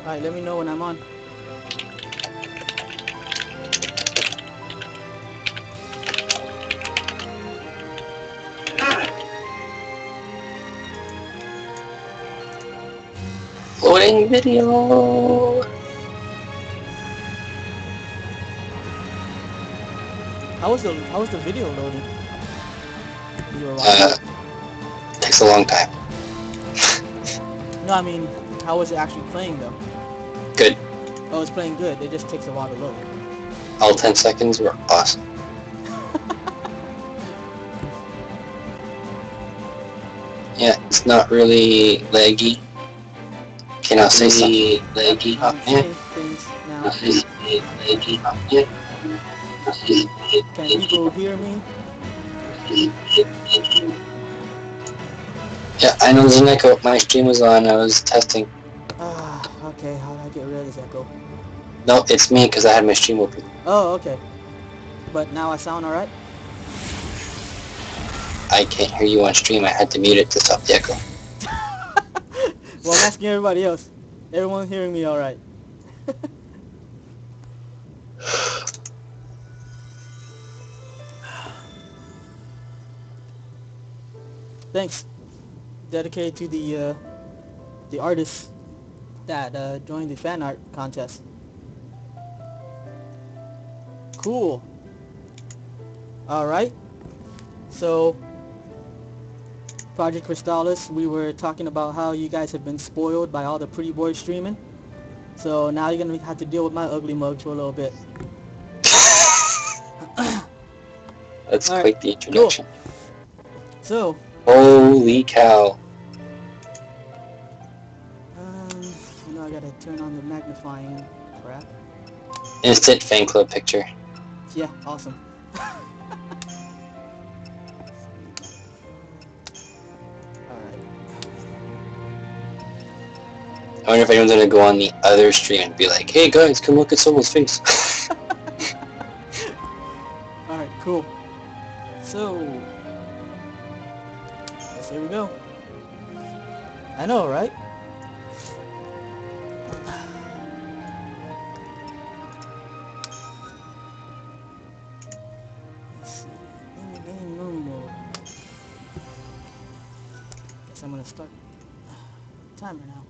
Alright, let me know when I'm on. Loading video. How was the video loading when you were watching Uh, it? takes a long time. No, I mean, how was it actually playing though? Good. Oh, it's playing good. It just takes a while to load. All 10 seconds were awesome. Yeah, it's not really laggy. Can I say something? Yep, Laggy. I'm Yeah. seeing things now. Laggy. Yeah. Can people hear me? Yeah, I know there's an echo. My stream was on. I was testing. Ah, okay. How do I get rid of this echo? No, it's me because I had my stream open. Oh, okay. But now I sound alright? I can't hear you on stream. I had to mute it to stop the echo. Well, I'm asking everybody else. Everyone hearing me alright? Thanks. Dedicated to the artists that joined the fan art contest. Cool. Alright. So, Project Crystallis, we were talking about how you guys have been spoiled by all the pretty boys streaming. So now you're going to have to deal with my ugly mug for a little bit. That's Alright, quite the cool. introduction. So, Holy cow. you know I gotta turn on the magnifying crap. Instant fan club picture. Yeah, awesome. Alright. I wonder if anyone's gonna go on the other stream and be like, hey guys, come look at someone's face. Alright, cool. So, yes, here we go. I know, right? Let's see. In the game room mode. Guess I'm gonna start timer now.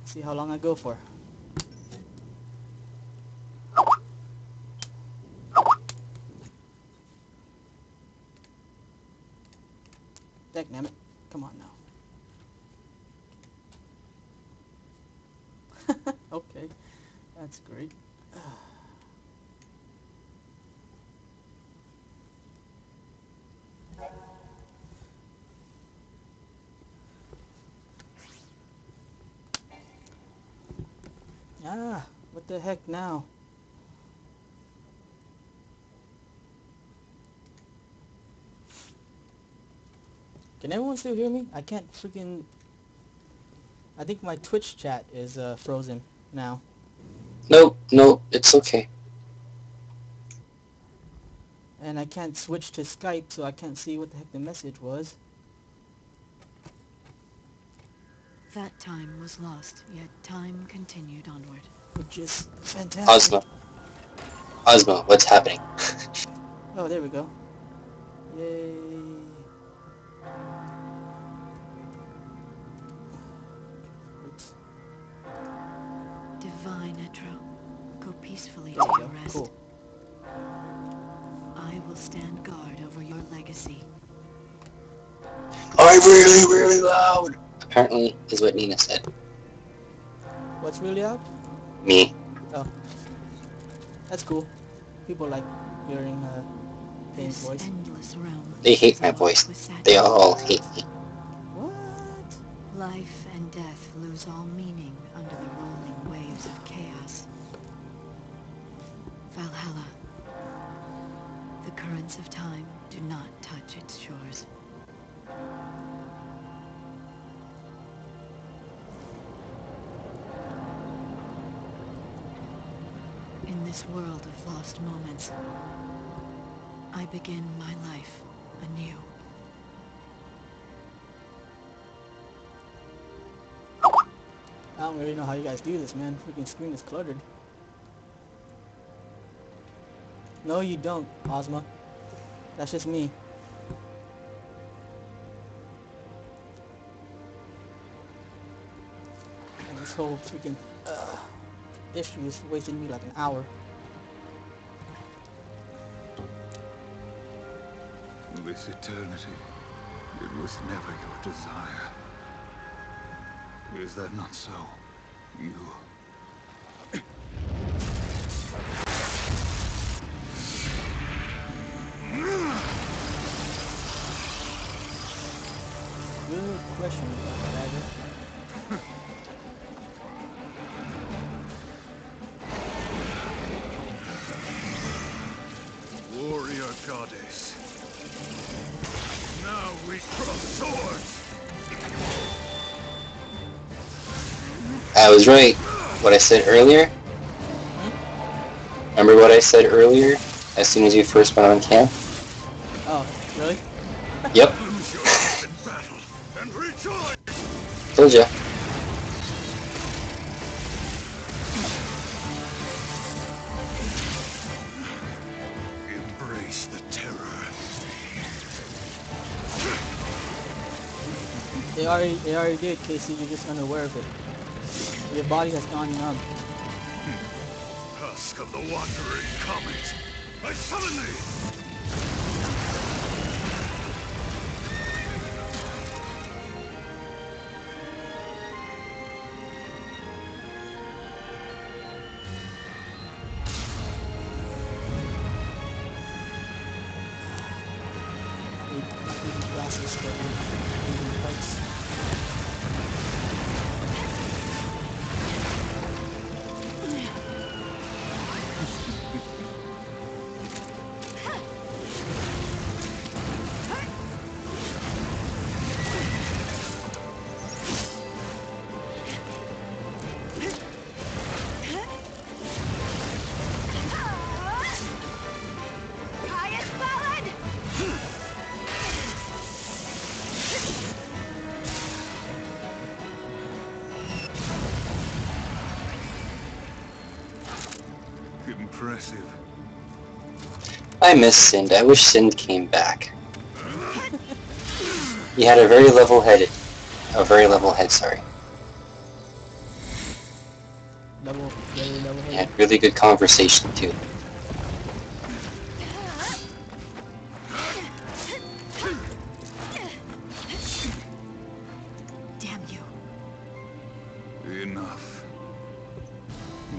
See how long I go for. Dagnammit. Come on now. Okay, that's great. Ah, what the heck now? Can everyone still hear me? I can't freaking... I think my Twitch chat is frozen now. No, it's okay. And I can't switch to Skype, so I can't see what the heck the message was. That time was lost, yet time continued onward. Which is fantastic. Ozma. Ozma, what's happening? Oh, there we go. Yay. Oops. Divine Etro, go peacefully There to we your go. rest. Cool. I will stand guard over your legacy. I'm really loud. Apparently, is what Nina said. What's really out? Me. Oh. That's cool. People like hearing Pain's This voice. endless realm They hate my fraught voice. with They sadness. all hate me. What? Life and death lose all meaning under the rolling waves of chaos. Valhalla. The currents of time do not touch its shores. In this world of lost moments, I begin my life anew. I don't really know how you guys do this, man. Freaking screen is cluttered. No, you don't, Ozma. That's just me. And this whole freaking issue is wasting me like an hour. This eternity, it was never your desire. Is that not so? You... Good question, Dagger. Warrior goddess. Now we cross swords! I was right. What I said earlier? Remember what I said earlier? As soon as you first went on camp? Oh, really? Yep. Lose yourself in battle and rejoice! Told ya. Embrace the terror. They already did, Casey. You're just unaware of it. Your body has gone numb. Husk of the wandering comet. I summon thee! These glasses that are leaving fights. Impressive. I miss Sind. I wish Sind came back. He had a very level head, sorry. Very level He headed. had really good conversation too. Damn you. Enough.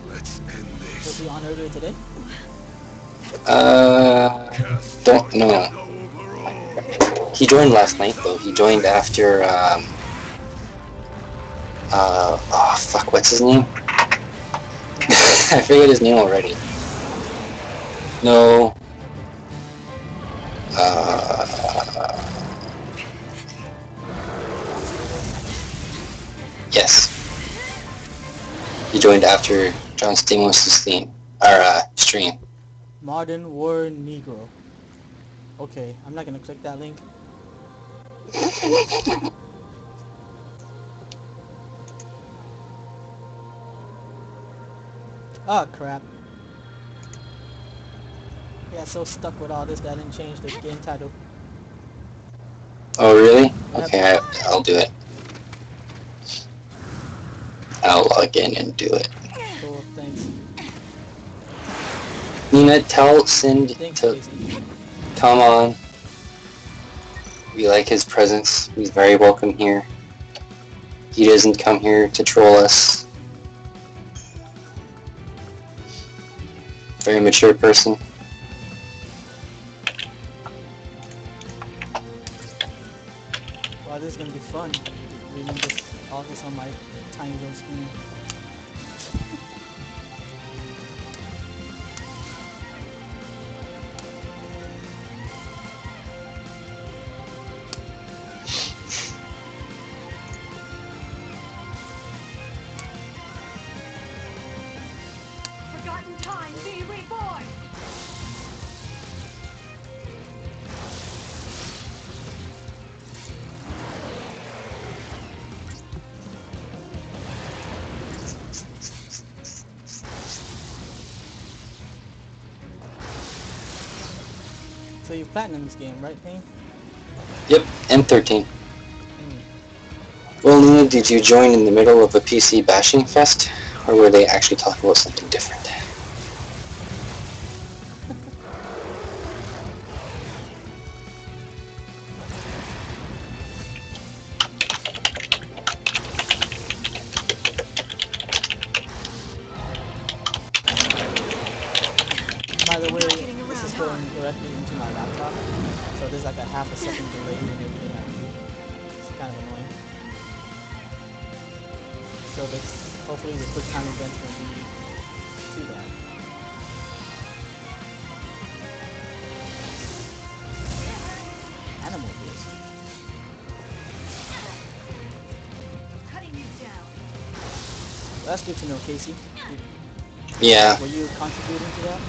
Let's end Was this. he on earlier today? Don't know. Overall. He joined last night though. He joined after, oh fuck, what's his name? I forget his name already. No. Yes. He joined after John Stamos' stream. Modern War Negro. Okay, I'm not gonna click that link. Oh crap. I got so stuck with all this that I didn't change the game title. Oh really? Yep. Okay, I'll do it. I'll log in and do it. Cool, thanks. Nina, tell Sind Thanks, to Casey. come on. We like his presence. He's very welcome here. He doesn't come here to troll us. Very mature person. Wow, this is gonna be fun. Reading this, all this on my tiny little screen. Forgotten time, be reborn! So you platinum this game, right, Payne? Yep, and 13. Mm. Well, Nina, did you join in the middle of a PC bashing fest? Or were they actually talking about something different? By the way, Not getting this is around, going huh? directly into my laptop, so there's like a half a second delay in everything I do. It's kind of annoying. So hopefully the quick time events won't be too bad. Animal Bliss. Cutting you down. That's good to know, Casey. Yeah. Were you contributing to that?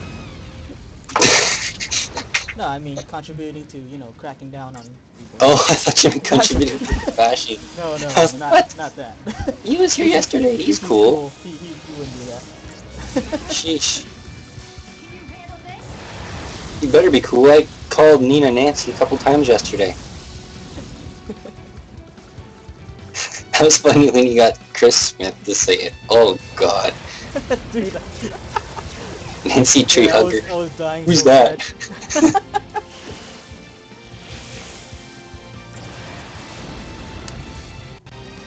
No, I mean contributing to, cracking down on people. Oh, I thought you meant contributing to the bashing. No, I was like, not that. He was here yesterday. He's He's cool. He wouldn't do that. Sheesh. Can you handle this? You better be cool. I called Nina Nancy a couple times yesterday. That was funny when you got Chris Smith to say it. Oh, God. Dude, Nancy Tree I Hugger. was dying Who's so that? bad.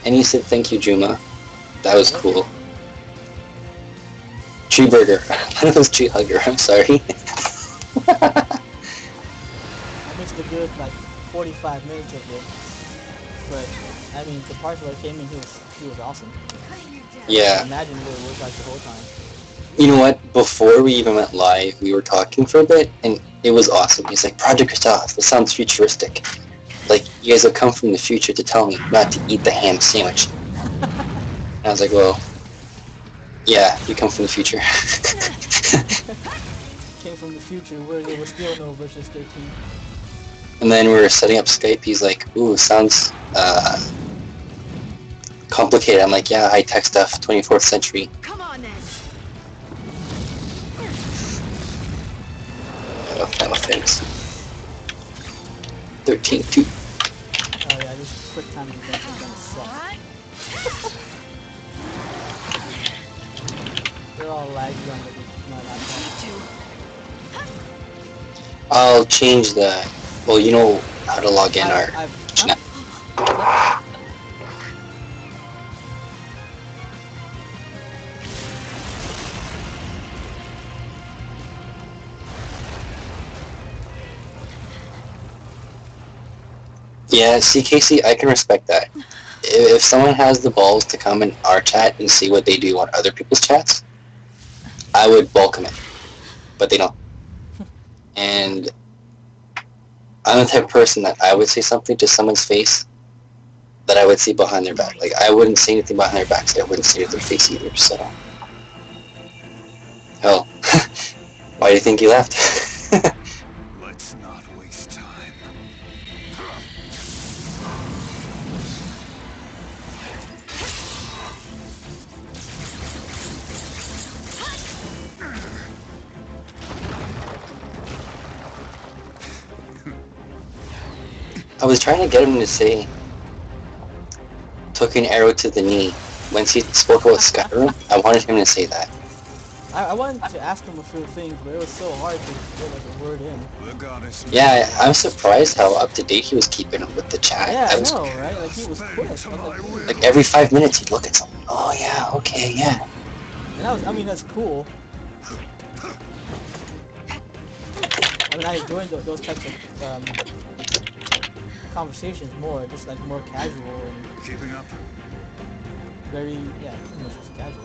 And you said thank you, Juma. That was cool. Tree Burger. That was Tree Hugger. I'm sorry. I missed a good 45 minutes of it, but I mean the parts where I came in, he was awesome. Cutting you down. I Yeah. imagine what it was like the whole time. You know what? Before we even went live, we were talking for a bit, and it was awesome. He's like, Project Christoph, this sounds futuristic. Like, you guys have come from the future to tell me not to eat the ham sandwich. And I was like, well, yeah, you come from the future. Came from the future where there was still no versus 13. And then we were setting up Skype. He's like, ooh, sounds complicated. I'm like, yeah, high-tech stuff, 24th century. Come on then. Final Fantasy. 13-2. Oh yeah, this quick time event is gonna suck. They're all laggy on my laptop. I'll change the... Well, you know how to log in our... Yeah, see, Casey, I can respect that. If someone has the balls to come in our chat and see what they do on other people's chats, I would welcome it. But they don't. And I'm the type of person that I would say something to someone's face that I would see behind their back. Like, I wouldn't say anything behind their back, so I wouldn't say it to their face either, so... Hell, why do you think you left? Let's not waste time. I was trying to get him to say, took an arrow to the knee. Once he spoke about Skyrim, I wanted him to say that. I wanted to ask him a few things, but it was so hard to get like a word in. The goddess. Yeah, I'm surprised how up to date he was keeping with the chat. Yeah, I was, know, right? Like he was quick. I was like every 5 minutes he'd look at something. Oh yeah, okay, yeah. And I mean, that's cool. I mean, I enjoyed those types of conversations more, just like more casual and Keeping up. very, pretty much just casual.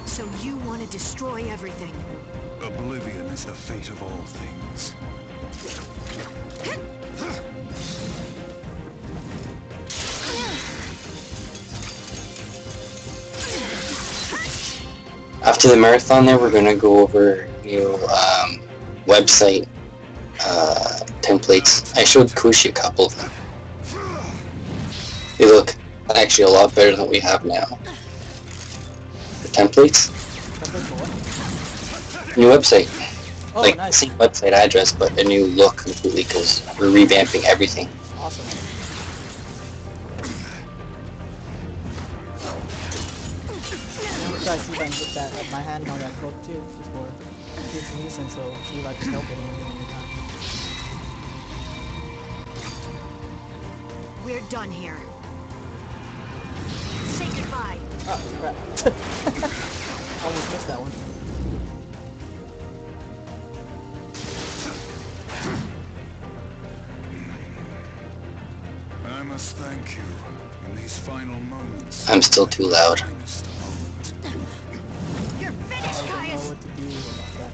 So you want to destroy everything? Oblivion is the fate of all things. After the marathon there, we're gonna go over new website templates. I showed Kushi a couple of them. They look actually a lot better than what we have now. The templates? Template for what? New website. Oh, Like, nice. same website address, but a new look completely because we're revamping everything. Awesome. I'm gonna try to see if I can get that my hand on that cloak too, just for future reason. So see if I can help anyone in the meantime. We're done here. Say goodbye. Oh crap! Almost missed that one. I must thank you in these final moments. I'm still too loud. Finest moment. You're I finished, don't know Caius. what to do about that.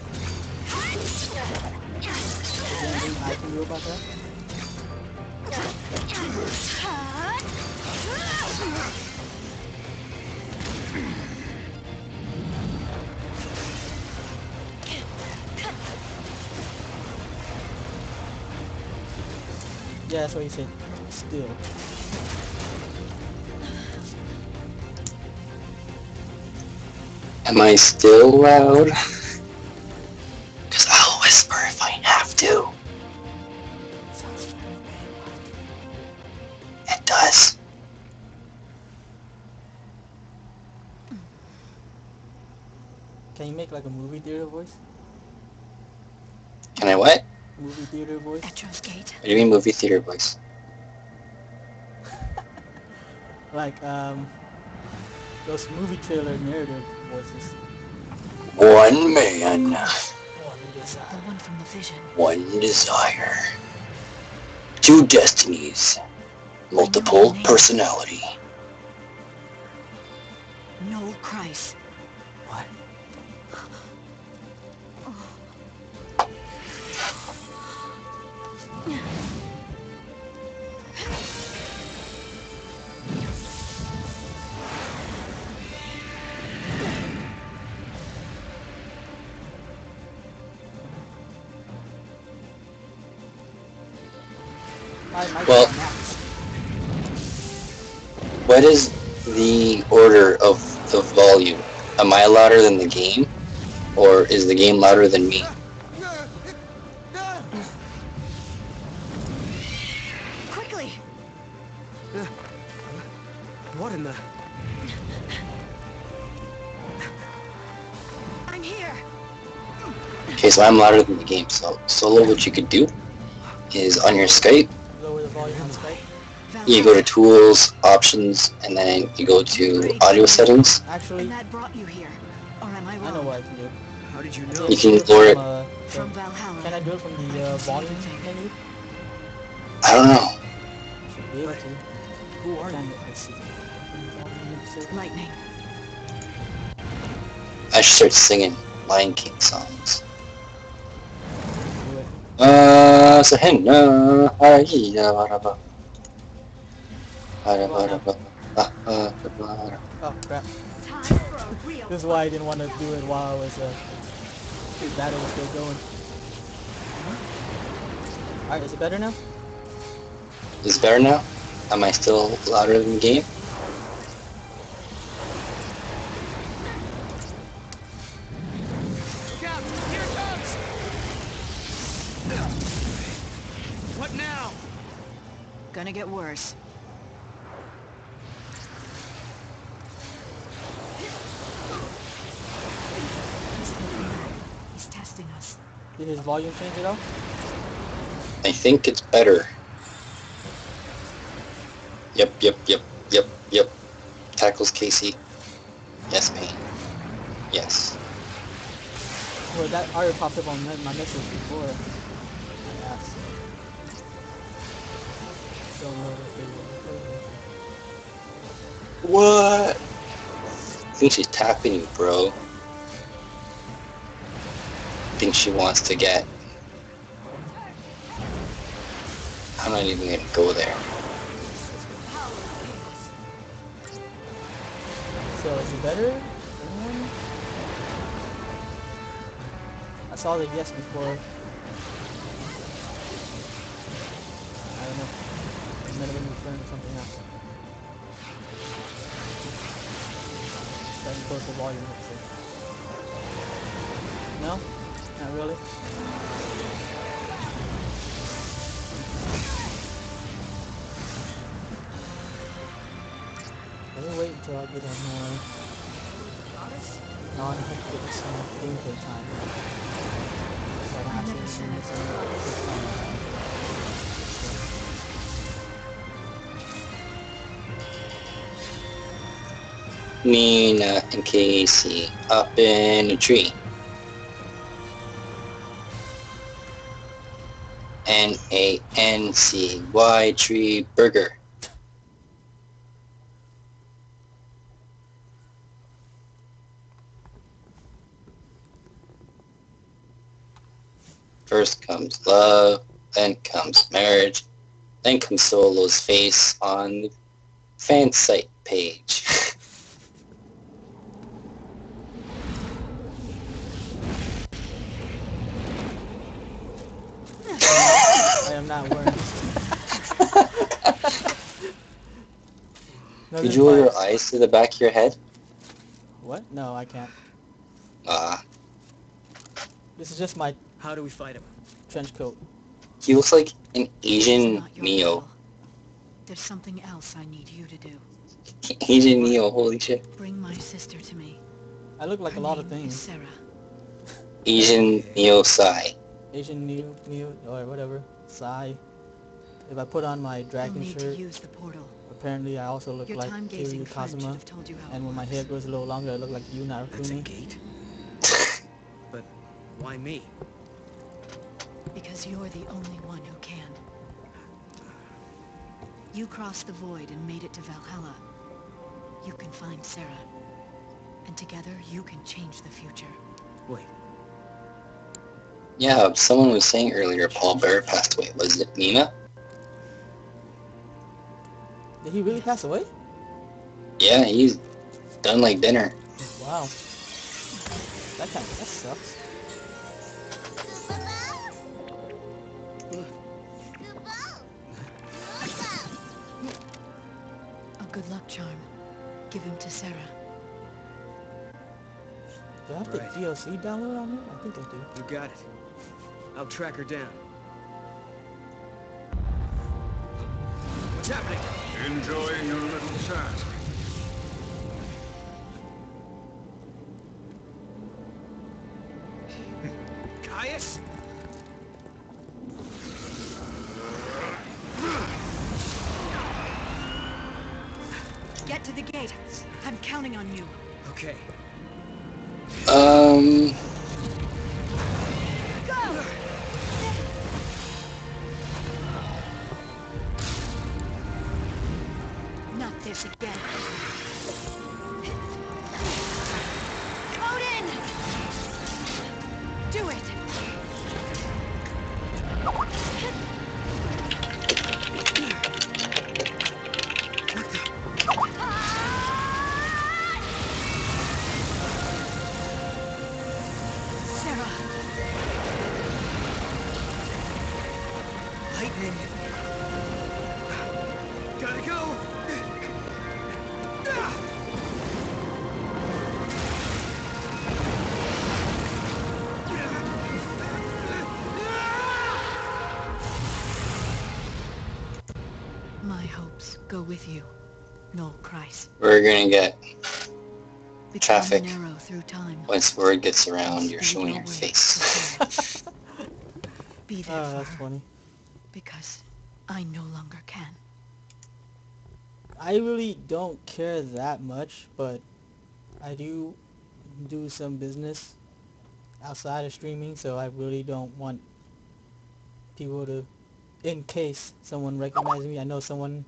Is there anything I can do about that? Yeah, that's what he said. Still. Am I still loud? Because I'll whisper if I have to. Sounds very, very loud. It does. Can you make like a movie theater voice? Can I what? Movie theater voice? Etro's Gate. What do you mean movie theater voice? Like those movie trailer narrative voices. One man, One The desire. one from the vision. one desire. Two destinies. Multiple name. personality. Noel Christ. What? I might Well- be next. What is the order of the volume? Am I louder than the game? Or is the game louder than me? Quickly. What in the... I'm here. Okay, so I'm louder than the game. So, Solo, what you could do is on your Skype, Lower the volume on Skype. you go to Tools, Options, and then you go to Audio Settings. Actually, And that brought you here. Or am I wrong? I know what I can do. How did you I know? You do can lower it. From Valhalla. Can I do it from I the can see volume everything. menu? I don't know. Should be able to. Who are Can you? I see? Volume menu set. Lightning. I should start singing Lion King songs. Do it. Sahenna, Haraya, Varaba. Harabaraba. Oh crap. Time for a real This is why I didn't want to do it while I was the battle was still going. Alright, is it better now? Is it better now? Am I still louder than the game? Look out! Here it comes! What now? Gonna get worse. He's testing us. Did his volume change at all? I think it's better. Yep. Tackles Casey. Yes, Payne. Yes. Well, that already popped up on my message before I asked. Don't know if they were recording. What? I think she's tapping you, bro. I think she wants to get... I'm not even gonna go there. So is it better? I saw the yes before. I don't know. It might have been referring to something else. Trying to close the volume, let's see. No? Not really. Let me wait until I get a more non-hectic gameplay time. So I don't I never accidentally said miss any quick time. Nina and Casey up in a tree. Nancy tree burger. First comes love, then comes marriage, then comes Solo's face on the fan site page. I am not wearing. No, Could this you roll part. your eyes to the back of your head? What? No, I can't. Ah, This is just my How do we fight him? trench coat. he looks like an This is Asian not your Neo. battle. There's something else I need you to do. Asian Neo, holy shit. Bring my sister to me. I look like Her a lot of name is things. Sarah. Asian Neo Sai. Asian Mew, or whatever. Psy. If I put on my You'll dragon need to shirt, use the portal. apparently I also look Your like time-gazing Kiryu friend should Kazuma. have told you how And it when my works. hair grows a little longer, I look like Yu That's a Narukuni. gate? But why me? Because you're the only one who can. You crossed the void and made it to Valhalla. You can find Sarah. And together, you can change the future. Wait, Yeah, someone was saying earlier Paul Bear passed away. Was it Nina? Did he really Yes. pass away? Yeah, he's done like dinner. Wow. That sucks. A good luck charm. Give him to Sarah. Do I have the Right. DLC download on here? I think I do. you got it. I'll track her down. What's happening? Enjoying your little task. Caius? Get to the gate. I'm counting on you. Okay. Not this again. Odin! Do it! Sarah! Lightning. Gotta go. My hopes go with you, Noel Christ. We're gonna get Become traffic. an arrow through time. Once word gets around, you're Speed showing your your way face. to Sarah. Be there Oh, for that's her, funny. because I no longer can. I really don't care that much, but I do some business outside of streaming, so I really don't want people to, in case someone recognizes me. I know someone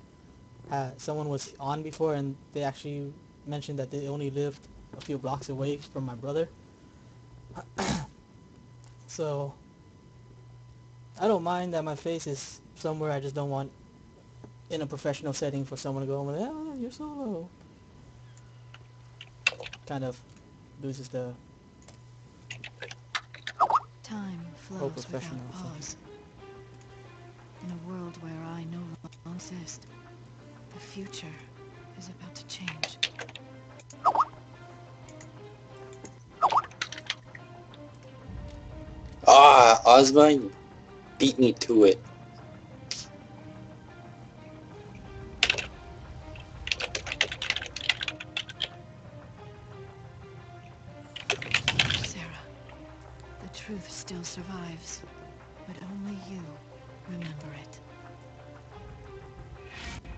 was on before, and they actually mentioned that they only lived a few blocks away from my brother. So I don't mind that my face is somewhere. I just don't want in a professional setting for someone to go, "Oh, you're Solo." Kind of loses the Time whole flows professional without thing. pause. In a world where I no longer exist, the future is about to change. Ah, Ozma, you beat me to it. Sarah, the truth still survives, but only you remember it. Fight me.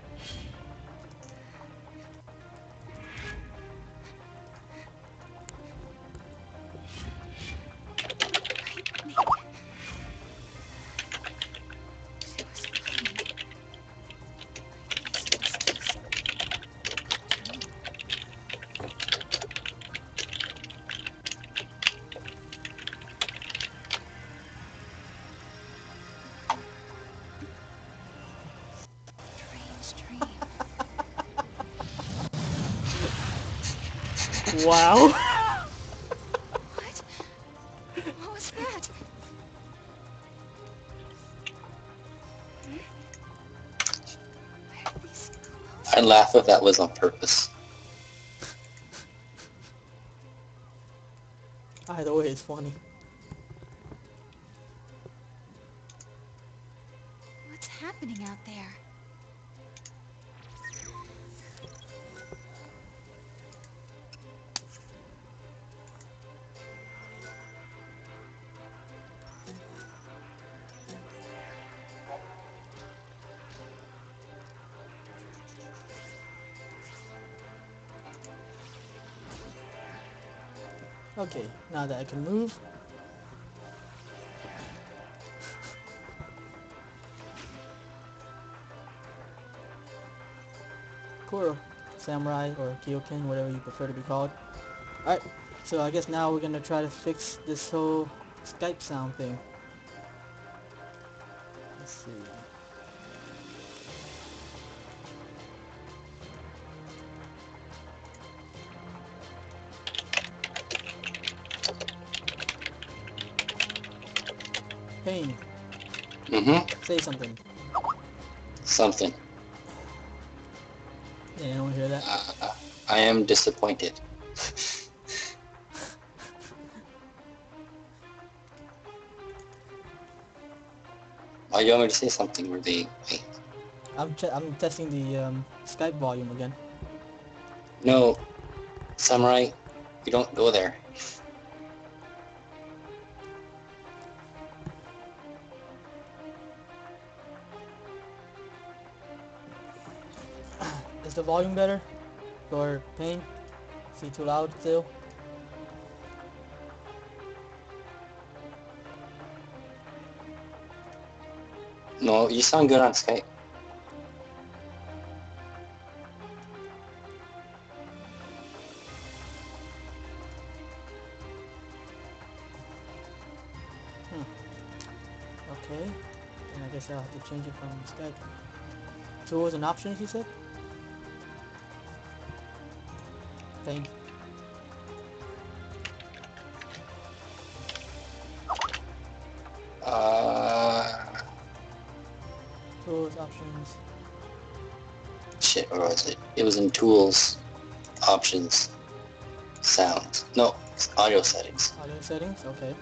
She was fine. This was just a dream. Strange dream. Wow. What? What was that? Where did these clothes I'd laugh if that was on purpose. Either way, it's funny. What's happening out there? Okay, now that I can move. Kuro, Samurai, or Kyokin, whatever you prefer to be called. Alright, so I guess now we're gonna try to fix this whole Skype sound thing. Let's see. Pain, Mm-hmm. say something. Something. Did anyone hear that? I am disappointed. Oh, you want me to say something where they... Wait. I'm testing the Skype volume again. No, Samurai, you don't go there. Is the volume better? For Pain? Is he too loud still? No, you sound good on Skype. Okay. And I guess I'll have to change it from Skype. Tools and options, you said? Pain. Tools, options. Shit, where was it? It was in Tools, Options, Sounds. No, it's Audio Settings. Audio settings, okay.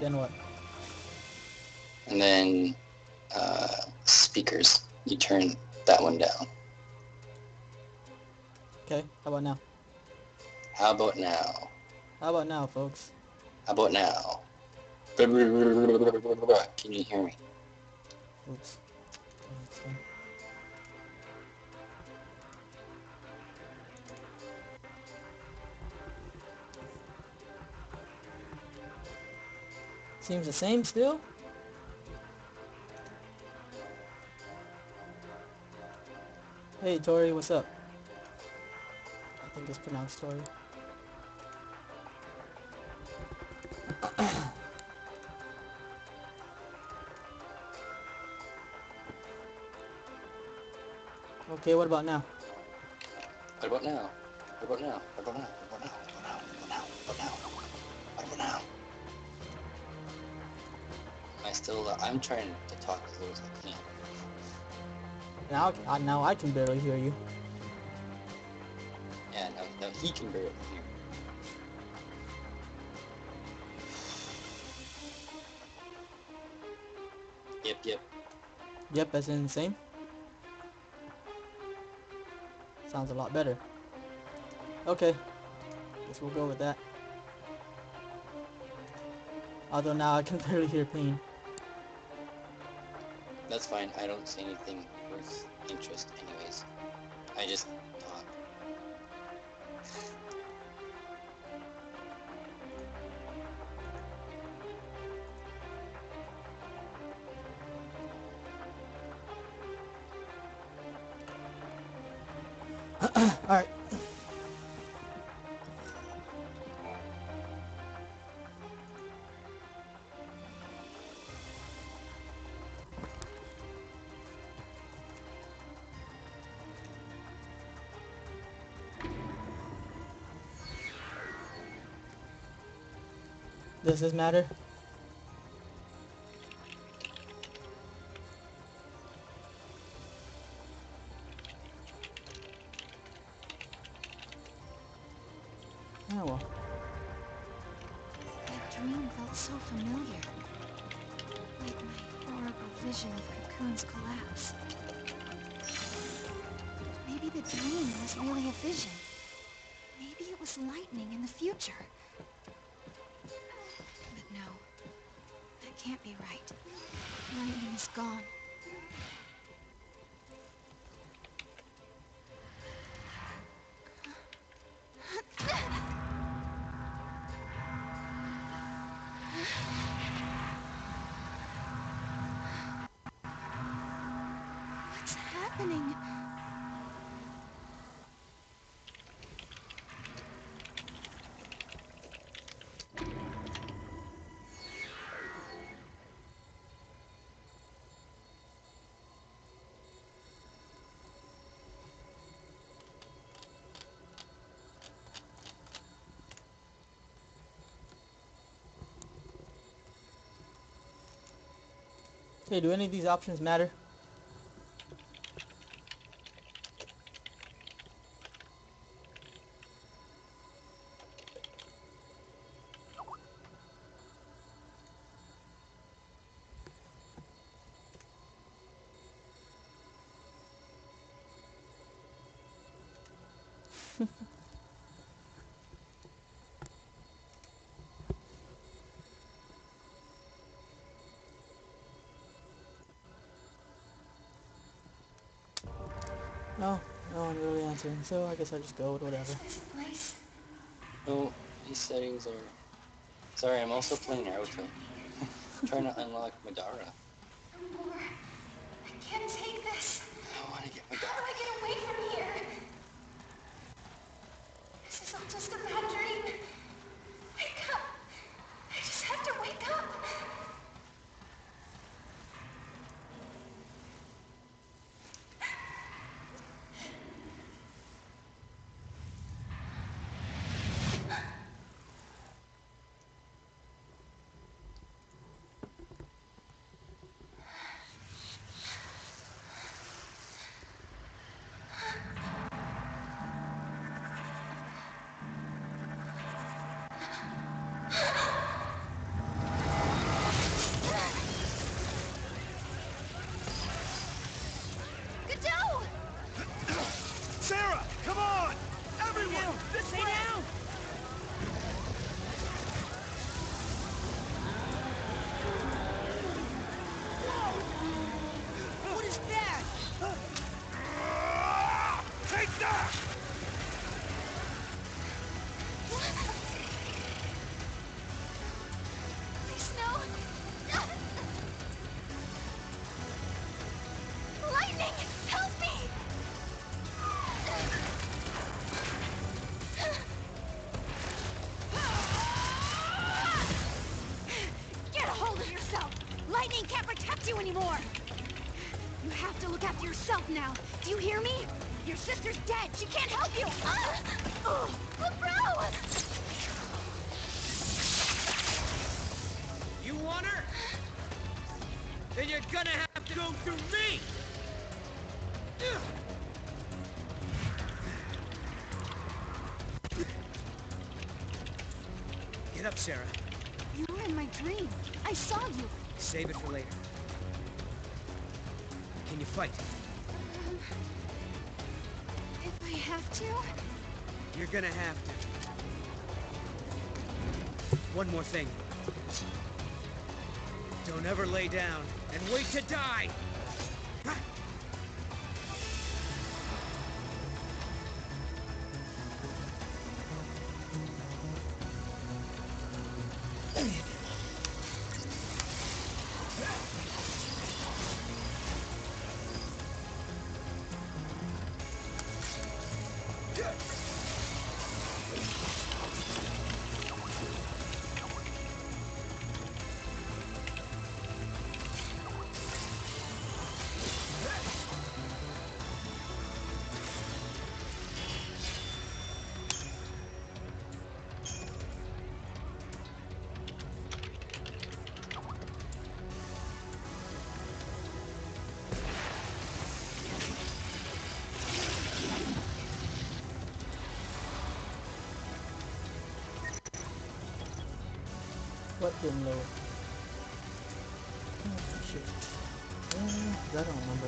Then what? And then Speakers. You turn that one down. Okay, how about now? How about now? How about now, folks? How about now? Can you hear me? Oops. Seems the same still? Hey Tori, what's up? I think it's pronounced Tori. Okay, what about now? What about now? What about now? What about now? What about now? What about now? What about now? What about now? I'm trying to talk as low as I can. Now I can barely hear you. Yeah, now he can barely hear. Yep, as in the same. Sounds a lot better. Okay, guess we'll go with that. Although now I can barely hear pain. That's fine. I don't see anything worth interest anyways. I just thought. Alright. Does this matter? Oh well. That dream felt so familiar. Like my horrible vision of Cocoon's collapse. Maybe the dream was really a vision. Maybe it was lightning in the future. But no, that can't be right. Lightning is gone. What's happening? Hey, do any of these options matter? No, no one really answering, so I guess I'll just go with whatever. This place. No, these settings are... Sorry, I'm also playing Naruto. Trying to unlock Madara. No more. I can't take this. I want to get How do Madara. I get away from here? This is all just a bad dream. Wake up. I just have to wake up. Go! Sarah, come on! Everyone, this way! down! What is that? Take that! Please, no! Lightning! Help me! Get a hold of yourself! Lightning can't protect you anymore! You have to look after yourself now. Do you hear me? Your sister's dead. She can't help you. Oh, bro! You want her? Then you're gonna have to go through me! Get up, Sarah. You were in my dream. I saw you. Save it for later. Can you fight? If I have to? You're gonna have to. One more thing. Don't ever lay down and wait to die! Ha! What didn't load? Oh, shit. I don't remember.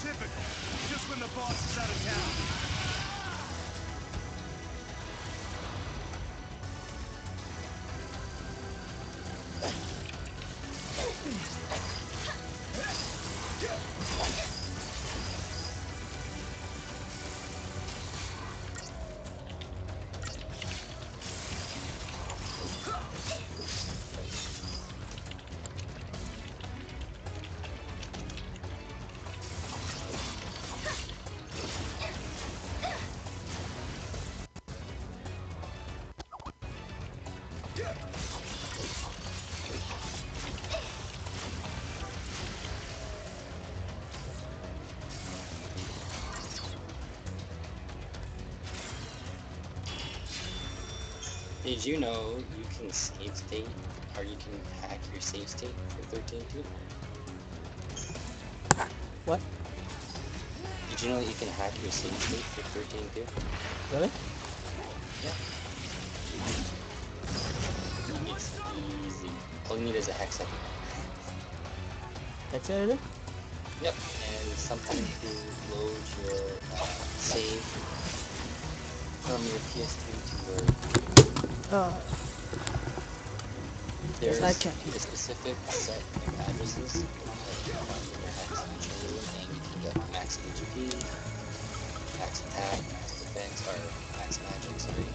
Typical. Just when the boss is out of town. Did you know you can save state, or you can hack your save state for 13.2? What? Did you know that you can hack your save state for 13.2? Really? Yeah. It's easy. All you need is a hex editor. Text editor? Yep. And something to load your save from your PS3 to your... Uh, yes, There's I can. a specific set of addresses that you find in your hex. You change them and you can get max HP, max attack, max defense, or max magic, sorry.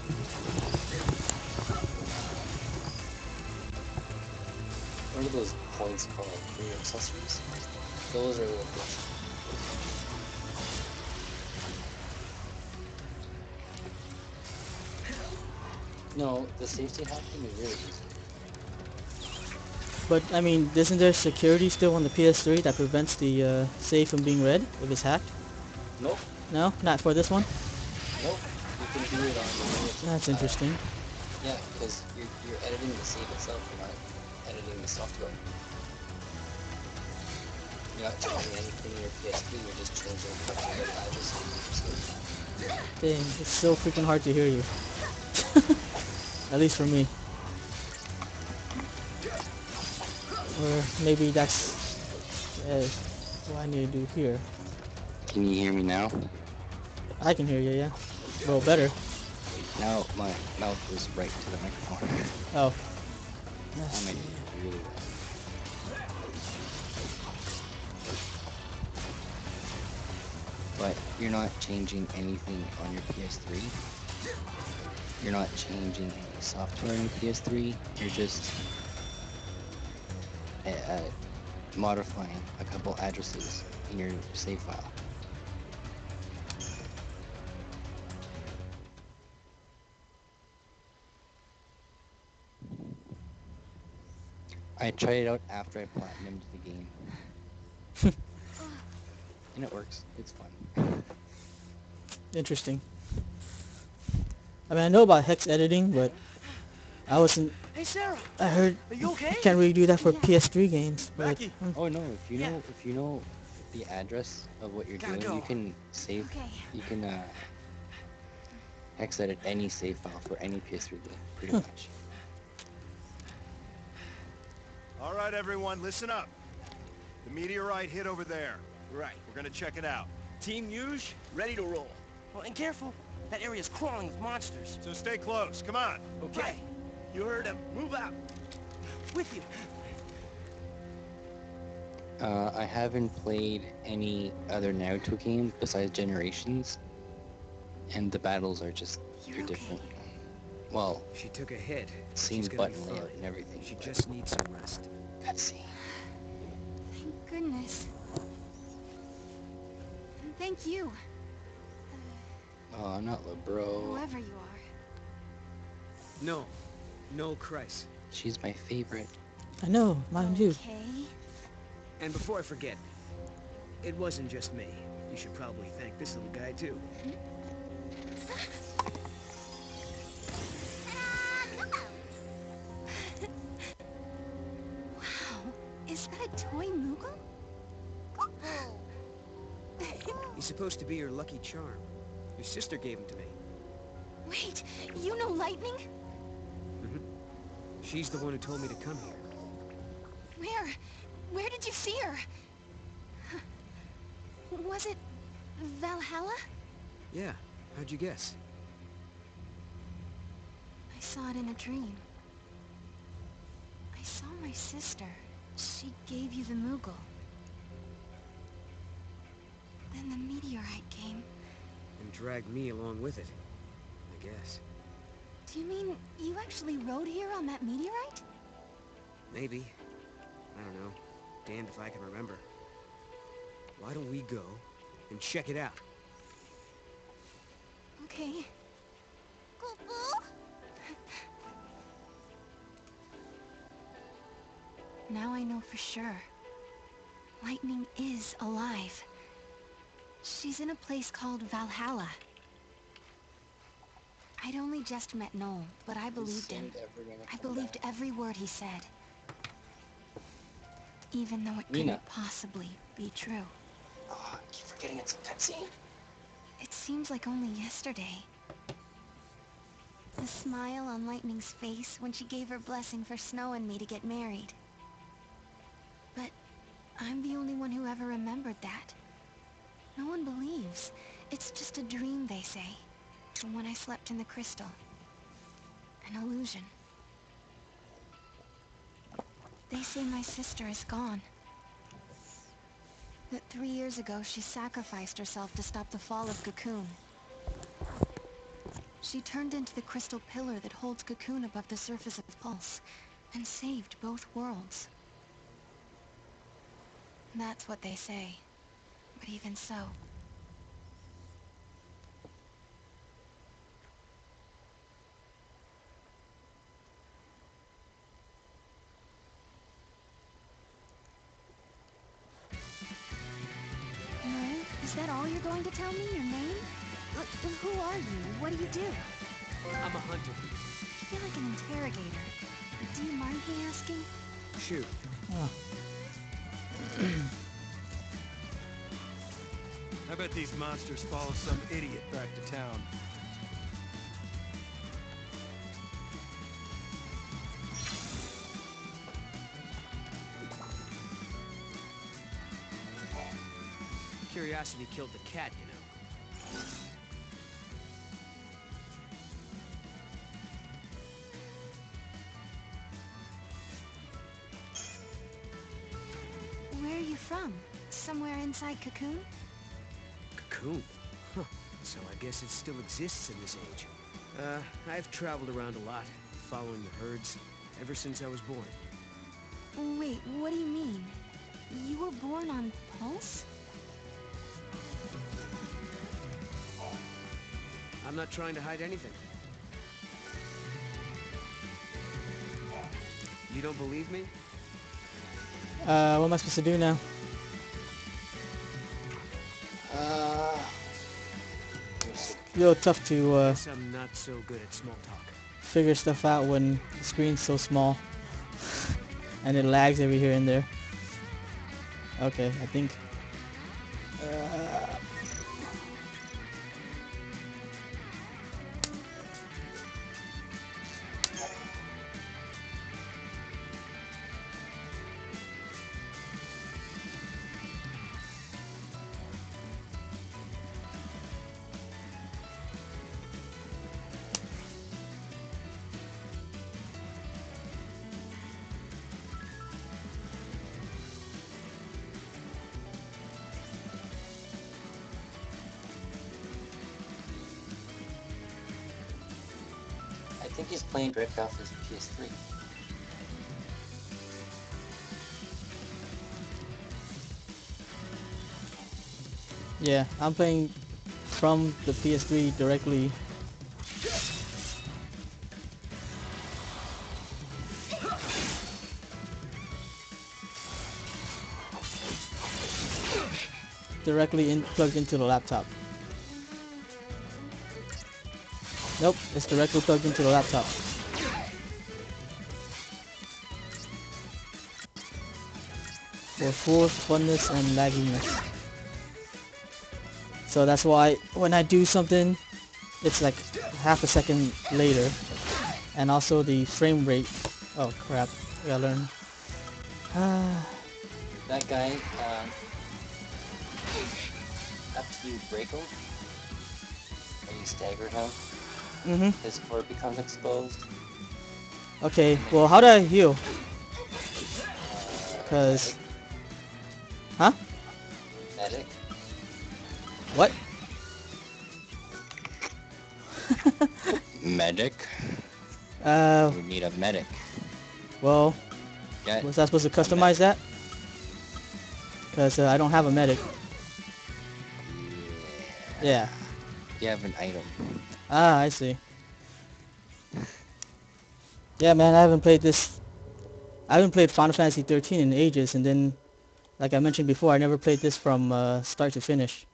One of those points called for your accessories. Those are worth it. No, the safety hacking is really easy. But, I mean, isn't there security still on the PS3 that prevents the save from being read if it's hacked? Nope, No? Not for this one? nope. You can do it on the That's interesting. yeah, because you're editing the save itself, you're not editing the software. You're not changing anything in your PS3, you're just changing a couple of little addresses in your save file. Dang, it's so freaking hard to hear you. At least for me. Or maybe that's what I need to do here. Can you hear me now? I can hear you, yeah. Well, better. Now my mouth is right to the microphone. Oh. I made it really well. But you're not changing anything on your PS3. You're not changing any software on your PS3. You're just modifying a couple addresses in your save file. I tried it out after I platinumed the game. And it works. It's fun. Interesting. I mean, I know about hex editing, but I wasn't... Hey, Sarah. I heard Are you okay? you can't really do that for Yeah. PS3 games. But, Becky. Oh no, if you know the address of what you're Gotta doing, you go. can save Okay. you can hex edit any save file for any PS3 game, pretty much. All right, everyone, listen up. The meteorite hit over there. Right. We're gonna check it out. Team Yuge, ready to roll. Well, and careful. That area's crawling with monsters. So stay close. Come on. Okay. You heard him. Move out. With you. I haven't played any other Naruto game besides Generations, and the battles are just You're they're okay. different. Well, She took a hit. but same she's gonna be button layout fine. and everything. She but just needs some rest. cutscene. Thank goodness. And thank you. Oh, not LeBro. Whoever you are. No. No Christ. She's my favorite. I know, mine too. Okay. And before I forget, it wasn't just me. You should probably thank this little guy, too. Wow. Is that a toy Moogle? He's supposed to be your lucky charm. Your sister gave him to me. Wait, you know Lightning? Mm-hmm. She's the one who told me to come here. Where? Where did you see her? Was it Valhalla? Yeah, how'd you guess? I saw it in a dream. I saw my sister. She gave you the Moogle. Then the meteorite came. And dragged me along with it, I guess. Do you mean you actually rode here on that meteorite? Maybe. I don't know. Damned if I can remember. Why don't we go and check it out? Okay. Now I know for sure. Lightning is alive. She's in a place called Valhalla. I'd only just met Noel, but I believed him. I believed every word he said. Even though it Nina. couldn't possibly be true. Oh, I keep forgetting it's a cutscene. It seems like only yesterday. The smile on Lightning's face when she gave her blessing for Snow and me to get married. But I'm the only one who ever remembered that. No one believes. It's just a dream, they say. From when I slept in the crystal. An illusion. They say my sister is gone. That 3 years ago she sacrificed herself to stop the fall of Cocoon. She turned into the crystal pillar that holds Cocoon above the surface of Pulse, and saved both worlds. That's what they say. But even so... No? Is that all you're going to tell me? Your name? Who are you? What do you do? I'm a hunter. I feel like an interrogator. Do you mind me asking? Shoot. Oh. I bet these monsters follow some idiot back to town. Curiosity killed the cat, you know. Where are you from? Somewhere inside Cocoon? Cocoon? Huh. So I guess it still exists in this age. I've traveled around a lot, following the herds, ever since I was born. Wait, what do you mean? You were born on Pulse? I'm not trying to hide anything. You don't believe me? What am I supposed to do now? Let's A little tough to Guess I'm not so good at small talk. figure stuff out when the screen's so small. And it lags every here and there. Okay, I think... I think he's playing direct off his PS3. Yeah, I'm playing from the PS3 directly. Directly plugged into the laptop. Nope, it's directly plugged into the laptop. For full funness and lagginess. So that's why when I do something, it's like half a second later. And also the frame rate. Oh crap, I gotta learn. That guy, after you break him, or you stagger him, his core becomes exposed. Okay, well how do I heal? Cause... Huh? Medic. What? Medic. Uh, You need a medic. well, Yeah. was I supposed to customize that? Cause I don't have a medic. Yeah. You have an item. Ah, I see. Yeah, man, I haven't played this. I haven't played Final Fantasy 13 in ages, and then, like I mentioned before, I never played this from start to finish.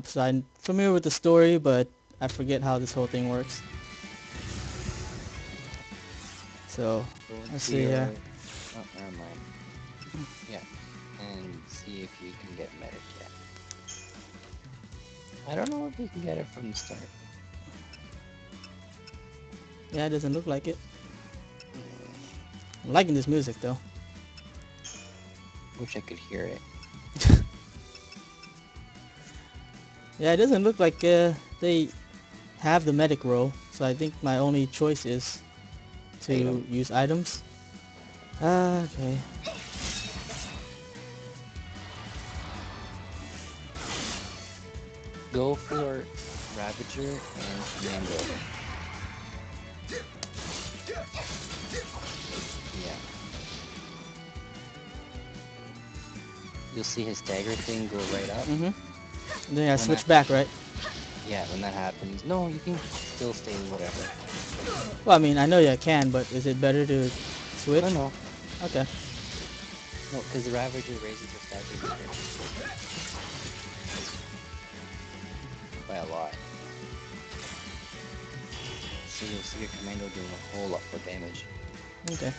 So I'm familiar with the story, but I forget how this whole thing works. So, let's see here. Oh, never mind. Yeah. And see if you can get medic yet. I don't know if you can get it from the start. Yeah, it doesn't look like it. I'm liking this music, though. Wish I could hear it. Yeah, it doesn't look like they have the medic role, so I think my only choice is to use items. Okay. Go for Ravager and Commando. Yeah. you'll see his stagger thing go right up. Mm-hmm. Then I When switch that- back, right? Yeah, when that happens, no, you can still stay whatever. Well, I mean, I know you can, but is it better to switch? No, Okay. because the Ravager raises the stagger meter by a lot. So you'll see your commando doing a whole lot more damage. Okay.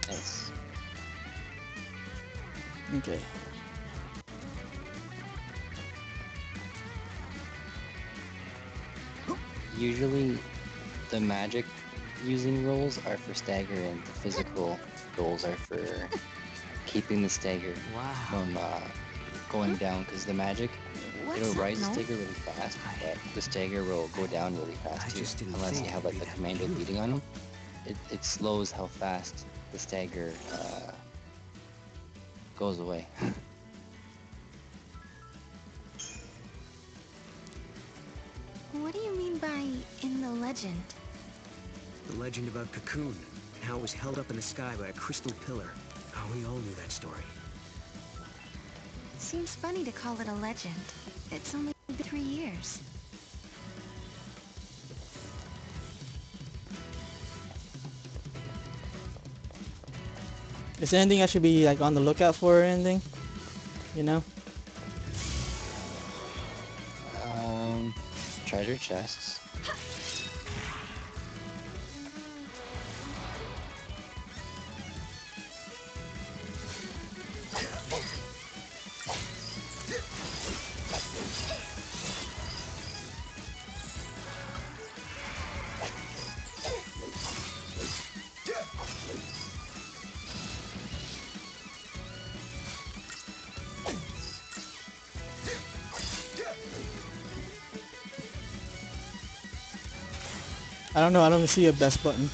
Nice. Okay. Usually, the magic using rolls are for stagger, and the physical rolls are for keeping the stagger Wow. from going down. Because the magic, What's it'll that rise the noise? stagger really fast, but the stagger will go down really I fast too. just didn't Unless think you have it'd like be the that commando beautiful. beating on him, it slows how fast the stagger goes away. What do you mean by in the legend? The legend about Cocoon, and how it was held up in the sky by a crystal pillar. Oh, we all knew that story. Seems funny to call it a legend. It's only been 3 years. Is there anything I should be like on the lookout for or anything? You know? Treasure chests. I don't know. I don't see a best button.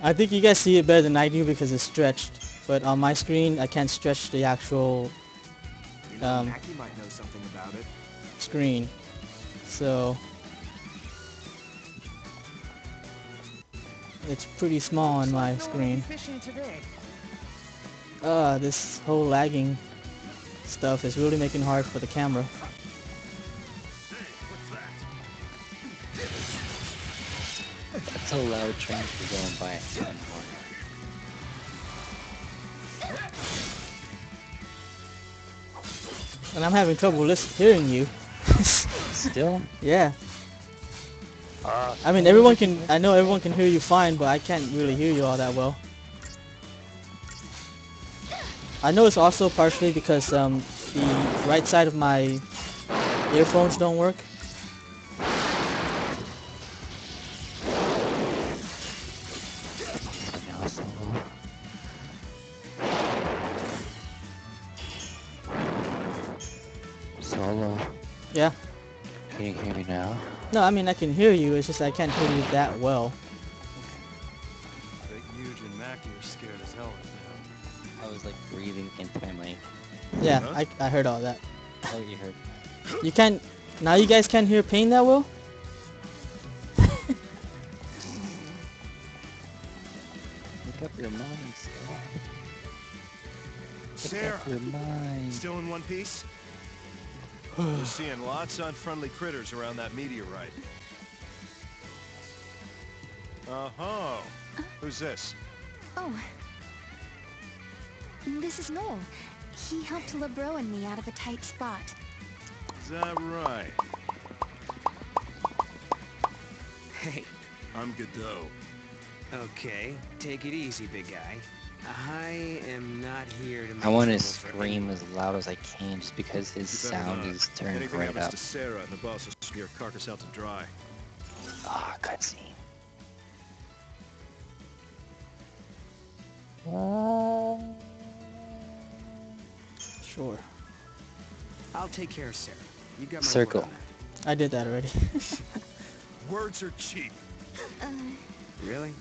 I think you guys see it better than I do because it's stretched. But on my screen, I can't stretch the actual You know, Mackie might know something about it. screen. So it's pretty small on my screen. This whole lagging stuff is really making it hard for the camera. That's a loud train for going by at 10 And I'm having trouble hearing you. Still? Yeah. I mean, everyone can. I know everyone can hear you fine, but I can't really hear you all that well. I know it's also partially because the right side of my earphones don't work. Solo. Yeah. Can you hear me now? No, I mean I can hear you. It's just I can't hear you that well. Bet Huge and Mackie are scared as hell right now. I was like breathing into my mic. Yeah, Huh? I heard all that. Oh, you heard. You can't. Now you guys can't hear Pain that well. Make up your mind, Sarah. Make Sarah, up your mind. still in one piece? We're seeing lots of unfriendly critters around that meteorite. Uh-huh. Who's this? Oh. This is Noel. He helped LeBro and me out of a tight spot. Is that right? Hey, I'm Godot. okay, take it easy, big guy. I am not here to make I want to trouble for scream anyone. as loud as I can just because his You better sound not. is turned Anything right happens up. to Sarah and the boss will smear carcass out to dry. Ah, cutscene. Sure. I'll take care of Sarah. You got my Circle. word on I did that already. Words are cheap. that. Really?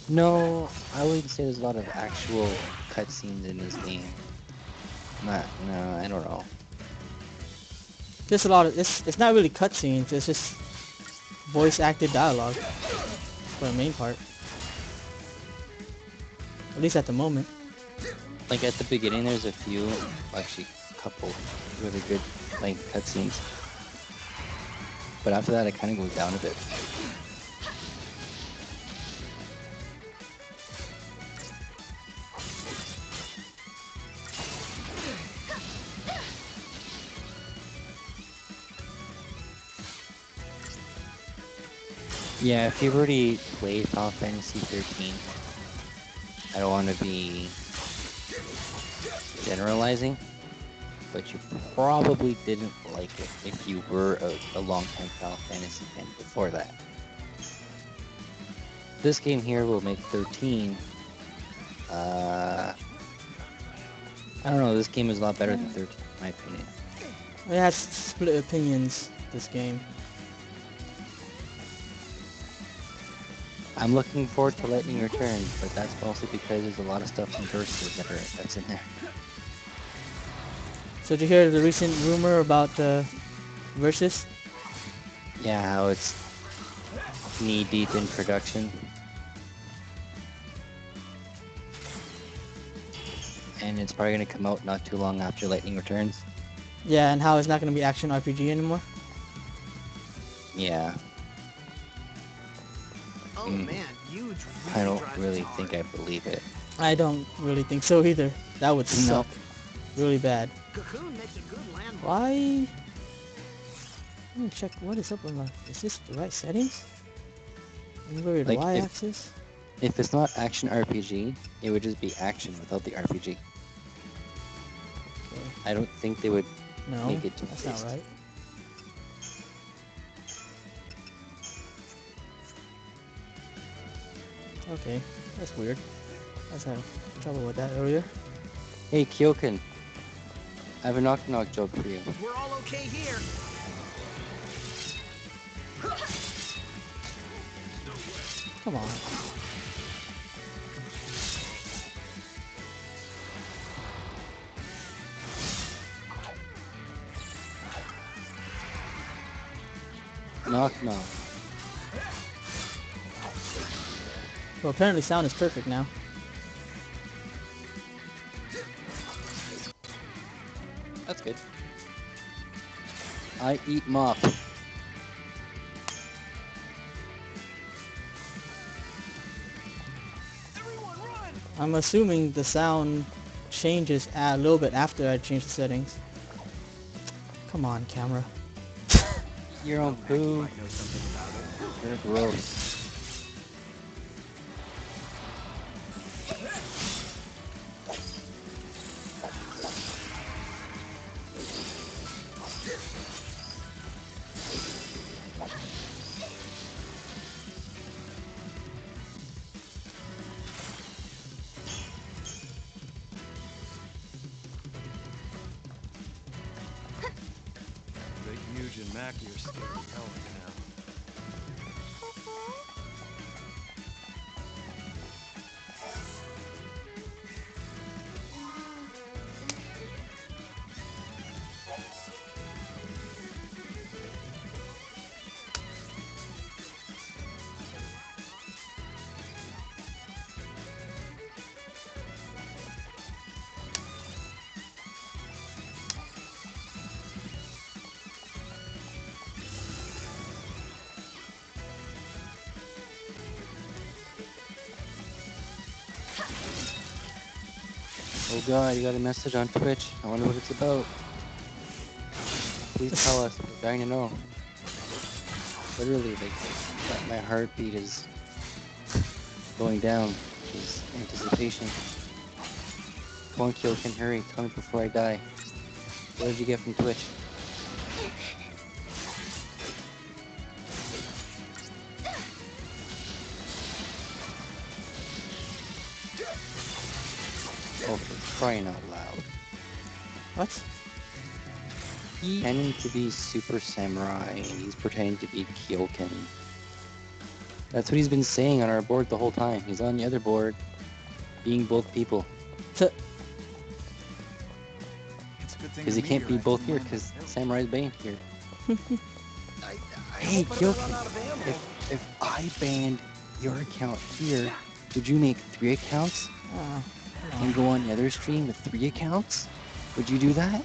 No, I wouldn't say there's a lot of actual cutscenes in this game. No, I don't know. Just a lot of it's not really cutscenes. It's just voice acted dialogue for the main part. At least at the moment. Like at the beginning, there's a few, actually, a couple really good like cutscenes. But after that, it kind of goes down a bit. Yeah, if you've already played Final Fantasy 13, I don't want to be generalizing, but you probably didn't like it if you were a long-time Final Fantasy fan before that. This game here will make 13. I don't know, this game is a lot better than 13, in my opinion. It has split opinions, this game. I'm looking forward to Lightning Returns, but that's mostly because there's a lot of stuff from Versus that's in there. So did you hear the recent rumor about Versus? Yeah, how it's knee-deep in production. And it's probably going to come out not too long after Lightning Returns. Yeah, and how it's not going to be action RPG anymore? Yeah. Oh man, huge. I don't really think I believe it. I don't really think so either. That would suck. Really bad. Cocoon makes a good landmark. Why? Let me check what is up with my... Is this the right settings? Inverted Like, Y-axis? If it's not action RPG, it would just be action without the RPG. Okay. I don't think they would No, make it that's not right. Okay, that's weird. I was having trouble with that earlier. Hey, Kyoken. I have a knock-knock joke for you. We're all okay here. Come on. Knock knock. Well, apparently sound is perfect now. That's good. I eat mop. I'm assuming the sound changes a little bit after I change the settings. Come on, camera. Your own poo. You're gross. Big, huge, and Mackie are scared of hell right now. Oh god, you got a message on Twitch. I wonder what it's about. Please tell us. We're dying to know. Literally, like, my heartbeat is going down. Is anticipation. Come on, Kyoken, hurry. Tell me before I die. What did you get from Twitch? Oh, for crying out loud. What? Pretending to be Super Samurai, and he's pretending to be Kyoken. That's what he's been saying on our board the whole time. He's on the other board, being both people. Good thing Because the he can't be meteorite both didn't here, land on because the hill. Samurai's banned here. I Hey, hope I don't Kyoken, run out of ammo. if I banned your account here, would you make 3 accounts Oh, come and on. go on the other stream with 3 accounts? Would you do that?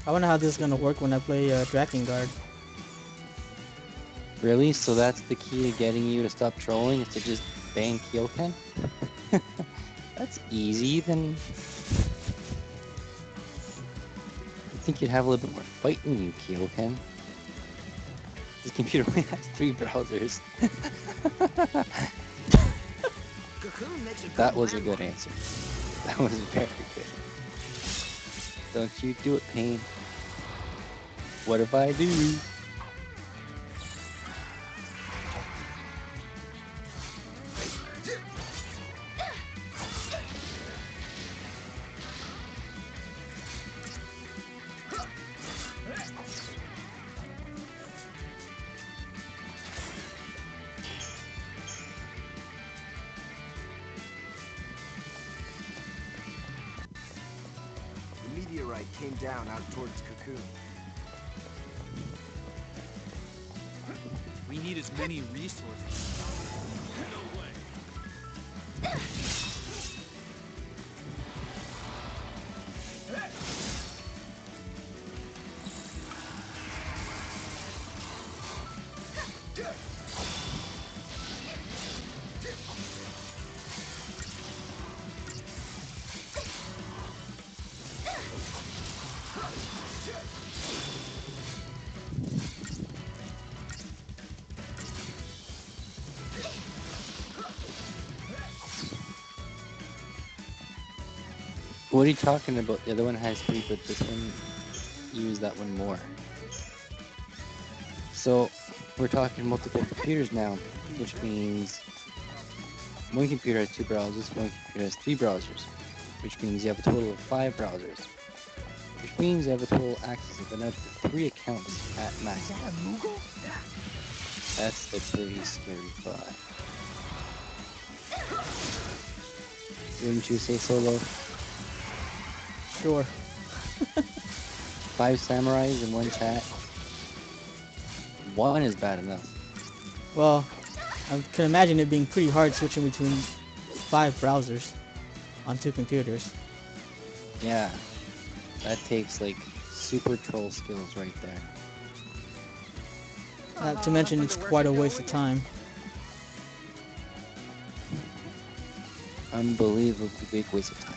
I wonder how this is gonna work when I play Drakengard. Really? So that's the key to getting you to stop trolling, is to just ban Kyoken? That's easy, then I think you'd have a little bit more fight in you, Kyoken. This computer only has 3 browsers. Cocoon makes a good That was a good landmark. answer. That was very good. Don't you do it, Pain. What if I do? The meteorite came down out towards Cocoon. We need as many resources. What are you talking about? The other one has 3, but this one, use that one more. So, we're talking multiple computers now, which means one computer has 2 browsers, one computer has 3 browsers, which means you have a total of 5 browsers, which means you have a total access of another 3 accounts at max. That's a pretty scary thought. Wouldn't you say, Solo? Sure. 5 samurais in one chat? 1 is bad enough. Well, I can imagine it being pretty hard switching between 5 browsers on 2 computers. Yeah, that takes like super troll skills right there. Not to mention it's quite a waste of time. Unbelievably big waste of time.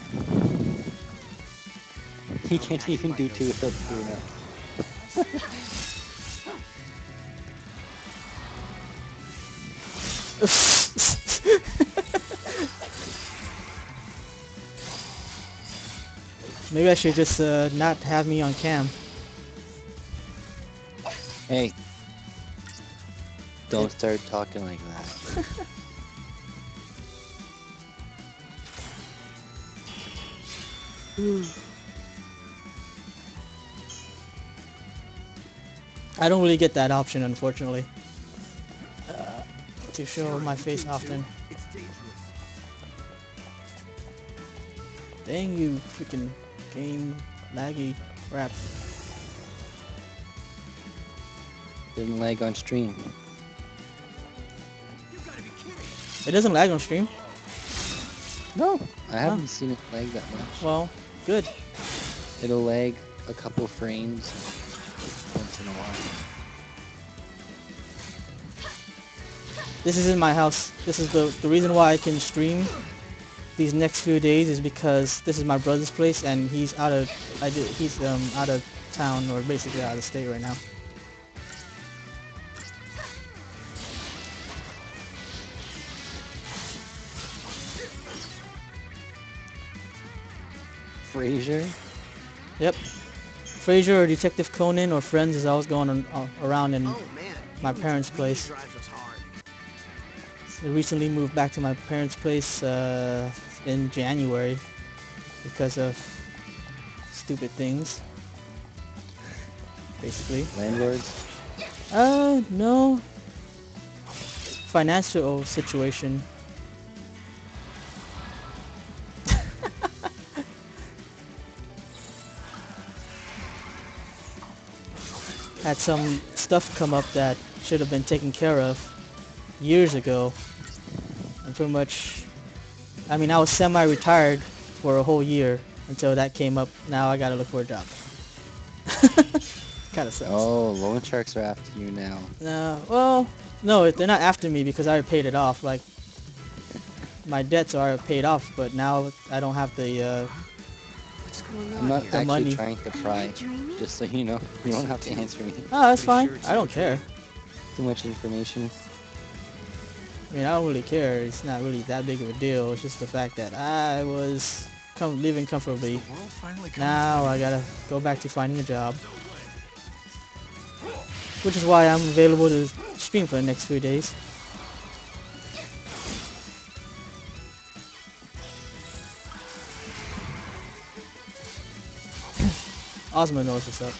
He can't even do 2 without screwing up. Maybe I should just not have me on cam. Hey, don't start talking like that. I don't really get that option, unfortunately, to show my face often. It's dangerous. Dang you, freaking game laggy crap. Didn't lag on stream. You gotta be kidding. It doesn't lag on stream? No, I haven't seen it lag that much. Well, good. It'll lag a couple frames once in a while. This is in my house. This is the reason why I can stream these next few days is because this is my brother's place and he's out of out of town, or basically out of state right now. Frasier? Yep. Frasier or Detective Conan or Friends is always going around in Oh man. my Humans parents' really place. drives us hard. I recently moved back to my parents' place in January because of stupid things. basically. Landlords? No. Financial situation. Had some stuff come up that should have been taken care of years ago. And pretty much, I mean, I was semi-retired for a whole year until that came up. Now I gotta look for a job. Kinda sucks. Oh, loan sharks are after you now. No, well, no, they're not after me because I already paid it off. Like, my debts are paid off, but now I don't have What's going I'm on not here? The actually money. trying to Am I pry, dreaming? just so you know. You don't have to answer me. Oh, that's Pretty fine. sure it's I your don't care. dream. Too much information. I mean, I don't really care. It's not really that big of a deal. It's just the fact that I was living Is comfortably. the world finally coming to Now an I end? gotta go back to finding a job. Which is why I'm available to stream for the next 3 days. Ozma knows what's up.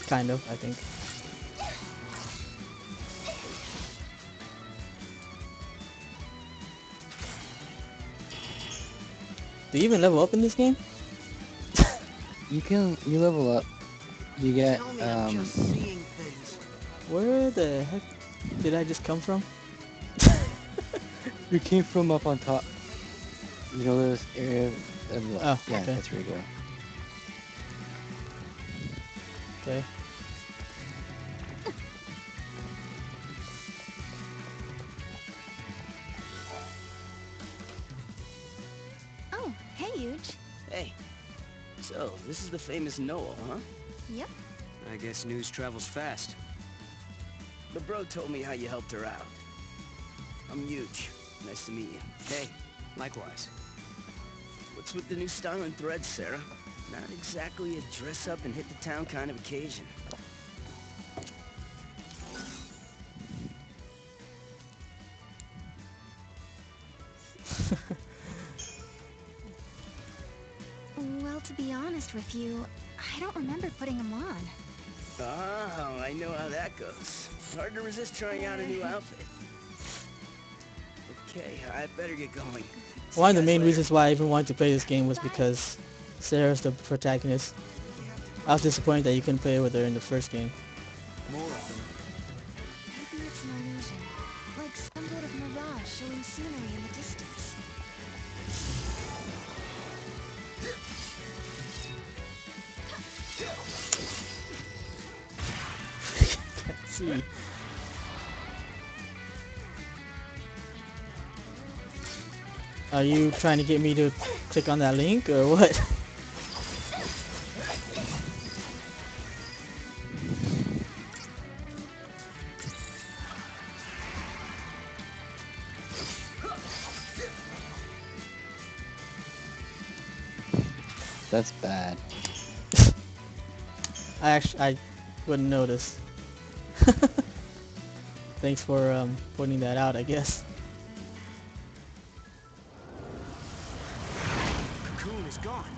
Kind of, I think. Do you even level up in this game? You level up. You get, Tell me I'm just seeing things. Where the heck did I just come from? you came from up on top. You know this area? Oh, Yeah, okay. that's where you go. Okay. Oh, hey, Huge. Hey, so this is the famous Noel, huh? Yep. I guess news travels fast. The bro told me how you helped her out. I'm Huge. Nice to meet you. Hey, likewise. What's with the new style and threads, Sarah? Not exactly a dress up and hit the town kind of occasion. Well, to be honest with you, I don't remember putting them on. Oh, I know how that goes. Hard to resist trying out a new outfit. Okay, I better get going. See One of you the guys main later. reasons why I even wanted to play this game was because Sarah's the protagonist. I was disappointed that you couldn't play with her in the first game. More of them. Maybe it's an illusion. Like some sort of mirage showing scenery in the distance. Let's see. Are you trying to get me to click on that link or what? That's bad. I wouldn't notice. Thanks for pointing that out, I guess. Cocoon is gone.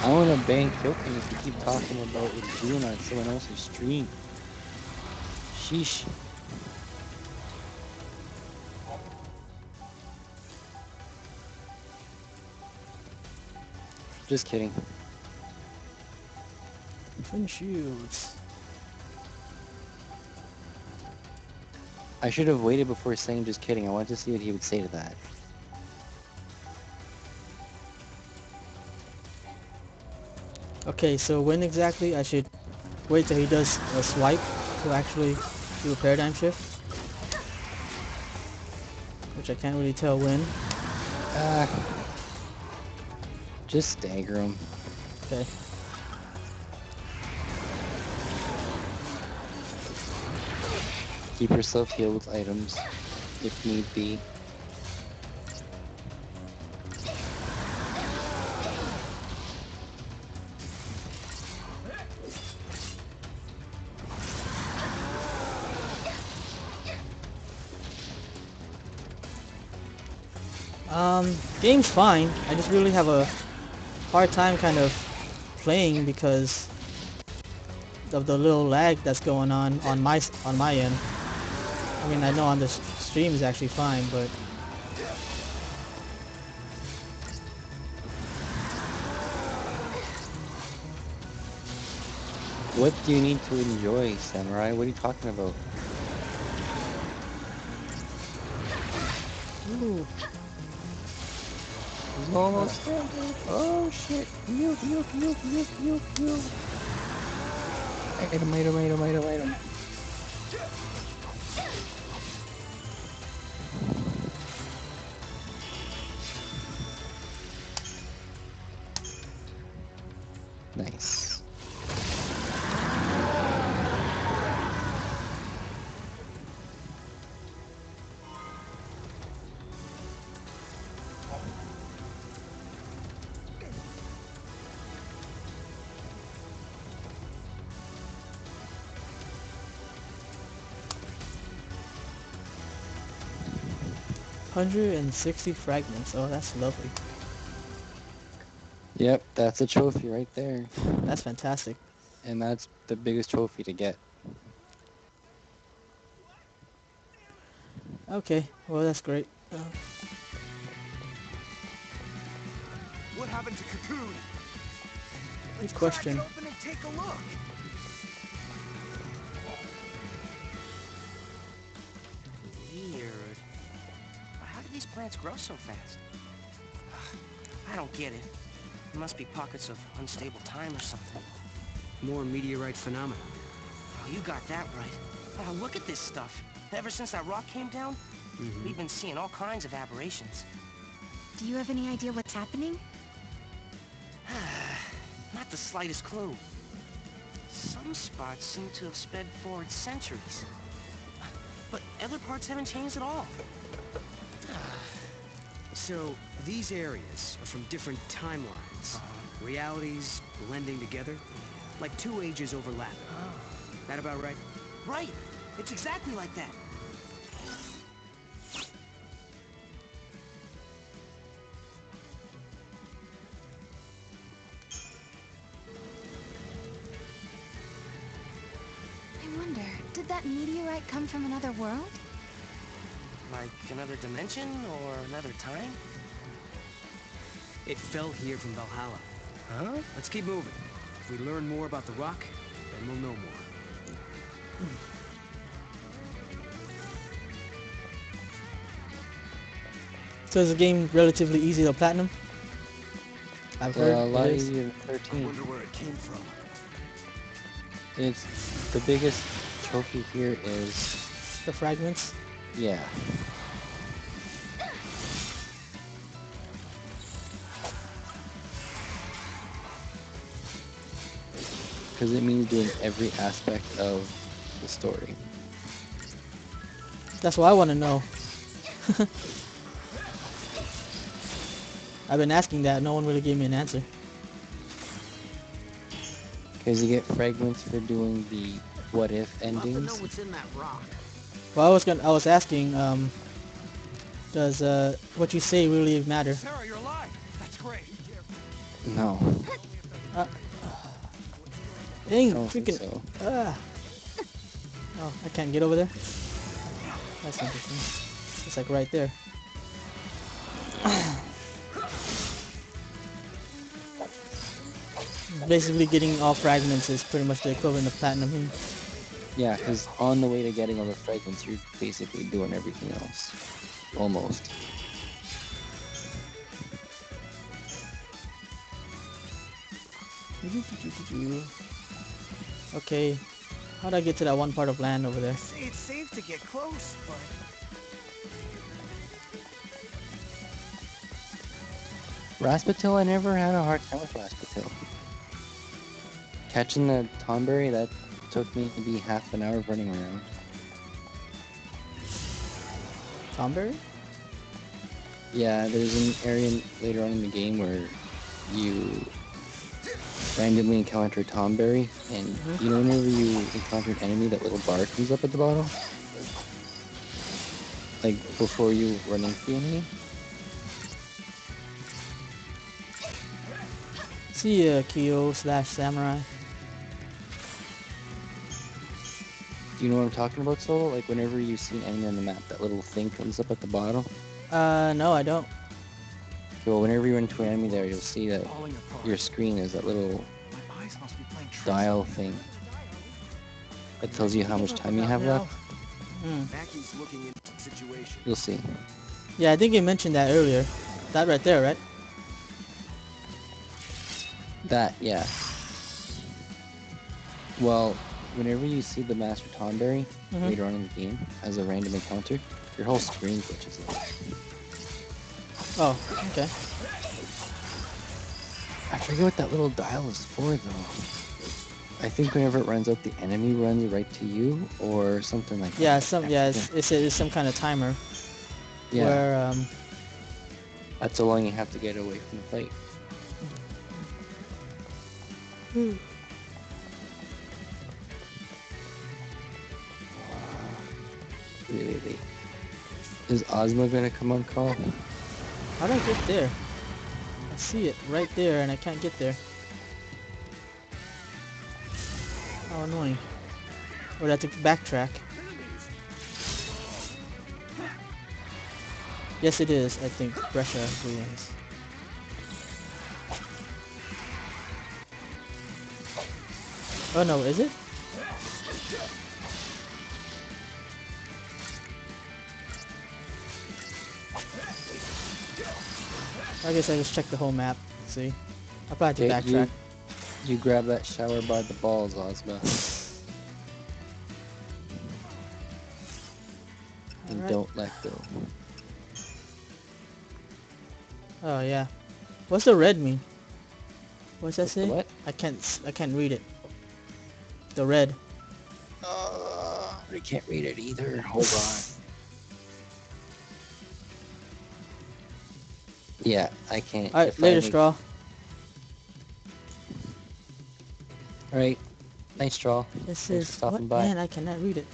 I want to ban Kyoken if you keep talking about what he's doing on someone else's stream. Sheesh. Just kidding. Twin shields. I should have waited before saying just kidding. I wanted to see what he would say to that. Okay, so when exactly I should wait till he does a swipe to actually do a paradigm shift? Which I can't really tell when. Ah. Just stagger him. Okay. Keep yourself healed with items, if need be. Game's fine. I just really have a hard time kind of playing because of the little lag that's going on my end. I mean, I know on the stream is actually fine, but What do you need to enjoy, Samurai? What are you talking about? Ooh, he's almost dead. Oh shit! Heal, heal, heal, heal, heal, heal. Item, item, item, item, item. Nice. $160 fragments. Oh, that's lovely. Yep, that's a trophy right there. That's fantastic. And that's the biggest trophy to get. Okay, well that's great. What happened to Cocoon? Good question. Crack it open and take a look. Weird. How do these plants grow so fast? I don't get it. There must be pockets of unstable time or something. More meteorite phenomena. Oh, you got that right. Oh, look at this stuff. Ever since that rock came down, we've been seeing all kinds of aberrations. Do you have any idea what's happening? Not the slightest clue. Some spots seem to have sped forward centuries. But other parts haven't changed at all. So, these areas are from different timelines. Realities blending together. Like two ages overlapping. That about right? Right! It's exactly like that. I wonder, did that meteorite come from another world? Like another dimension or another time? It fell here from Valhalla. Huh? Let's keep moving. If we learn more about the rock, then we'll know more. So is the game relatively easy to platinum? I've It's heard a it lot is. easier than I 13. wonder where it came from. It's the biggest trophy here is, The fragments. yeah. Because it means doing every aspect of the story. That's what I want to know. I've been asking that. No one really gave me an answer. Because you get fragments for doing the what if Love to know endings. what's in that rock. Well, I was asking, does what you say really matter? Sarah, you're alive. That's great. No, Dang, I don't think freaking. so. Oh, I can't get over there? That's interesting. It's like right there. Basically getting all fragments is pretty much the equivalent of platinum here. Yeah, because on the way to getting all the fragments, you're basically doing everything else. Almost. Okay, how'd I get to that one part of land over there? Say it's safe to get close, but Rasputil, I never had a hard time with Rasputil. Catching the Tomberry, that took me maybe half an hour of running around. Tomberry? Yeah, there's an area later on in the game where you randomly encounter Tomberry, and you know whenever you encounter an enemy, that little bar comes up at the bottom? Like, before you run into the enemy? See ya, Kyo slash Samurai. Do you know what I'm talking about, Solo? Like whenever you see an enemy on the map, that little thing comes up at the bottom. No, I don't. Okay, well, whenever you run into an enemy there, you'll see that Falling apart. your screen is that little My eyes must be playing tricks dial on me. thing that tells you how much time you have left. Hmm. Mackey's looking into the situation. You'll see. Yeah, I think you mentioned that earlier. That right there, right? That, yeah. Well, whenever you see the Master Tonberry later on in the game as a random encounter, your whole screen glitches out. Oh, okay. I forget what that little dial is for, though. I think whenever it runs out, the enemy runs right to you, or something like Yeah, that. it's some kind of timer Yeah, where that's how long you have to get away from the fight. Wait. Is Ozma gonna come on call? how do I get there? I see it right there and I can't get there. How annoying. Would have to backtrack. Yes, it is. I think Brescia wins. Oh no, is it? I guess I just check the whole map. See, I'll probably have to backtrack. You grab that shower by the balls, Ozma. And Alright. don't let go. Oh yeah. What's the red mean? What's that say? What? I can't read it. The red. I can't read it either. Hold on. Yeah, I can't. Alright, later, Straw. Alright, nice Straw. This Thanks is for stopping what? by. Man, I cannot read it.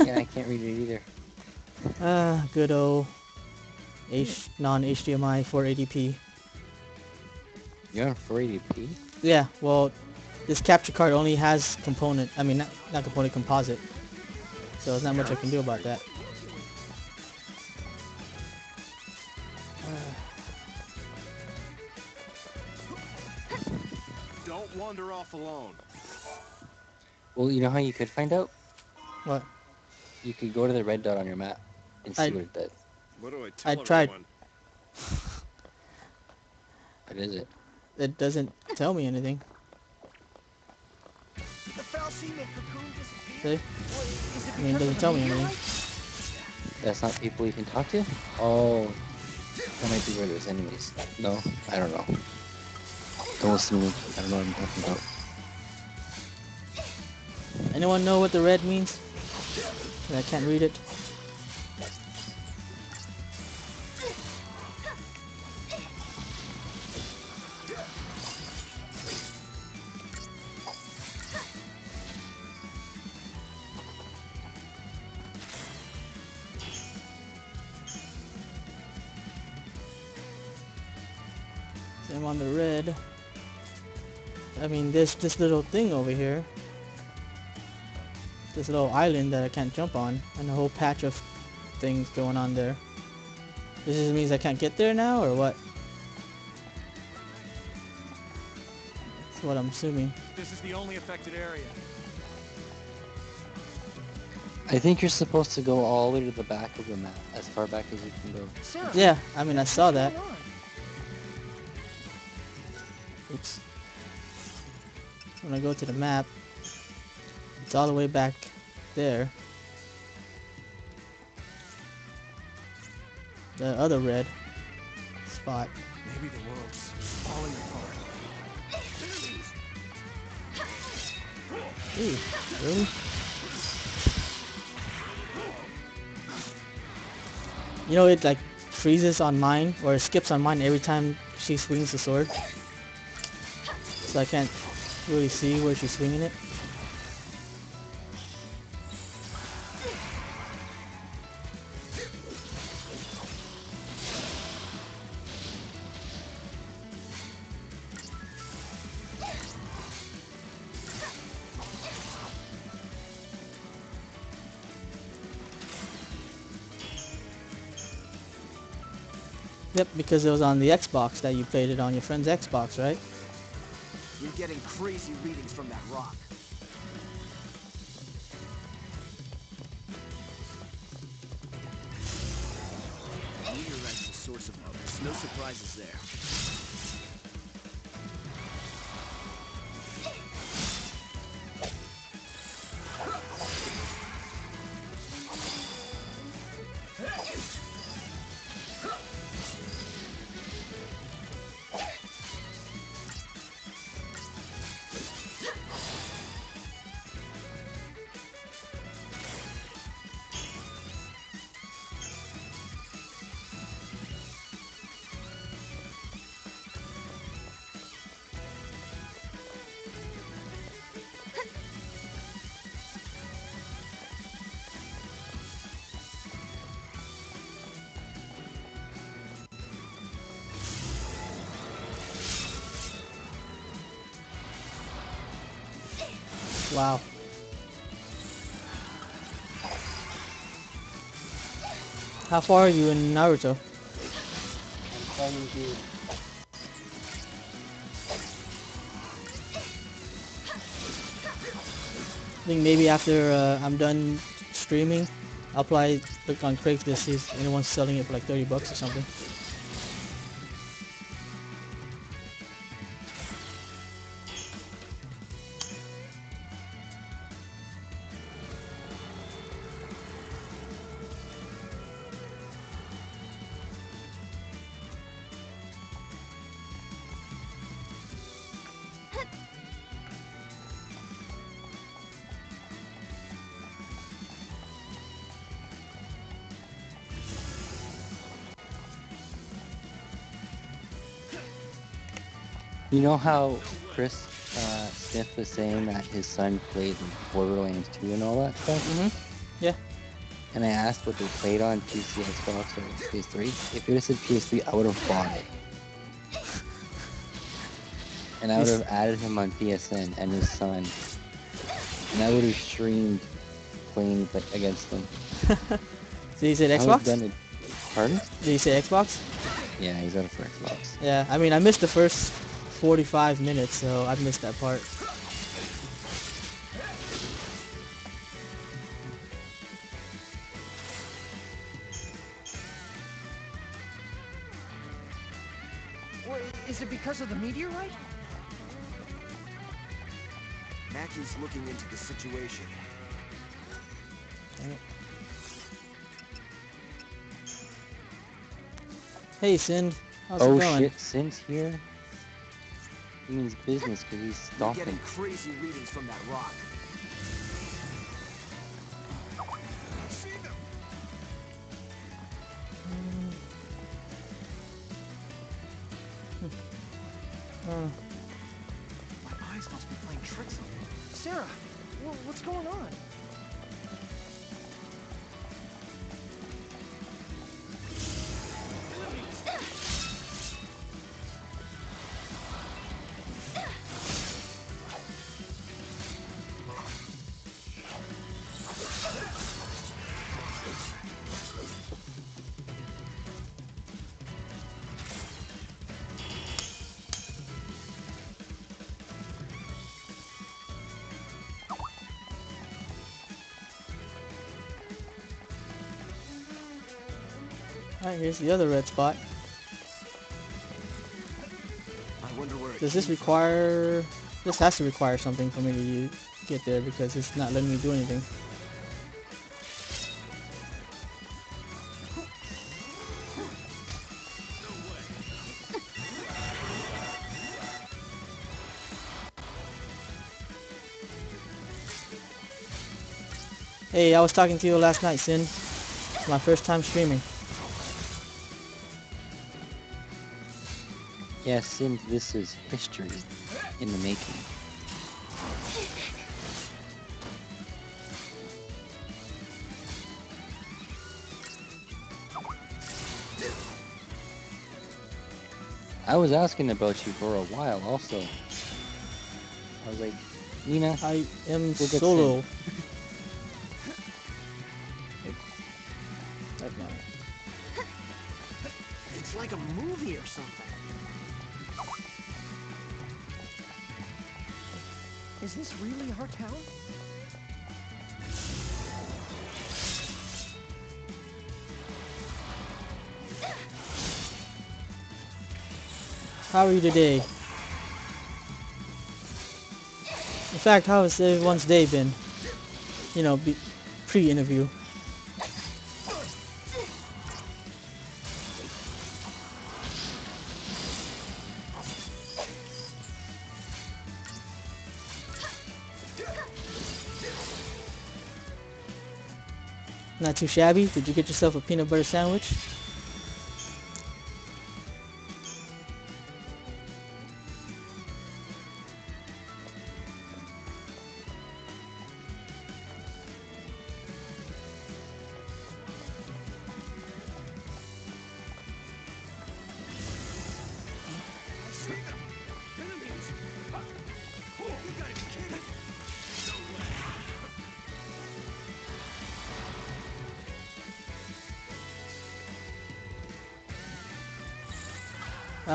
Yeah, I can't read it either. Good old non-HDMI 480p. You're on 480p? Yeah, well, this capture card only has component. I mean, not component, composite. So there's not much I can do about that. Don't wander off alone. Well, you know how you could find out? What? You could go to the red dot on your map and see what it does. What do I tell I tried. everyone? What is it? It doesn't tell me anything. Did the foul semen cocoon disappear? See? Is it I mean, it because doesn't of tell the me anything. meteorite? That's not people you can talk to? Oh, that might be where there's enemies. No, I don't know. Don't listen to me. I don't know what I'm talking about. Anyone know what the red means? I can't read it. So I'm on the red. I mean, this little thing over here. This little island that I can't jump on, and a whole patch of things going on there. This just means I can't get there now, or what? That's what I'm assuming. This is the only affected area. I think you're supposed to go all the way to the back of the map, as far back as you can go. Sarah, Yeah, I mean, I saw what's that. going on? Oops. When I go to the map, it's all the way back there. The other red spot. Maybe the world's falling apart. Ooh, really? You know, it like freezes on mine, or it skips on mine every time she swings the sword. So I can't really see where she's swinging it. Yep, because it was on the Xbox that you played it on your friend's Xbox, right? You're getting crazy readings from that rock. Meteorite's the source of all this. No surprises there. Wow. How far are you in Naruto? I'm calling you. I think maybe after I'm done streaming, I'll probably look on Craigslist to see if anyone's selling it for like 30 bucks or something. You know how Chris Smith was saying that his son played Borderlands 2 and all that stuff? Mm-hmm. Yeah. And I asked what they played on PC, Xbox, or PS3. If it had said PS3, I would have bought it. And I would have added him on PSN and his son. And I would have streamed playing against them. Did he say I would have Xbox? done it. Pardon? Did he say Xbox? Yeah, he's got it for Xbox. Yeah, I mean, I missed the first 45 minutes, so I missed that part. Wait, is it because of the meteorite? Mackey's looking into the situation. Hey, Sind. How's it Oh going? shit, Sin's here? He means business because he's You're stalking. getting crazy readings from that rock. My eyes must be playing tricks on me. Sarah, what's going on? Alright, here's the other red spot. I wonder where it Does this came from. require... This has to require something for me to get there because it's not letting me do anything. Hey, I was talking to you last night, Sin. It's my first time streaming. Yeah, Sin, this is history in the making. I was asking about you for a while also. I was like, Nina, I am We'll get solo. Sin. Right now. It's like a really our town? How are you today? In fact, how has everyone's day been? You know, pre-interview. Not too shabby. Did you get yourself a peanut butter sandwich?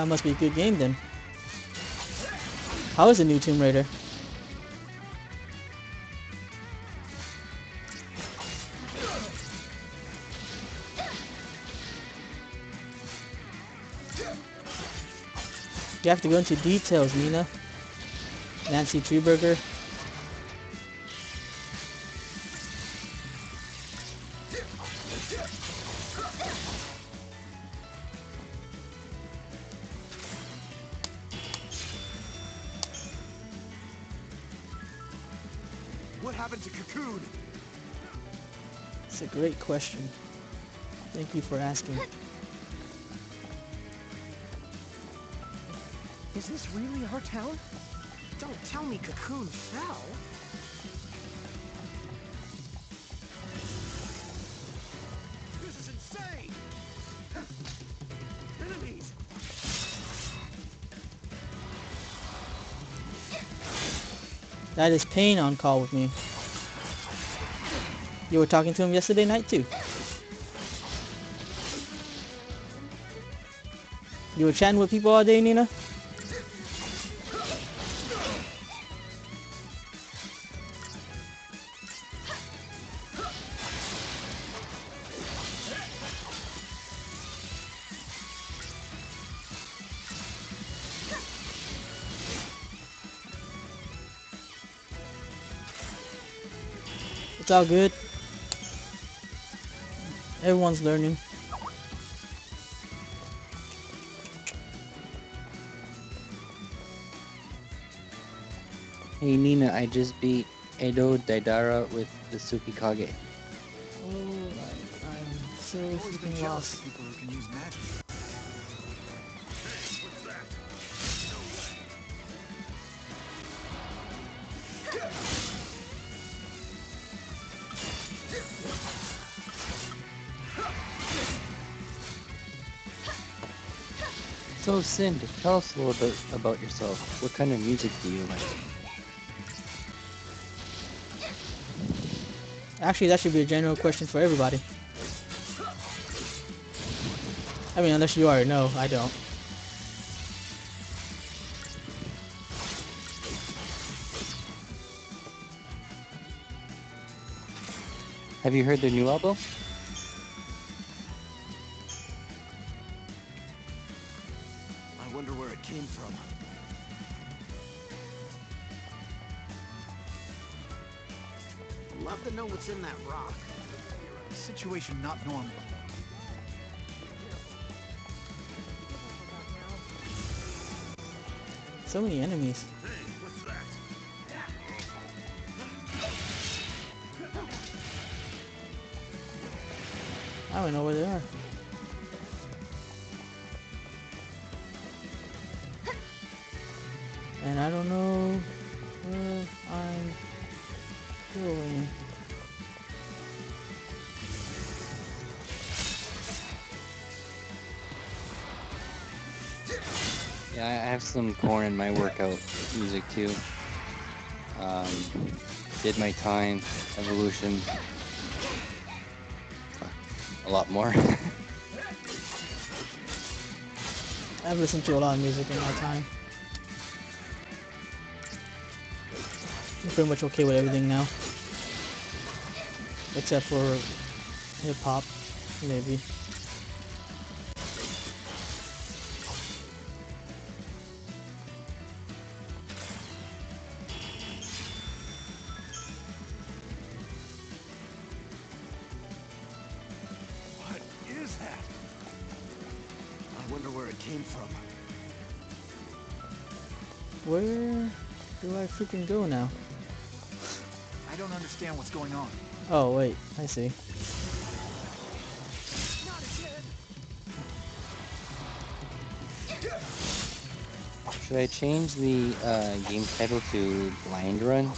Must be a good game then. How is the new Tomb Raider? You have to go into details, Nina. Nancy Treeberger. What happened to Cocoon? It's a great question. Thank you for asking. Is this really our town? Don't tell me Cocoon fell. This is insane! Enemies! That is Pain on call with me. You were talking to him yesterday night too. You were chatting with people all day, Nina? It's all good. Everyone's learning. Hey Nina, I just beat Edo Daidara with the Tsukikage. Oh, I'm so Always been freaking jealous lost. of people who can use magic. So Sind, tell us a little bit about yourself. What kind of music do you like? Actually, that should be a general question for everybody. I mean, unless you already know, I don't. Have you heard their new album? I wonder where it came from. Love to know what's in that rock. Situation not normal. So many enemies. I don't know where they are. And I don't know where I'm going. Yeah, I have some Corn in my workout music too. Did My Time, Evolution, a lot more. I've listened to a lot of music in my time. I'm pretty much okay with everything now. Except for hip-hop, maybe. What is that? I wonder where it came from. Where do I freaking go now? I don't understand what's going on. Oh, wait. I see. Should I change the game title to Blind Run?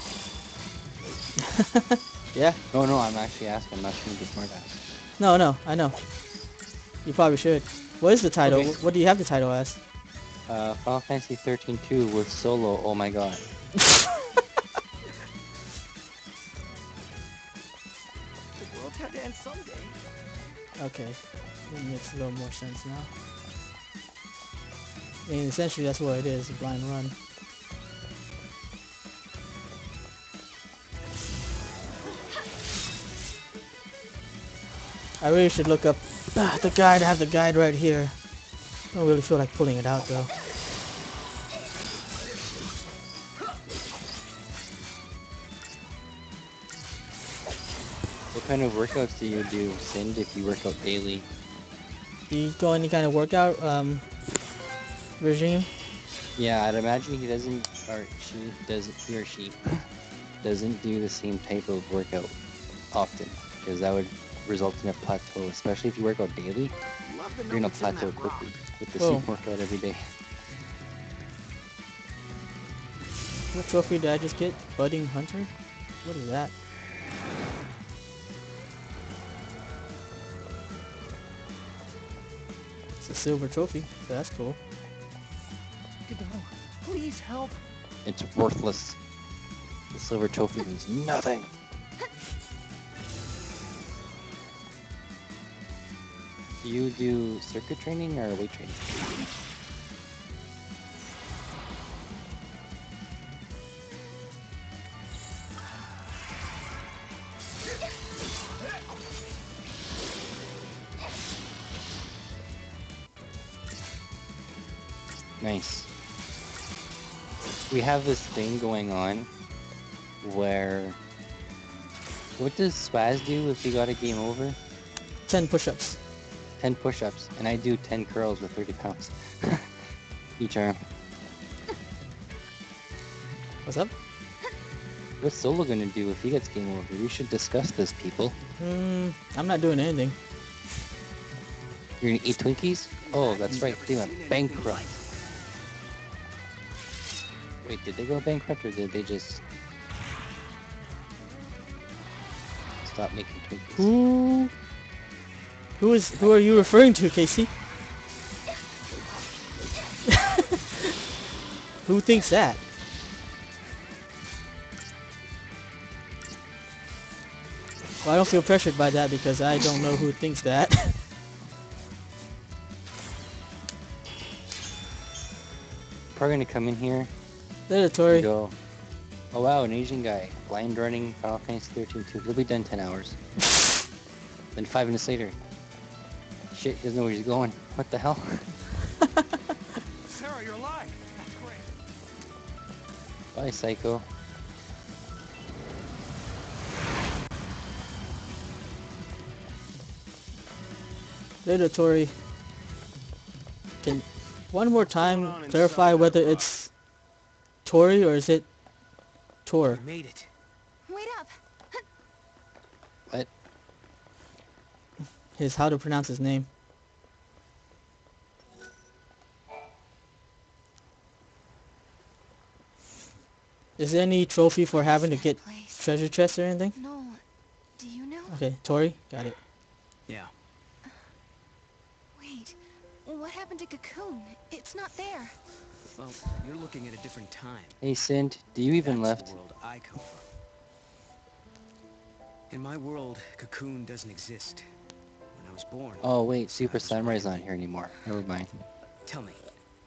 Yeah. No, I'm actually asking. I'm not trying to be smartass. No, I know. You probably should. What is the title? Okay. What do you have the title as? Final Fantasy 13-2 with solo. Oh my god. The world had to end someday. Okay. It makes a little more sense now. I mean, essentially that's what it is, a blind run. I really should look up the guide. I have the guide right here. I don't really feel like pulling it out though. What kind of workouts do you do, Sind, if you work out daily? Do you go any kind of workout regime? Yeah, I'd imagine he doesn't, or he or she doesn't do the same type of workout often, because that would result in a plateau, especially if you work out daily. Love to know You're gonna what's in plateau that rock. quickly with the Whoa. same workout every day. What trophy did I just get? Budding Hunter? What is that? It's a silver trophy, so that's cool. Gadon, please help. It's worthless. The silver trophy means nothing. Do you do circuit training or weight training? Nice. We have this thing going on where... What does Spaz do if he got a game over? 10 push-ups. 10 push-ups, and I do 10 curls with 30 pounds each arm. What's up? What's Solo gonna do if he gets game over? We should discuss this, people. I'm not doing anything. You're gonna eat Twinkies? Oh, that's right, they went bankrupt. Wait, did they go bankrupt or did they just stop making Twinkies? Who are you referring to, Casey? Who thinks that? Well, I don't feel pressured by that because I don't know who thinks that. Probably gonna come in here Later, and Tori. go, oh wow, an Asian guy, blind running Final Fantasy 13-2. He'll be done 10 hours. Then 5 minutes later, shit, doesn't know where he's going. What the hell? Sarah, you're alive. That's great. Bye, Psycho. Later, Tori. Can one more What's going time on clarify inside whether that rock? it's Tori or is it Tor? We made it. Wait up. What? How to pronounce his name. Is there any trophy for having to get Place. treasure chests or anything? No. Do you know? Okay, Tori, got it. Yeah. Wait. What happened to Cocoon? It's not there. Well, you're looking at a different time. Hey, Sint, do you even That's left? the world I come from. In my world, Cocoon doesn't exist. When I was born... Oh wait, I Super was Samurai's born. not here anymore. Never mind. Tell me,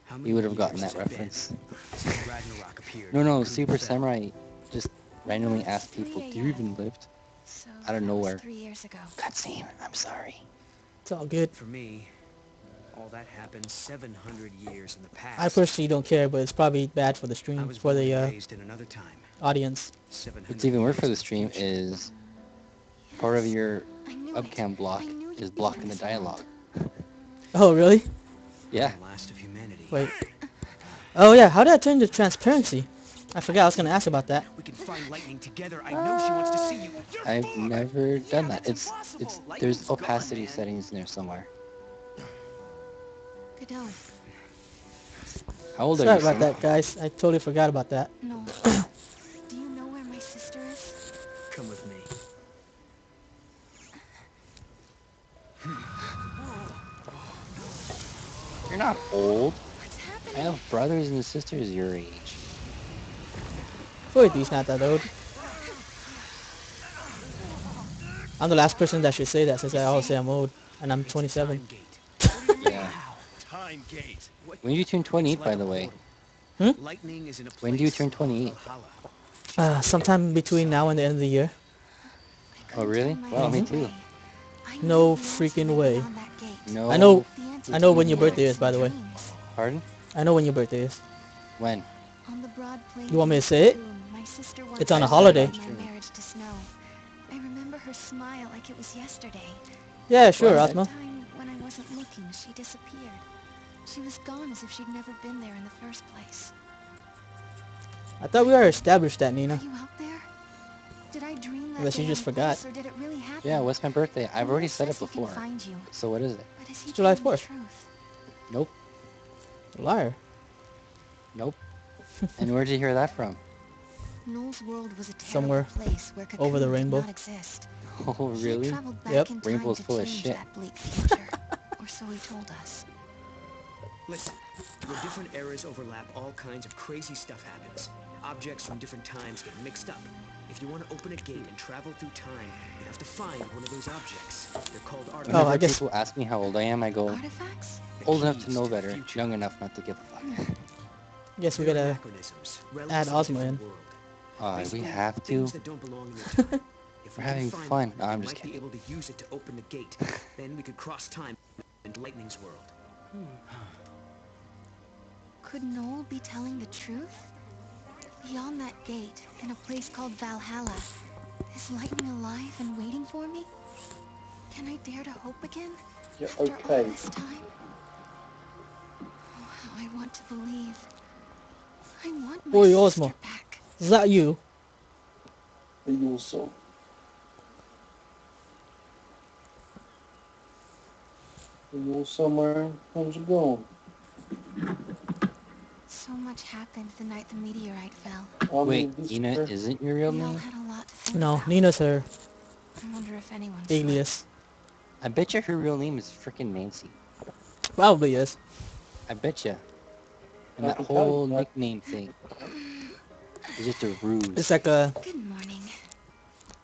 how many You would have gotten years that has it been reference. since Ragnarok appeared No, and no, Cocoon Super fell? Samurai just randomly ask 3 people, do you even a.m. lift? So Out of that was nowhere. 3 years ago. Cutscene. I'm sorry. It's all good. For me, all that happened 700 years in the I past. personally don't care, but it's probably bad for the I stream, was for born the and raised in another time. audience. 700 What's even worse years for in the stream future. is part of Yes, your I knew it. webcam block I knew is you'd be blocking the transformed. dialogue. Oh, really? Yeah. The last of humanity. Wait. Oh, yeah. How did I turn to transparency? I forgot I was going to ask about that. We can find Lightning together. I know she wants to see you. I've never done that. that's It's impossible. there's Lightning's gone, opacity man. settings in there somewhere. Godot, How old are Sorry you, about son? that, guys. I totally forgot about that. no. Do you know where my sister is? Come with me. You're not old. What's I happening? have brothers and sisters your age. Wait, he's not that old. I'm the last person that should say that since I always say I'm old. And I'm It's a 27. time gate. What do you mean? Yeah. How? Time gate. What? When do you turn It's 28, like by a the way? portal. Lightning is in a place When do you turn called 28? Valhalla. Sometime between now and the end of the year. I Oh, couldn't really? turn my Wow, me eyes too. away. I knew No the answer freaking lay way. beyond that gate. No. I know- The answer I know to when the your birthday world's is, by the way. dreams. Pardon? I know when your birthday is. When? On the broad plain You want me to of say it? Cocoon, my sister It's on a once holiday. celebrated my marriage to snow. I remember her smile like it was yesterday. Yeah, sure, What? Asma. Time when I wasn't looking, she disappeared. She was gone as if she'd never been there in the first place. I thought we already established that, Are Nina. you out there? Did I dream that Unless you day just and forgot. place, or did it really happen? Yeah, what's my birthday? I've already He said it says he can before. find you, So what is it? but is he It's July telling the 4th. truth? Nope. Liar. Nope. And where'd you hear that from? Noel's world was a terrible Somewhere place where Cocoon over the did rainbow. not exist. Oh, He really? traveled back Yep. in time Rainbow's to full of change shit. that bleak future. Or so he told us. Listen, where different eras overlap, all kinds of crazy stuff happens. Objects from different times get mixed up. If you want to open a gate and travel through time, you have to find one of those objects. They're called artifacts. Oh, Whenever I guess- people ask me how old I am, I go, Artifacts? The old enough keys to know the better, future. young enough not to give a fuck. Guess we They're gotta anachronisms, relics add of a Ozma different in. world. We Basically, have to. things that don't belong in your time. If We're we can having find fun. one, No, I'm we just might be kidding. able to use it to open the gate. Then we could cross time into Lightning's world. Could Noel be telling the truth? Beyond that gate, in a place called Valhalla, is Lightning alive and waiting for me? Can I dare to hope again? You're After okay. all this time? Oh, how I want to believe. I want my Oi, sister Ozma. back. Is that you? Are you also? Are you all somewhere? How's it going? So much happened the night the meteorite fell. Wait, this Nina is isn't your real We all name? had a lot to think No, about. Nina's her I wonder if anyone's alias. I bet you her real name is frickin' Nancy. Probably is. I bet you. And I that can tell you whole that. nickname thing is just a ruse. It's like a, Good morning.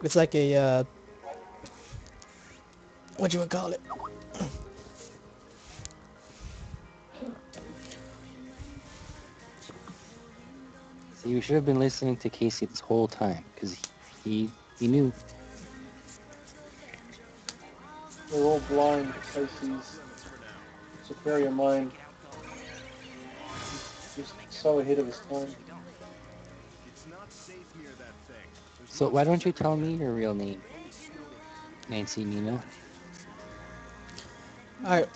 it's like a, what you would call it? See, you should have been listening to Casey this whole time, because he knew. We're all blind to Casey's superior mind. He's so ahead of his time. It's not safe near that thing. There's So lots why of don't you tricks. tell me your real name, Nancy Nina? Alright,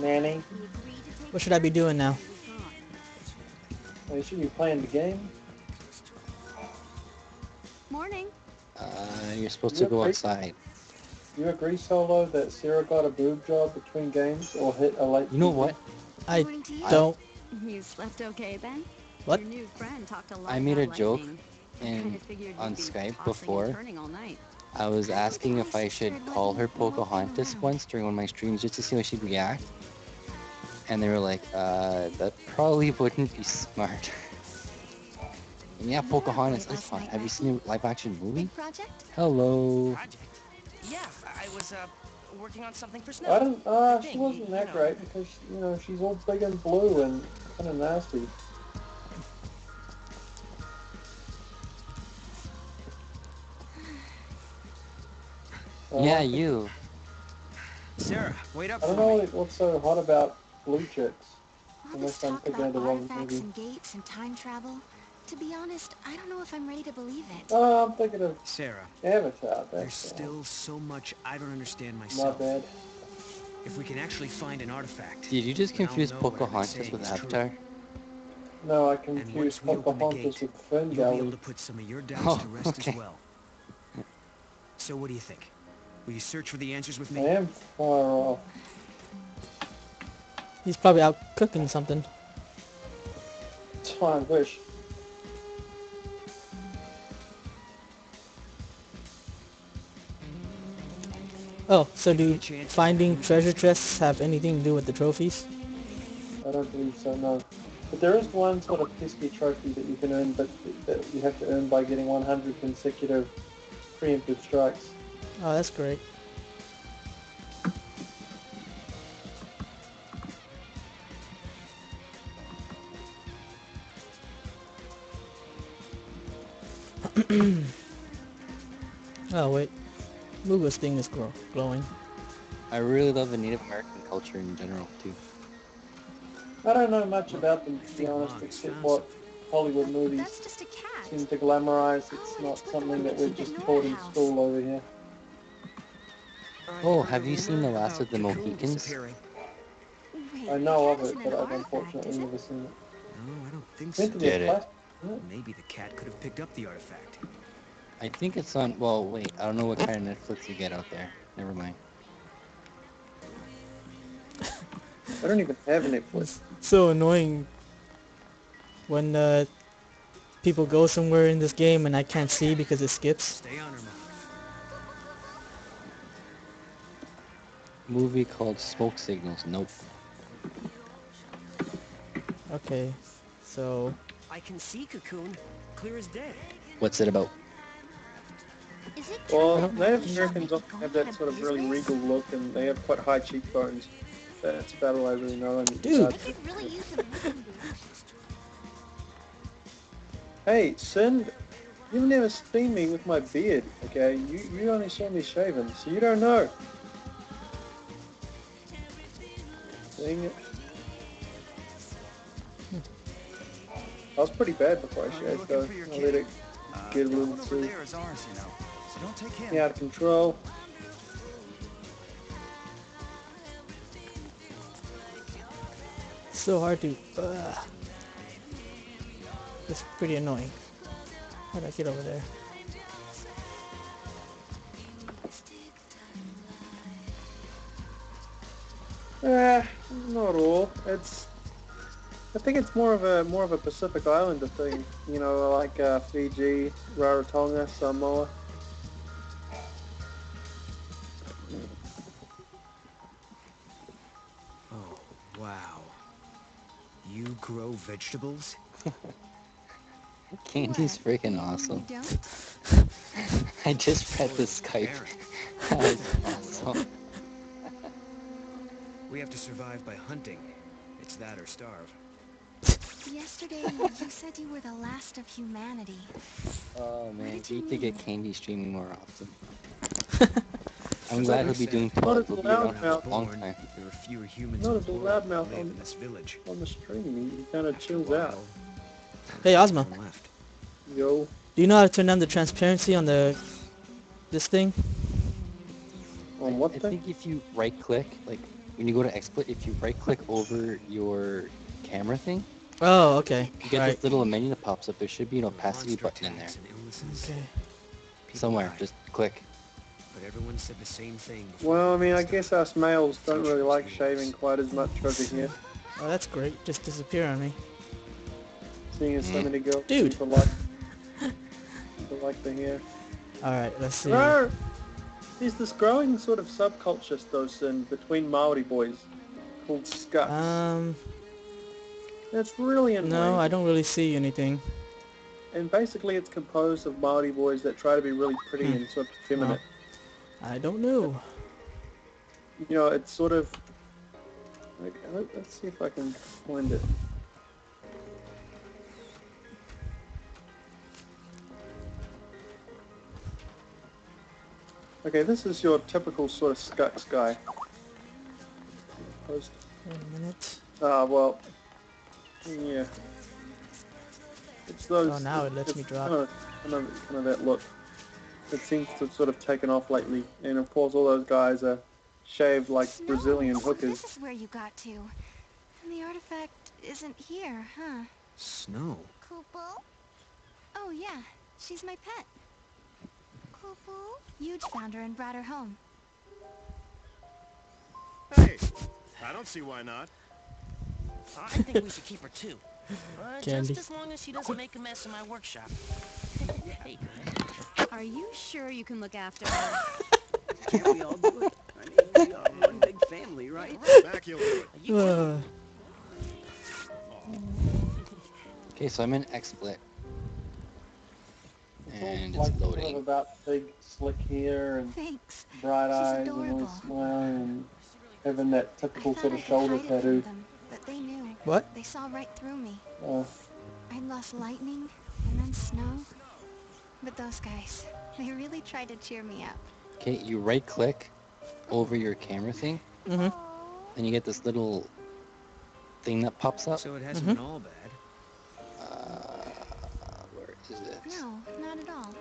Nanny, what should I be doing now? you should be playing the game. Morning. You're supposed to go outside. You agree, Solo, that Sarah got a boob job between games or hit a late You know TV? what? I Morning to you. don't. You slept okay then? What? Your new friend talked a lot I made a about joke lightning. I kinda in figured on you'd be Skype tossing before. and turning all night. I was I don't asking think if my I sister should had call let her me walk Pocahontas around. once during one of my streams just to see how she'd react. And they were like, that probably wouldn't be smart. And yeah, You were up Pocahontas late is last fun. night, Have you Mackie? seen a live action movie? Big project? Hello. Project? Yeah, I was working on something for Snow. I don't. The She thing, wasn't you that know. great because she's all big and blue and kind of nasty. Yeah, think, Sarah, wait up I don't for know me. what's so hot about blue chicks, All this unless I'm talk thinking about of the wrong artifacts movie. and gates and time travel, to be honest, I don't know if I'm ready to believe it. Oh, I'm thinking of Sarah, Avatar, there's that's all. still so much I don't understand My myself. bad. If we can actually find an artifact, Did you just then I'll confuse know what I've been Pocahontas saying with is true. Avatar? No, I And confused once we open the Pocahontas gate, with you'll be able Ferngully. to put some of your doubts Oh, to rest as okay. well. So what do you think? Will you search for the answers with I me? am far off. He's probably out cooking something. I wish. Oh, so Give me do a chance to finding conclude treasure this story. chests have anything to do with the trophies? I don't believe so, no. But there is one sort of pesky trophy that you can earn, but that you have to earn by getting 100 consecutive preemptive strikes. Oh, that's great. Oh wait, Muga's thing is glowing. I really love the Native American culture in general, too. I don't know much Look, about them, I to be think honest, Mog's except found what something. Hollywood But movies that's just a cat. seem to glamorize. Oh, It's and not it's like the something one we that we're keep at just Nora taught in House. school over here. I Oh, heard a have you seen The rumor Last of about the Cocoon Mohicans? disappearing. Wait, I the know cat of it, isn't an but I've artifact, is unfortunately it? never seen it. No, I don't think It's meant so. to be a Get it. classic, isn't it? Maybe the cat could have picked up the artifact. I think it's on, well, wait, I don't know what kind of Netflix you get out there. Never mind. I don't even have Netflix. It's so annoying when people go somewhere in this game and I can't see because it skips. Stay on her, Mog. Movie called Smoke Signals. Nope. Okay, so I can see Cocoon, clear as day. What's it about? Is it true Well, that Native Monkey Shop may Americans be often have going out that of sort of really business? regal look, and they have quite high cheekbones. That's about all I really know in dude, regards They to could really use some work. Hey, Sin, you've never seen me with my beard, okay? You only saw me shaven, so you don't know. Dang it. I was pretty bad before I Are you shaved, looking though. for your I let kitty? it get a That little one over too there is ours, you know. So don't take him. out of control. so hard to. It's pretty annoying. How do I get over there? Not all. I think it's more of a Pacific Islander thing. You know, like Fiji, Rarotonga, Samoa. Oh, wow. You grow vegetables? Candy's What? freaking You awesome. don't? I just read the Spoiled Skype. parent. That's No. awesome. We have to survive by hunting. It's that or starve. Yesterday, you said you were the last of humanity. Oh What man, did we you need to get mean? Candy streaming more often. I'm Just But glad like I he'll be doing said, not 12. as He'll be around when I for was loudmouth, a long born, time. there were fewer humans in not the as world than loudmouth live in this village. on the stream. He kind of After a chills out. while, Hey there was Ozma, no one left. Yo, do you know how to turn down the transparency on this thing? on I what thing? think if you right click, like when you go to XSplit, if you right click over your camera thing, Oh, okay. you get Right. this little menu that pops up. There should be an There were opacity monster button in there. attacks and illnesses. Okay. People Somewhere. died. Just click. But everyone said the same thing before Well, I the mean, I fight guess started. us males The don't future really was like yours. shaving quite as much over here, Oh, that's great. Just disappear on me. seeing as so many girls seem Dude. to like the hair. Alright, let's see. No, there's this growing sort of subculture, though, Sin, between Maori boys called scuts. That's really No, annoying. I don't really see anything. And basically it's composed of Maori boys that try to be really pretty Hmm. and sort of Well, effeminate. I don't know. You know, it's sort of... Okay, let's see if I can find it. Okay, this is your typical sort of Skux guy. Post. Wait a minute. Well, yeah. It's those. Oh, now it lets me drop. Kind of that look. It seems to have sort of taken off lately, and of course all those guys are shaved like Snow, Brazilian hookers. This is where you got to. And the artifact isn't here, huh? Snow? Kupo? Oh yeah, she's my pet. Kupo? Huge found her and brought her home. Hey, I don't see why not. I think we should keep her too. Candy. Just as long as she doesn't make a mess in my workshop. Hey, Are you sure you can look after her? Can't we all do it? I mean, we are one big family, right? Back you'll do it. you Uh, Okay, so I'm in XSplit. It's all And like it's sort of loading. about big slick hair and Thanks. bright She's eyes and adorable. always smiling and having that I typical thought sort I of could shoulder hide it from tattoo. them, but they knew. what? They saw right through me. Uh, I lost lightning and then snow. But those guys, they really tried to cheer me up. Okay, you right click over your camera thing, Mm-hmm. and you get this little thing that pops up. So it hasn't been all bad. Where is it? No, not at all.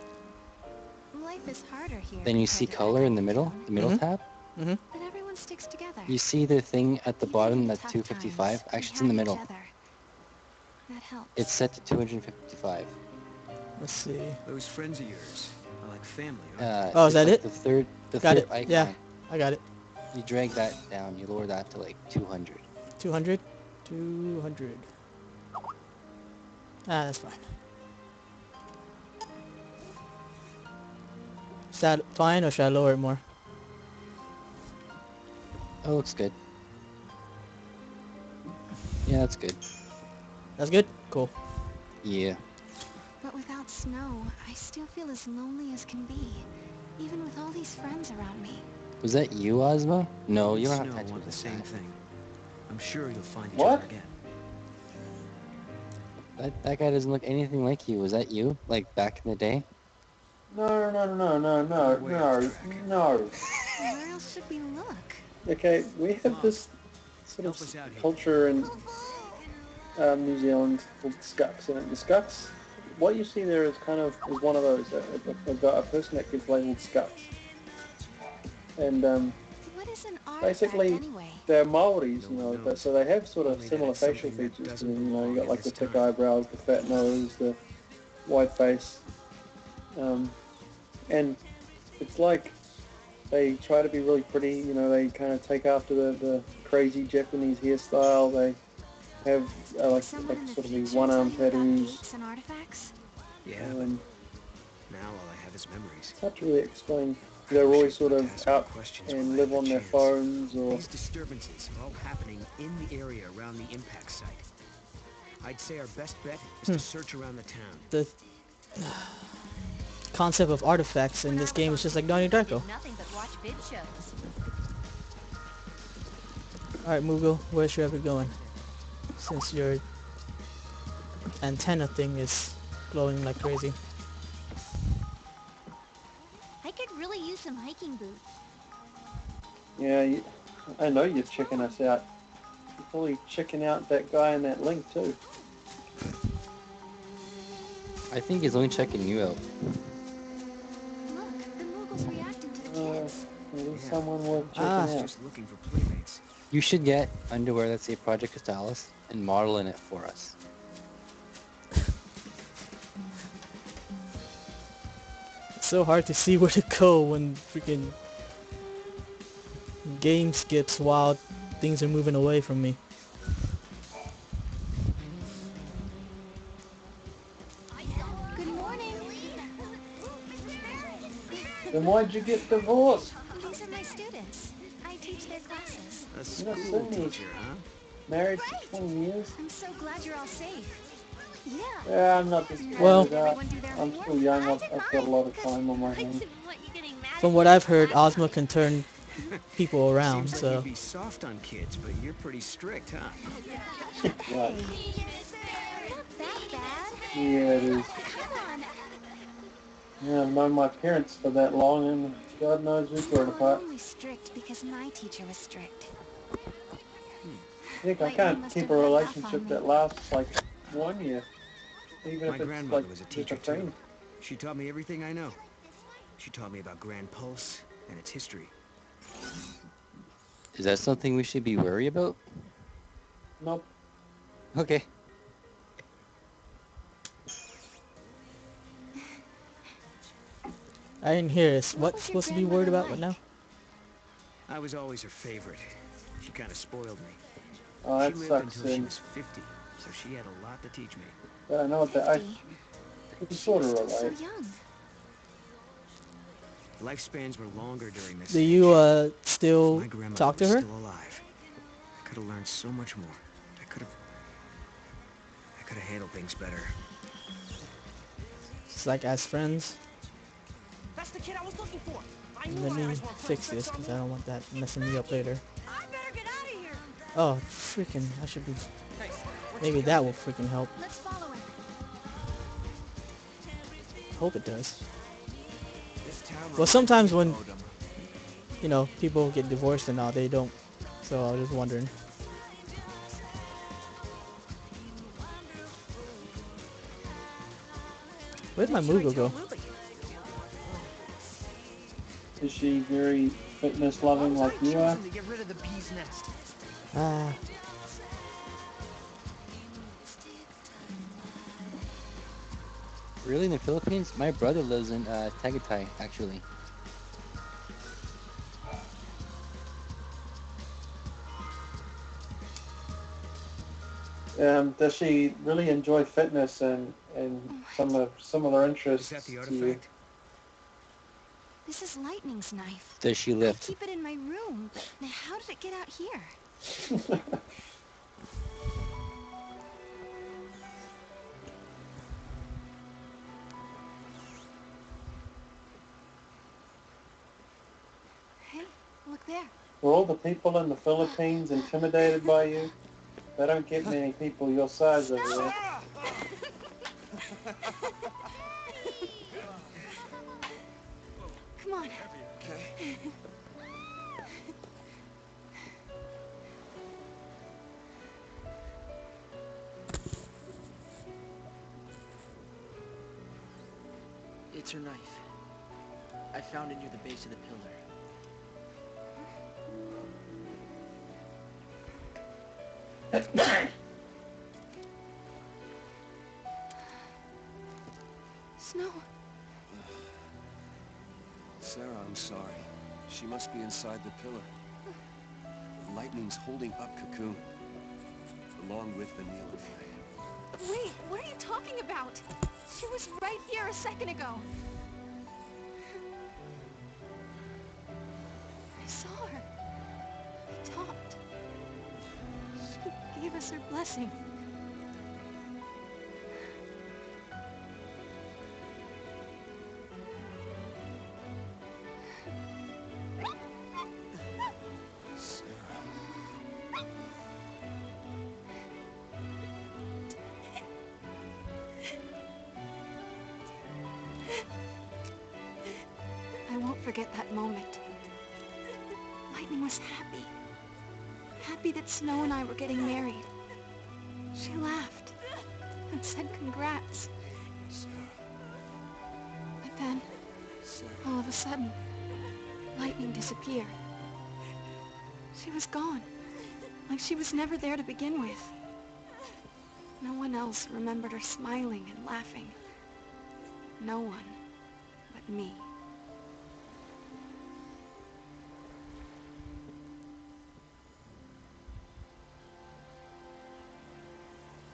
Life is harder here. Then you compared see to color back in the home. middle Mhm. tab. Mm-hmm. But everyone sticks together. You see the thing at the Even bottom in that's tough 255. times, we Actually, it's in the have middle. each other. That helps. It's set to 255. Let's see. Those friends of yours are like family, aren't Oh, is it's that like it? The third Got it. icon. Yeah, I got it. You drag that down. You lower that to like 200. 200? 200. Ah, that's fine. Is that fine, or should I lower it more? Oh, looks good. Yeah, that's good. That's good? Cool. Yeah. But without snow, I still feel as lonely as can be. Even with all these friends around me. Was that you, Ozma? No, you? you don't Snow have tattoos want the like same that. thing. I'm sure you'll find each What? other again. That guy doesn't look anything like you. Was that you? Like back in the day? no. Way off track. Where else should we look? Okay, we have this sort Help us of out here. culture in New Zealand called Skux, and the Skux, what you see there is kind of is one of those a person that gets labelled Skux, and What is an artifact basically anyway? they're Maoris, No one knows. so they have sort of Only that similar it's facial something that features to doesn't them. You belong got in like the this thick time. eyebrows, the fat nose, the wide face, and it's like they try to be really pretty. They kind of take after the crazy Japanese hairstyle. They have like Someone in the sort of these future one-arm tell you about tattoos. gates and artifacts? Yeah, Um, but now all I have is memories. it's hard to really explain. They're always sort of Ask me out questions and when I live have on the their chance. phones or... These disturbances are all happening in the area around the impact site. I'd say our best bet is to search around the town. The concept of artifacts in this game is just like Donnie Darko. Nothing but watch vid shows. Alright, Mugo, where should I be going? Since your antenna thing is glowing like crazy. I could really use some hiking boots. Yeah, I know you're checking us out. You're probably checking out that guy in that link too. I think he's only checking you out. Look, the Moogle's reacting to the kids. Maybe someone worth checking Ah. out. Just looking for playmates. You should get underwear that say Project Castalis and model in it for us. It's so hard to see where to go when freaking game skips while things are moving away from me. Good morning. Then why'd you get divorced? These are my students. I teach their classes. A You're not school Sydney. teacher, huh? Married for 20 years? I'm so glad you're all safe. Yeah. Yeah, I'm not disappointed. Well- Everyone do their I'm homework? still young. I've got a lot of time on my hands. From what I've heard, Ozma can turn people around, Seems like so... you'd be soft on kids, but you're pretty strict, huh? Right. Not that bad. Yeah, it is. Come on. Yeah, I've known my parents for that long, and God knows we've grown No, I'm apart. only strict because my teacher was strict. Nick, I Lightning can't must keep have a rubbed off on relationship me. that lasts like 1 year, even My if it's like grandmother was a just a teacher too. friend. She taught me everything I know. She taught me about Grand Pulse and its history. Is that something we should be worried about? Nope. Okay. I didn't hear this. What What's was your supposed to be worried grandmother about? What like? now? I was always her favorite. She kind of spoiled me. Oh, She that lived sucks. until she And was 50, so she had a lot to teach me. I know that I 50? can She sort was of still so relate. young. Lifespans were longer during this Do stage. you If still my grandmother talk to was her? still alive, I could have learned so much more. I could have handled things better. Just like as friends. That's the kid I was looking for. I knew Let my me eyes weren't playing fix tricks this on because me. I don't want that messing me up later. I better get out of here. Oh, freaking! I should be. Hey, where'd Maybe you go? that will freaking help. Let's follow him. Hope it does. This town Well, reminds sometimes me of when Odom. people get divorced and all, they don't. So I was just wondering. Where'd my What should I Moogle tell go? Lily? Is she very fitness Why loving was I like you are? chosen to get rid of the bee's nest? Ah, Really, in the Philippines? My brother lives in Tagaytay, actually. Does she really enjoy fitness and similar Is that interests the to you? artifact? This is Lightning's knife. Does she I lift? keep it in my room, but now how did it get out here? Hey, look there. Were all the people in the Philippines intimidated by you? They don't get many people your size over there. Come on. Okay. It's her knife. I found it near the base of the pillar. Snow. Sarah, I'm sorry. She must be inside the pillar. Lightning's holding up Cocoon, along with the Needle Flame. Wait, what are you talking about? She was right here a second ago. I saw her. We talked. She gave us her blessing. I won't forget that moment. Lightning was happy. Happy that Snow and I were getting married. She laughed and said congrats. But then, all of a sudden, Lightning disappeared. She was gone, like she was never there to begin with. No one else remembered her smiling and laughing. No one but me.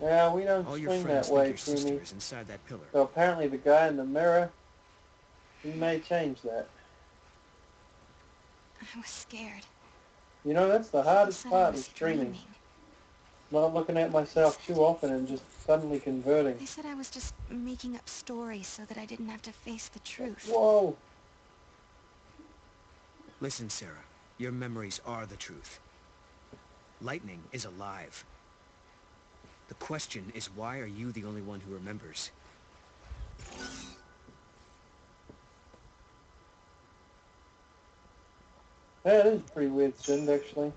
Yeah, we don't All your swing that friends think way, your sister Timmy. is inside that pillar. So apparently the guy in the mirror, he may change that. I was scared. You know, that's the People hardest said I part was of streaming. dreaming. Not looking at myself too often and just suddenly converting. They said I was just making up stories so that I didn't have to face the truth. Whoa! Listen, Sarah. Your memories are the truth. Lightning is alive. The question is, why are you the only one who remembers? Yeah, it is pretty weird sound, actually.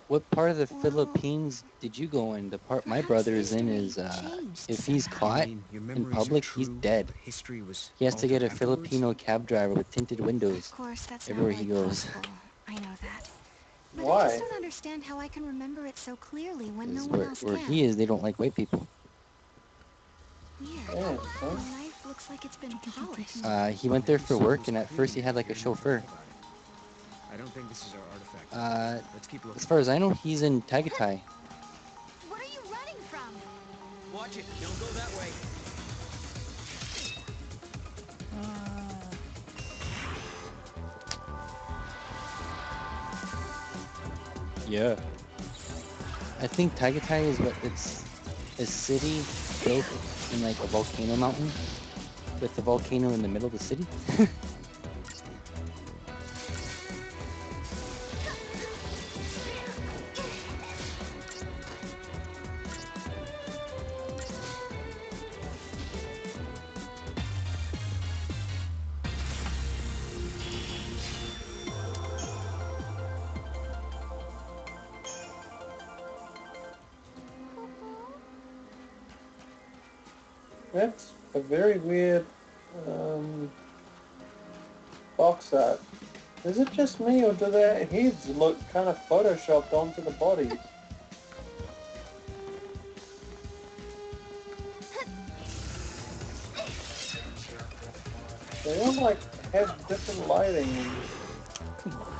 What part of the Well, Philippines did you go in? The part my perhaps brother is in history is, changed if he's somehow. I caught mean, your in memories are public, he's true, dead. but history was He has to get altered a afterwards? Filipino cab driver with tinted Of windows course, that's not everywhere he really goes. possible. I know that. But I just Why? don't understand how I can remember it so clearly when no Because one where, else where can. he is, they don't like white people. Weird. Yeah, The so. knife looks like it's been polished. He went there for work, and at first he had like a chauffeur. I don't think this is our artifact. Let's keep As looking. far as I know, he's in Tagaytay. What are you running from? Watch it. Don't go that way. Yeah. I think Tagaytay is what it's a city built in like a volcano mountain with the volcano in the middle of the city. That's a very weird um, box art. Is it just me, or do their heads look kind of photoshopped onto the bodies? They all like have different lighting and Come on.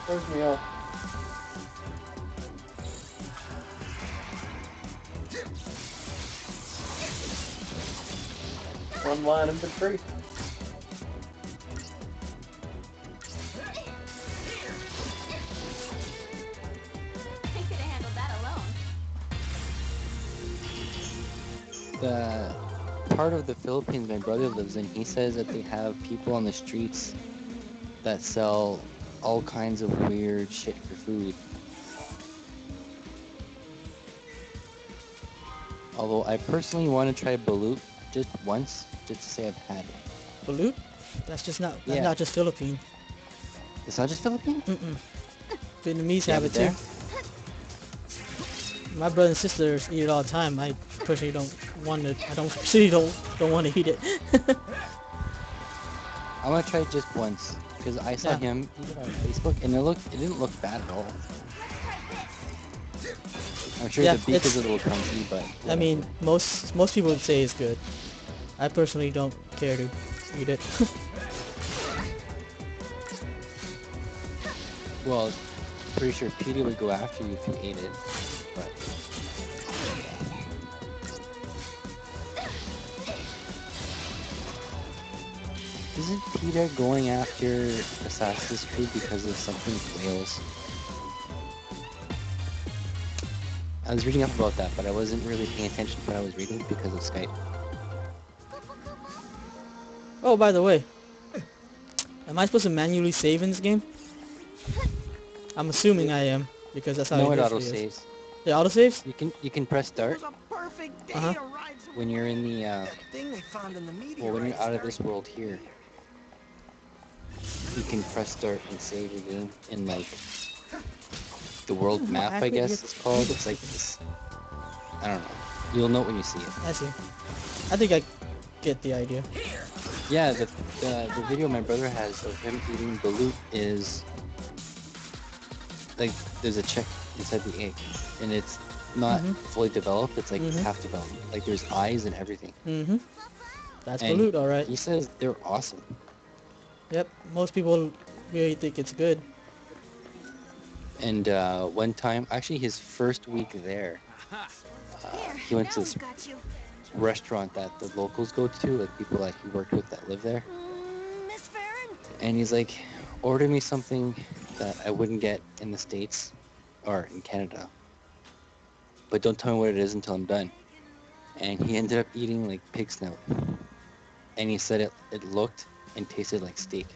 throws me off. One line infantry. I could have handled that alone. The part of the Philippines my brother lives in, he says that they have people on the streets that sell all kinds of weird shit for food. Although I personally want to try balut just once, just to say I've had it. Balut? That's Yeah, not just Philippine. it's not just Philippines. Mm-mm. Vietnamese They have have it it too. there. My brother and sisters eat it all the time. I personally don't want to. I don't personally don't want to eat it. I want to try it just once because I saw Yeah, him eat it on Facebook, and it didn't look bad at all. I'm sure yeah. the beef is a little crunchy, but I whatever. mean, most people would say it's good. I personally don't care to eat it. Well, pretty sure Peter would go after you if you ate it, but isn't Peter going after Assassin's Creed because of something with whales? I was reading up about that, but I wasn't really paying attention to what I was reading because of Skype. Oh, by the way, am I supposed to manually save in this game? I'm assuming I am because that's how it No, it usually is. autosaves. It autosaves? You can press It start was a perfect day Uh-huh. to ride some when you're in the that thing they found in the meteorite. well, when you're is out of starting this to world here. You can press start and save your game in like the world How map, I accurate guess your it's called. It's keyboard like speaking? this. I don't know. You'll know when you see it. I see. I think I get the idea. Yeah, the video my brother has of him eating balut is like there's a check inside the egg, and it's not Mm-hmm. fully developed. It's like Mm-hmm. half developed. Like there's eyes and everything. Mm-hmm. That's And balut, alright. he says they're awesome. Yep. Most people really think it's good. And one time, actually his first week there, There, he went now to this we've got you. restaurant that the locals go to, like people that he worked with that live there. Miss Farron? And he's like, order me something that I wouldn't get in the States or in Canada, but don't tell me what it is until I'm done. And he ended up eating like pig snout. And he said it looked and tasted like steak.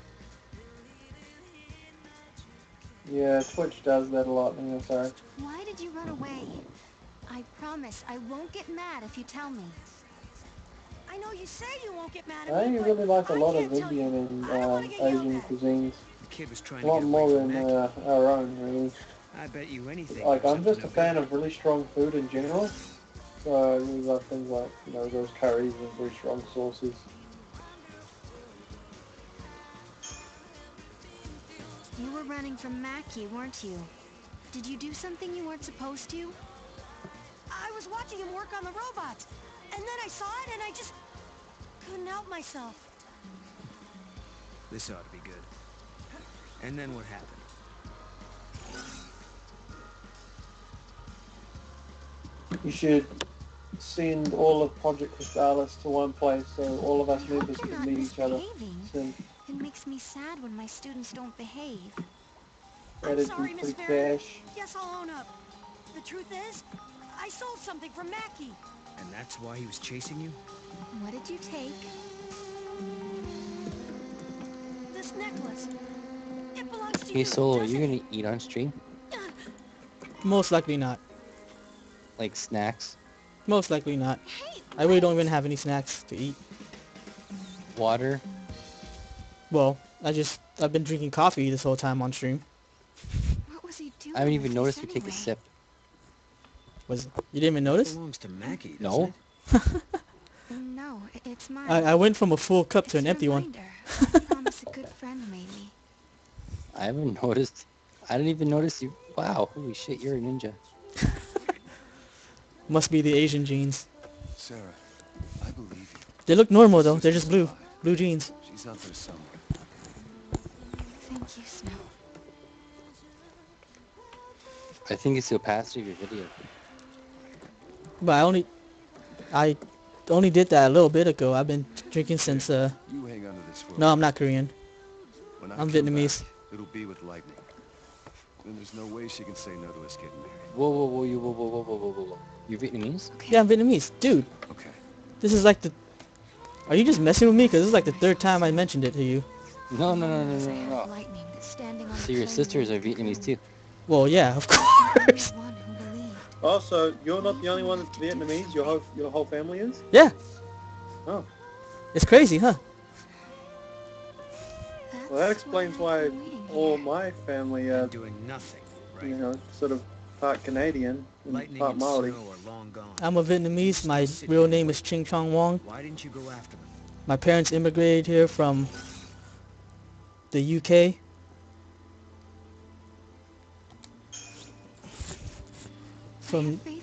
Yeah, Twitch does that a lot. I'm sorry. Why did you run away? I promise I won't get mad if you tell me. I know you say you won't get mad at I me, but really like a I lot of can't tell you. Indian and I don't want to get yelled Asian at. cuisines. kid was trying A to lot get away more from than Mackie. our own, really. I bet you anything. Like, he was I'm up to just a no fan good. of really strong food in general. So I really love things like, those curries and very strong sauces. You were running from Mackie, weren't you? Did you do something you weren't supposed to? I was watching him work on the robots, and then I saw it and I just couldn't help myself. This ought to be good. And then what happened? You should send all of Project Crystallis to one place so all of us members You're can not meet each other misbehaving. soon. It makes me sad when my students don't behave. I'm That'd sorry, be Miss pretty Farron. cash. Yes, I'll own up. The truth is, I sold something from Mackie. And that's why he was chasing you? What did you take? This necklace. It belongs to Hey you, Solo, are you doesn't gonna it? eat on stream? Most likely not. Like snacks? Most likely not. Hey, I really don't even have any snacks to eat. Water? Well, I've been drinking coffee this whole time on stream. what was he doing I haven't with even this noticed you take a anyway? sip. You didn't even notice? Belongs to Mackie, No. doesn't it? No, it's mine. I went from a full cup to It's an a empty one. reminder of a promise a good friend made me. I haven't noticed. I didn't even notice you. Wow, holy shit, you're a ninja. Must be the Asian jeans. Sarah, I believe you. They look normal though. They're just blue. Blue jeans. She's out there somewhere. Thank you, Snow. I think it's the opacity of your video. But I only did that a little bit ago. I've been drinking since You hang on to this for a no, I'm while. not Korean. When I I'm come Vietnamese. back, it'll be with Lightning. And there's no way she can say no to us getting married. Whoa, whoa, whoa, you, whoa, whoa, whoa, whoa, whoa, whoa, whoa. You're Vietnamese? Yeah, I'm Vietnamese. Dude, Okay. this is like the... Are you just messing with me? Because this is like the third time I mentioned it to you. No, no, no, no, There's a no, head no. of lightning standing on So the your clay sisters are mold Vietnamese cocoon. too? Well, yeah, of I'm course. the one who believed. Also, you're not the only one that's Vietnamese. Your whole family is? Yeah, Oh. it's crazy, huh? Well, that That's explains what I've why been waiting all here. my family I'm are, doing nothing, right? sort of part Canadian and Lightning part and Maori. Snow are long gone. I'm a Vietnamese. My real name is Ching Chong Wong. Why didn't you go after them? My parents immigrated here from the UK.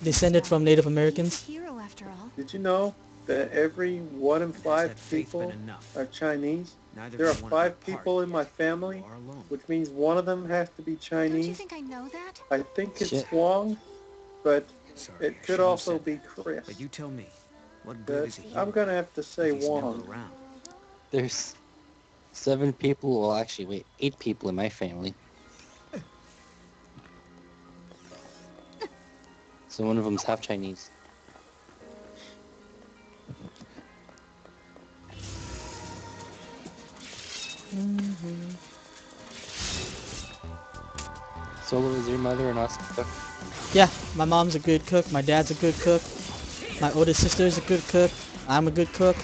Descended from Native Americans. He's a hero after all. Did you know that every 1 in 5 that faith been people enough? are Chinese? Neither There are of you wanna 5 be apart. people in my family, You are alone. which means one of them has to be Don't you Chinese. think I know that? I think it's Shit. Wong, but Sorry, it I could shouldn't have also said be that. Chris. But you tell me, what good But is a hero I'm gonna have to say if he's never Wong. around? There's 7 people, well actually wait, 8 people in my family. So one of them's half Chinese. Solo, is your mother an awesome cook? Yeah, my mom's a good cook. My dad's a good cook. My oldest sister's a good cook. I'm a good cook.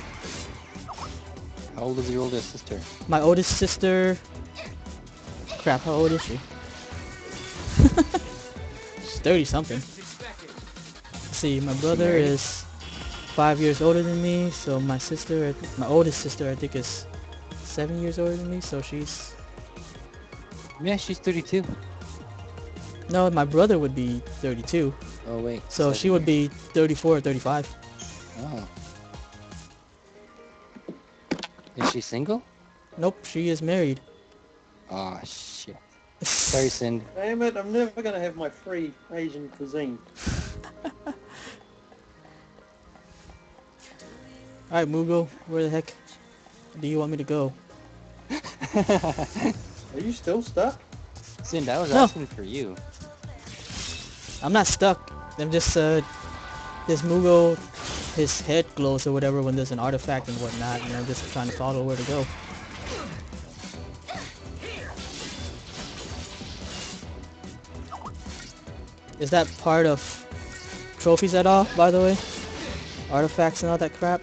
How old is your oldest sister? My oldest sister... Crap, how old is she? She's 30 something. Let's see, my brother married? is 5 years older than me, so my sister, my oldest sister I think is 7 years older than me, so she's... Yeah, she's 32. No, my brother would be 32, Oh wait. so 7 she would years. be 34 or 35. Oh. Is she single? Nope, she is married. Aw, shit. Sorry, Cindy. Damn it, I'm never gonna have my free Asian cuisine. Alright, Mugo, where the heck do you want me to go? Are you still stuck? Cindy, I was No. asking for you. I'm not stuck. I'm just, this Mugo, his head glows or whatever when there's an artifact and whatnot, and I'm just trying to follow where to go. Is that part of trophies at all, by the way? Artifacts and all that crap?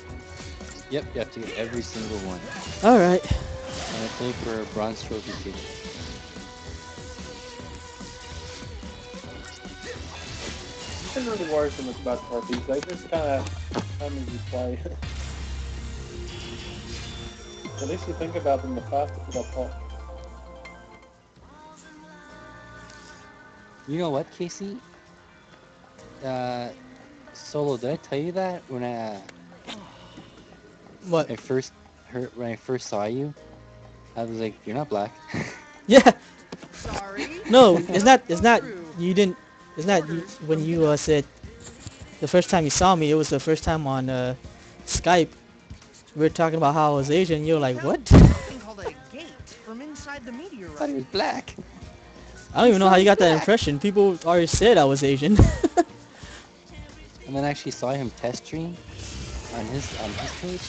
Yep, you have to get every single one. Alright. And I play for a bronze trophy too. don't really worry so much about trophies. They just kind of come as you play. The less you think about them, the faster they'll pop. You know what, Casey? Solo, did I tell you that when What? when I first saw you? I was like, you're not black. Yeah. Sorry. No, it's not. It's not. You didn't. It's not you, when you said the first time you saw me. It was the first time on Skype. We were talking about how I was Asian. You're like, what? Something called a gate from inside the I meteorite. thought he was black. I don't even know how you got that Black. impression. People already said I was Asian. And then I actually saw him test stream on his page.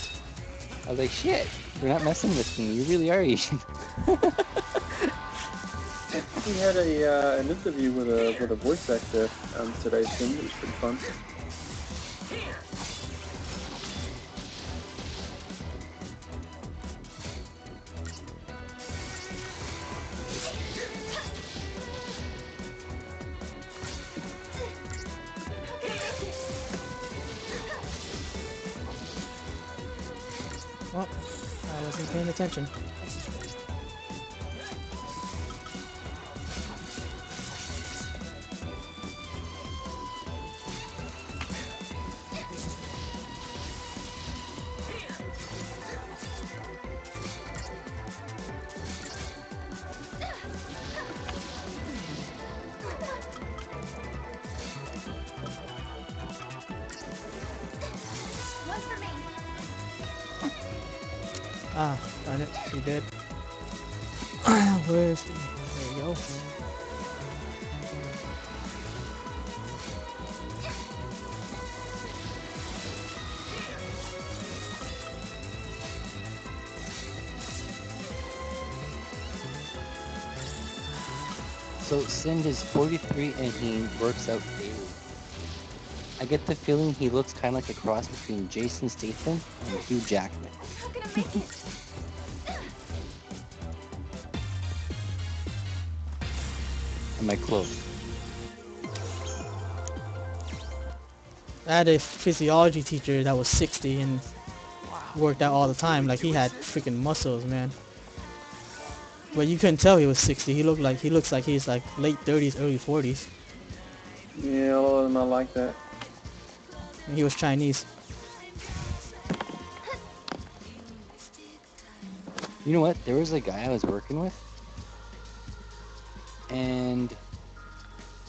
I was like, shit, you're not messing with me. You really are Asian. He had an interview with a voice actor today, so it was pretty fun. Well, I wasn't paying attention. One for me. Ah, darn it. She did. Where's the... There you go. So Sind is 43 and he works out daily. I get the feeling he looks kind of like a cross between Jason Statham and Hugh Jackman. How can I make it? Am I close? I had a physiology teacher that was 60 and worked out all the time. Like, he had freaking muscles, man. But you couldn't tell he was 60. He looks like he's like late 30s, early 40s. Yeah, a lot of them are like that. And he was Chinese. You know what? There was a guy I was working with, and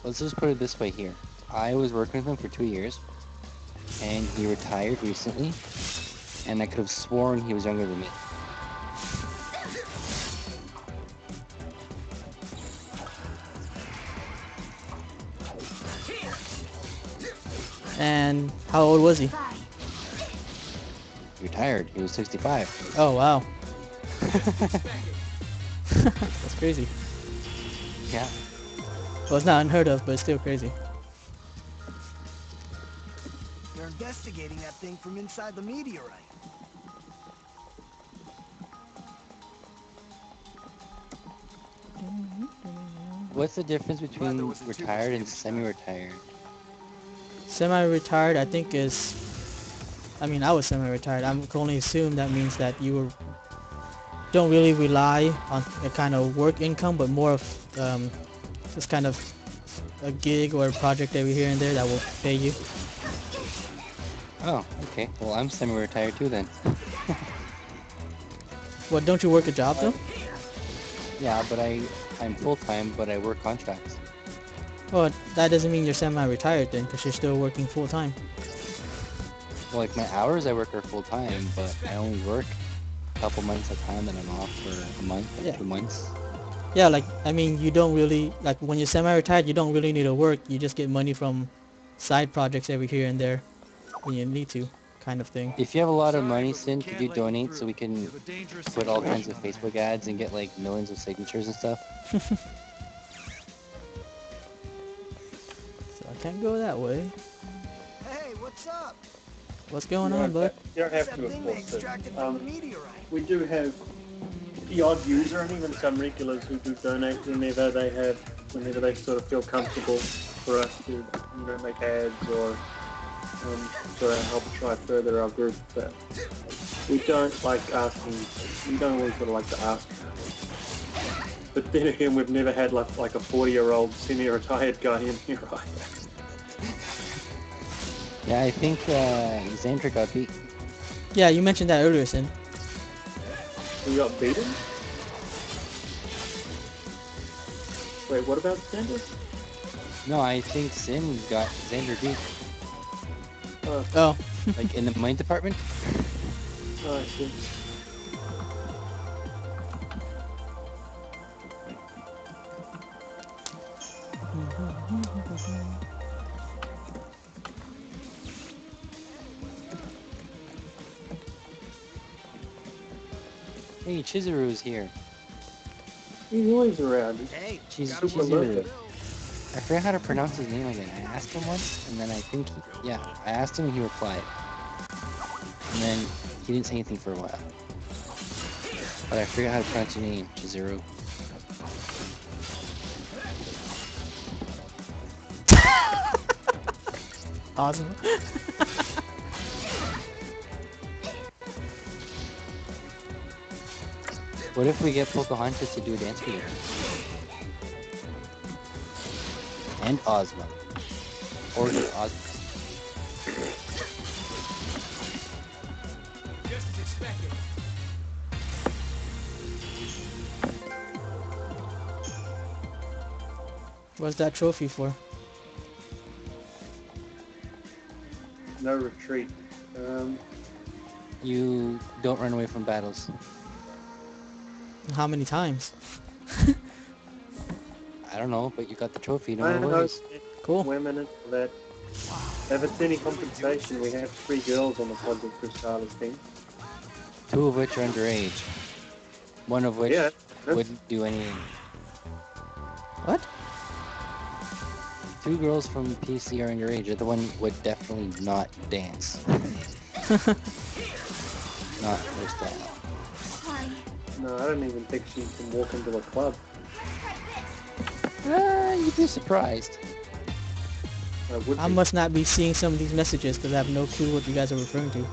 let's just put it this way here. I was working with him for 2 years, and he retired recently, and I could have sworn he was younger than me. And how old was he? He retired. He was 65. Oh, wow. That's crazy. Yeah. Well, it's not unheard of, but it's still crazy. They're investigating that thing from inside the meteorite. What's the difference between retired and semi-retired? Semi-retired, I think, is... I mean, I was semi-retired. I can only assume that means that you don't really rely on a kind of work income, but more of just kind of a gig or a project every here and there that will pay you. Oh, okay. Well, I'm semi-retired too then. What, don't you work a job though? Yeah, but I'm full-time, but I work contracts. Well, that doesn't mean you're semi-retired then, because you're still working full-time. Well, like my hours I work are full-time, but I only work a couple months at a time, then I'm off for a month or 2 months. Yeah, like, I mean, you don't really, like, when you're semi-retired, you don't really need to work. You just get money from side projects every here and there when you need to, kind of thing. If you have a lot of money, Sin, could you donate so we can put all kinds of Facebook ads and get like millions of signatures and stuff? So I can't go that way. Hey, what's up? What's going on, bud? You don't have That to, of thing they course. extracted from the meteorite. We do have the odd user and even some regulars who do donate whenever they sort of feel comfortable for us to make ads or sort of help try further our group. But we don't like asking. We don't always sort of like to ask. But then again, we've never had like a 40-year-old semi-retired guy in here, right? Yeah, I think Xandra got beat. Yeah, you mentioned that earlier, Sin. We got beaten? Wait, what about Xander? No, I think Sin got Xander beat. Oh. Like in the mine department? Oh, I see. Hey, Chizuru's here. He's always around. Hey, She's gotta work Chizuru. with I forgot how to pronounce his name again. I asked him once, and then I think, I asked him and he replied. And then he didn't say anything for a while. But I forgot how to pronounce your name, Chizuru. Awesome. What if we get Pocahontas to do a dance video? And Ozma. Or just Ozma. Just as expected. What's that trophy for? No retreat. You don't run away from battles. How many times? I don't know, but you got the trophy, no I know worries. Cool. women and all that. If it's any compensation, we have 3 girls on the Project Crusalis team. 2 of which are underage. 1 of which Yeah. wouldn't do anything. What? 2 girls from PC are underage. The other one would definitely not dance. Not her style. No, I don't even think she can walk into a club. You'd be surprised. I would I be. must not be seeing some of these messages because I have no clue what you guys are referring to.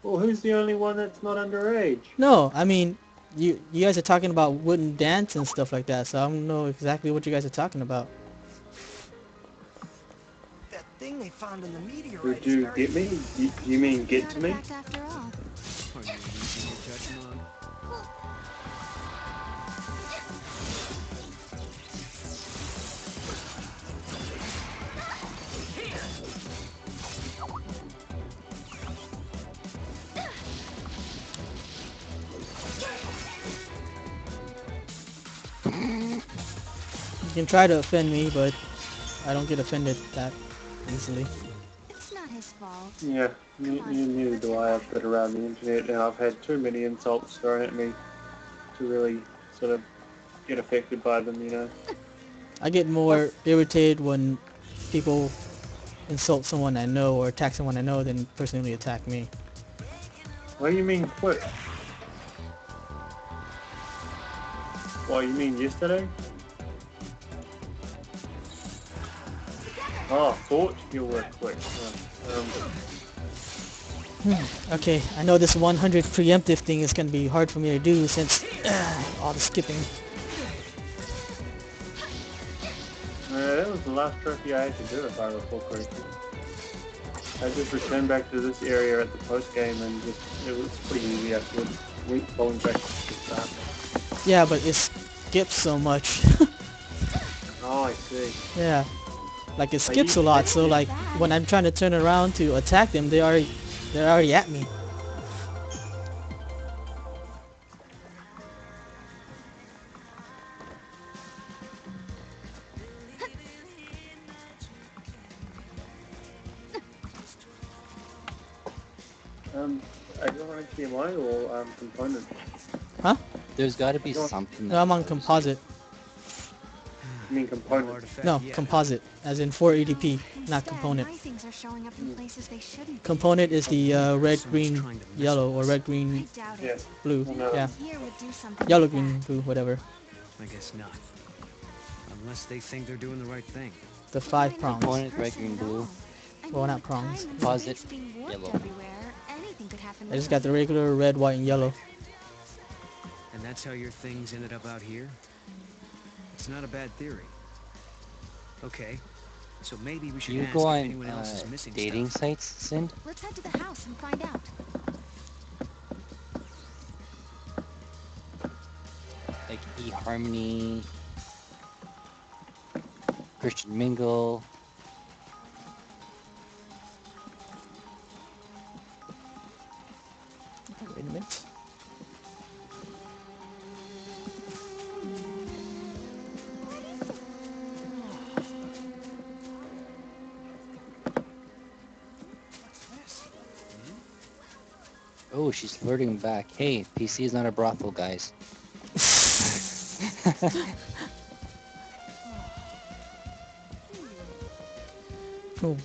Well, who's the only one that's not underage? No, I mean, you guys are talking about wooden dance and stuff like that, so I don't know exactly what you guys are talking about. That thing they found in the meteorite Would is you very... get me? You mean get to me? Artifact after all. Are you easy to touch, Mom? You can try to offend me, but I don't get offended that easily. It's not his fault. Yeah, neither do I. I've been around the internet and I've had too many insults thrown at me to really sort of get affected by them, you know. I get more irritated when people insult someone I know or attack someone I know than personally attack me. What do you mean quick? What, you mean yesterday? Oh, thought you were quick. Okay, I know this 100 preemptive thing is going to be hard for me to do since all the skipping. That was the last trophy I had to do, if I recall correctly. I just returned back to this area at the post game and it was pretty easy afterwards. Going back to the start. Yeah, but it skips so much. Oh, I see. Yeah, like it skips a lot, so like when I'm trying to turn around to attack them, they're already at me. Are you on HDMI or component? Huh? There's got to be something. No, I'm on composite. You mean component? No, composite, as in 480p, not component. My things are showing up in places they shouldn't. Component is the red, green, yellow, or red, green, I doubt it. Yes. blue. Yeah, Here would do something yellow, like green, that. blue, whatever. I guess not. Unless they think they're doing the right thing. The 5 prongs. Component, red, green, blue. Well, not prongs. Composite, yellow. I just got the regular red, white, and yellow. And that's how your things ended up out here? It's not a bad theory. Okay, so maybe we should You ask go if on anyone else is missing dating stuff. sites, Sind? Let's head to the house and find out. Like eHarmony, Christian Mingle. Wait a minute. Oh, she's flirting back. Hey, PC is not a brothel, guys.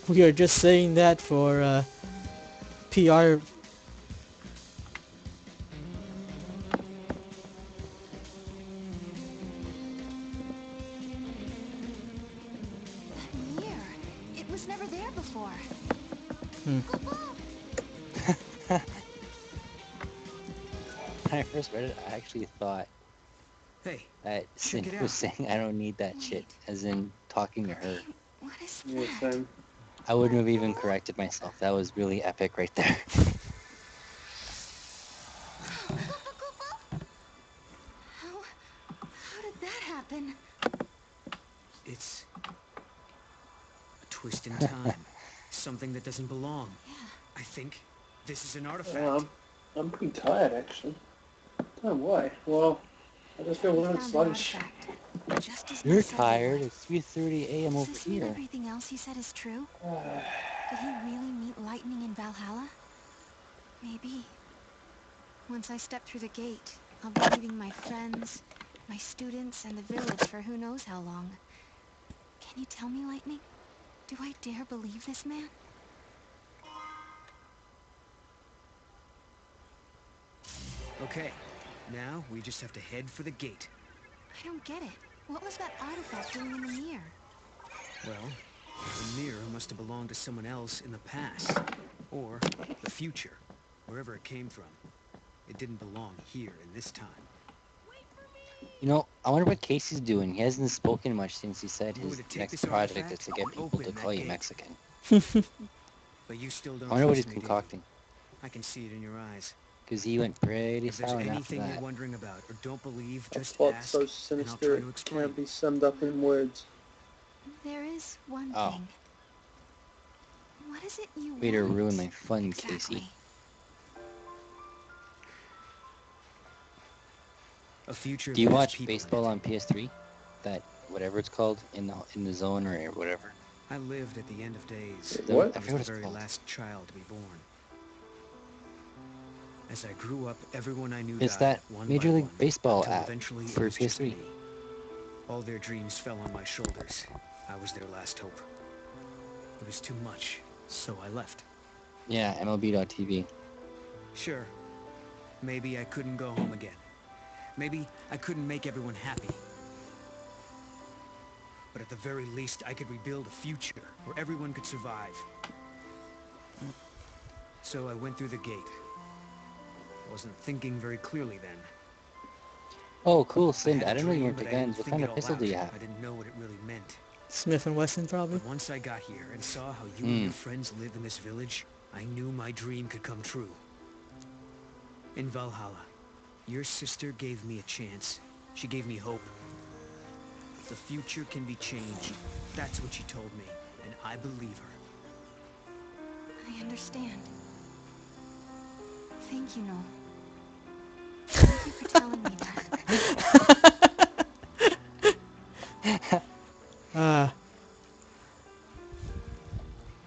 We are just saying that for PR. That mirror. It was never there before. When I first read it, I actually thought Hey, that check Sind it was out. saying I don't need that shit, as in talking to her. What is Yeah, that? same. I wouldn't have even corrected myself. That was really epic right there. How did that happen? It's a twist in time. Something that doesn't belong. Yeah. I think this is an artifact. I'm pretty tired, actually. Don't know why. Well, I just feel a We little found an sluggish. artifact. Just as You're we said we tired. would. It's 3:30 a.m. Does over this mean here. everything else he said is true? Did he really meet lightning in Valhalla? Maybe. Once I step through the gate, I'll be leaving my friends, my students, and the village for who knows how long. Can you tell me, Lightning? Do I dare believe this man? Okay, now we just have to head for the gate. I don't get it. What was that artifact doing in the mirror? Well, the mirror must have belonged to someone else in the past. Or the future, wherever it came from. It didn't belong here in this time. You know, I wonder what Casey's doing. He hasn't spoken much since he said I'm going his to take next this project artifact is to get and people open to that call you gate. Mexican. But you still I don't wonder what he's trust me, do you? concocting. I can see it in your eyes. Because he went pretty If there's silent after anything you're that. wondering about or don't believe, A just plot ask, so and I'll sinister try to it explain. can't be summed up in words. There is one Oh. thing. What is it you Way to want? ruin my fun, Exactly. Casey. A future Do you that has watch people in baseball it. on PS3? That whatever it's called, in the zone or whatever. I lived at the end of days. What? I I was forget the what it's very called. last child to be born. As I grew up, everyone I knew It's died, that one Major by League one, Baseball until app eventually it for was just PS3. me. All their dreams fell on my shoulders. I was their last hope. It was too much, so I left. Yeah, MLB.TV. Sure, maybe I couldn't go home again. Maybe I couldn't make everyone happy. But at the very least, I could rebuild a future where everyone could survive. So I went through the gate. I wasn't thinking very clearly then. Oh, cool, I Sind. had I a didn't know you dream, weren't but the I didn't guns. What think kind it of all pistol out. do you have? I didn't know what it really meant. Smith & Wesson, probably. But once I got here and saw how you and your friends live in this village, I knew my dream could come true. In Valhalla, your sister gave me a chance. She gave me hope. The future can be changed. That's what she told me, and I believe her. I understand. Thank you, Noel. Thank you for telling me that.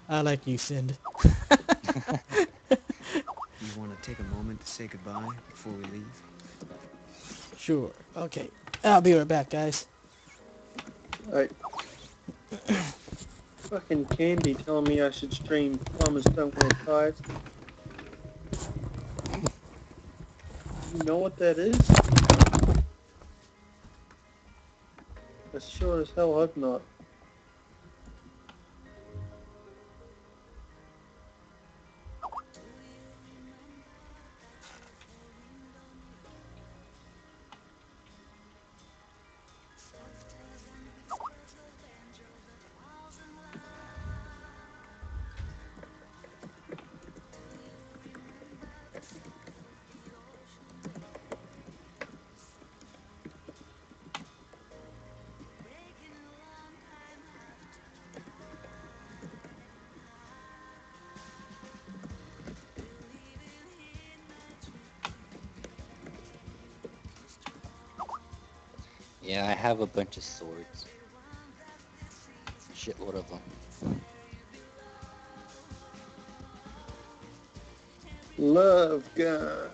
I like you, Sind. You want to take a moment to say goodbye before we leave? Sure. Okay. I'll be right back, guys. Alright. Fucking Candy telling me I should stream Farmers Don't Wear Ties. You know what that is? I sure as hell hope not. Yeah, I have a bunch of swords. Shitload of them. Love gun.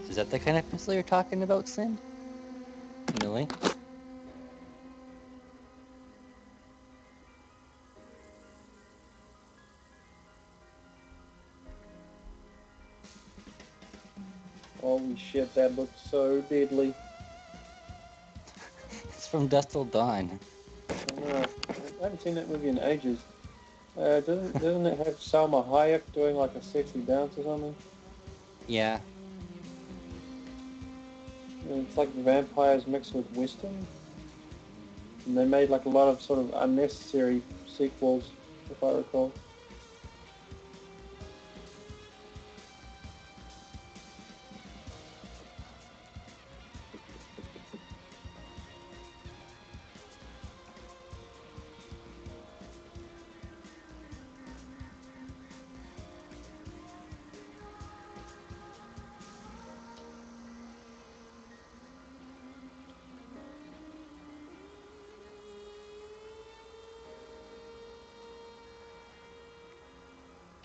Is that the kind of pistol you're talking about, Sin? In the link? Holy shit, that looks so deadly. It's from Dust Till Dawn. I know. I haven't seen that movie in ages. Doesn't it have Salma Hayek doing like a sexy dance or something? Yeah. And it's like vampires mixed with Western. And they made like a lot of sort of unnecessary sequels, if I recall.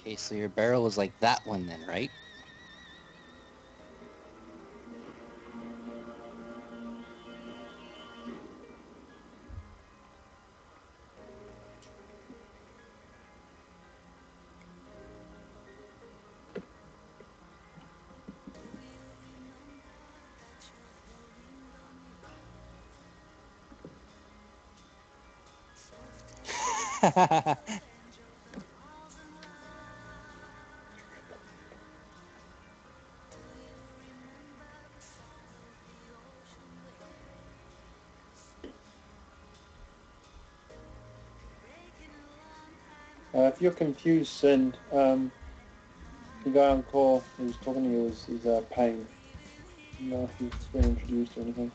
Okay, so your barrel was like that one then, right? If you're confused, Sin, the guy on call who was talking to you is Payne. I don't know if he's been introduced or anything.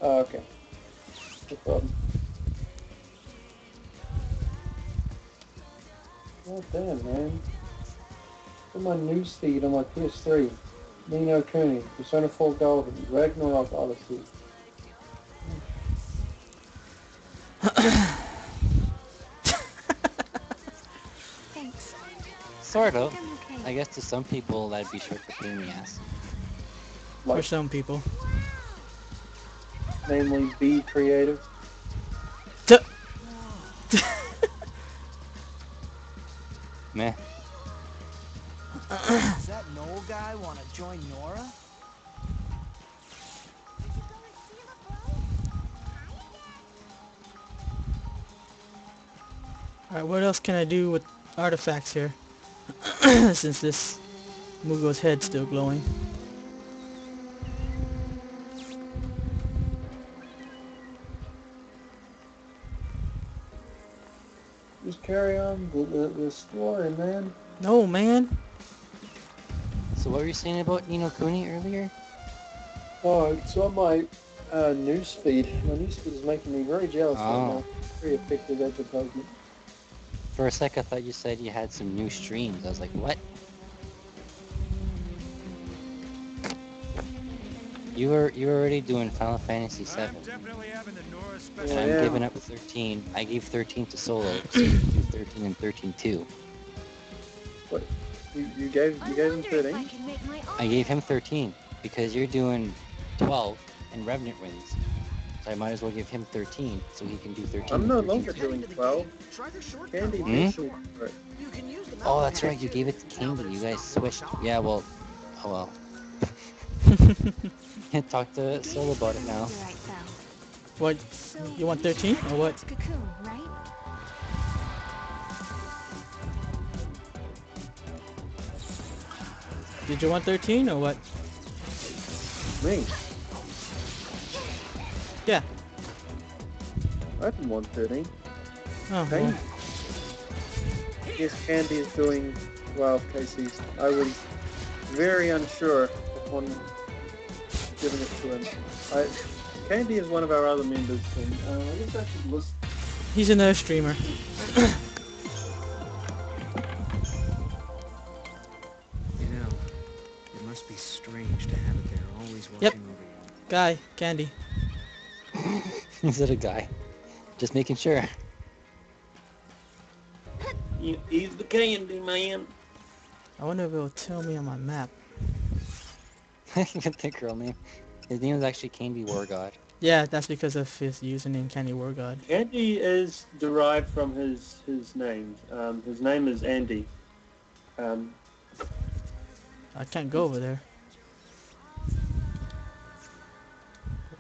Oh, okay. No problem. Oh, damn, man. Look at my newsfeed on my PS3. Ni no Kuni, Persona 4 Golden, Ragnarok Odyssey. Thanks. Sort I of. think I'm okay. I guess to some people that'd be short for pain in the ass. For Like, some people. namely, Be Creative. Meh. Does that Noel guy want to join Nora? Alright, what else can I do with artifacts here? Since this Mugo's head's still glowing. Just carry on the story, man. No, man. So what were you saying about Ni no Kuni earlier? Oh, it's on my newsfeed. My newsfeed is making me very jealous right Oh. now. Very effective advertisement. For a sec I thought you said you had some new streams. I was like, what? You were already doing Final Fantasy VII. I'm definitely having the Nora special. And I'm giving up 13. I gave 13 to Solo, so you can do 13 and 13 too. What? You gave him 13? I gave him 13 because you're doing 12 and Revenant wins. So I might as well give him 13 so he can do 13 I'm and no 13. longer doing 12. Candy Hmm? beat me for it. Oh, that's right. You gave it to Candy. You guys switched. Yeah, well. Oh, well. Talk to Sol about it now. What? You want 13 or what? Cocoon, right? Did you want 13 or what? Me? Yeah. I didn't want 13. Oh, Hey. well. Yes, Candy is doing 12 cases. I was very unsure upon giving it to him. Candy is one of our other members, and I guess I should list. He's another streamer. You know, it must be strange to have it there, always watching Yep. over you. Guy, Candy. Is it a guy? Just making sure. He's the Candy man. I wonder if it'll tell me on my map. I can think girl name. His name is actually Candy War God. Yeah, that's because of his username, Candy War God. Candy is derived from his name. His name is Andy. I can't go over there.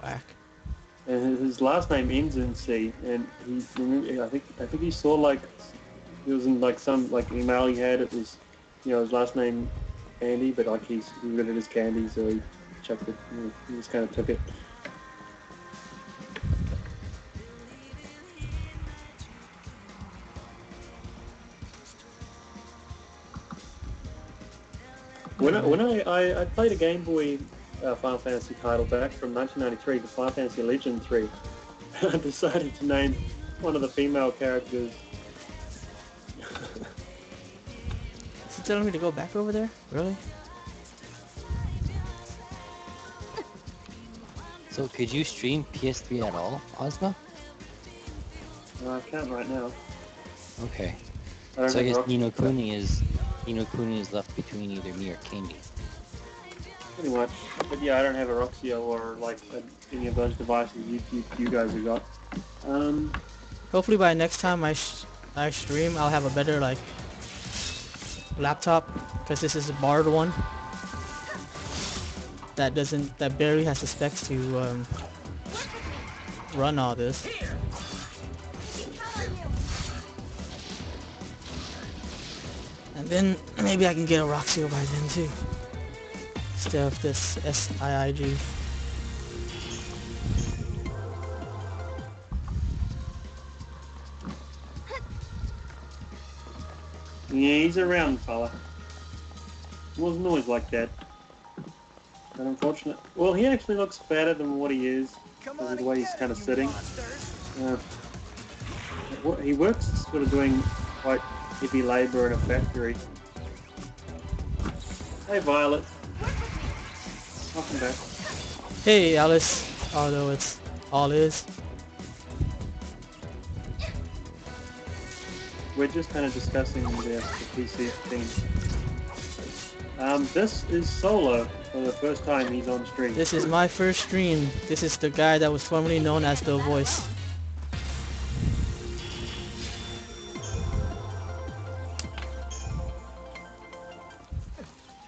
Whack. And his last name ends in C, and I think he saw like it was in like some like email he had. It was, his last name Andy, but like he read it as Candy, so he checked it. He just kind of took it. When I played a Game Boy Final Fantasy title back from 1993, the Final Fantasy Legend 3, I decided to name one of the female characters. Is he telling me to go back over there? Really? So could you stream PS3 at all, Ozma? No, I can't right now. Okay. I don't So I have guess Roxy. Nino Kuni is left between either me or Candy. Pretty much. But yeah, I don't have a Roxio or like any of those devices you guys have got. Hopefully by next time I stream, I'll have a better like laptop, because this is a borrowed one that barely has the specs to run all this. And then maybe I can get a Roxio by then too, instead of this SIIG. Yeah, he's a round fella. He wasn't always like that. But unfortunate. Well, he actually looks fatter than what he is because of the way he's kind of sitting. He works sort of doing quite heavy labor in a factory. Hey, Violet. Welcome back. Hey Alice, although it's all is. We're just kind of discussing the PC thing. This is Solo for the first time he's on stream. This is my first stream. This is the guy that was formerly known as The Voice.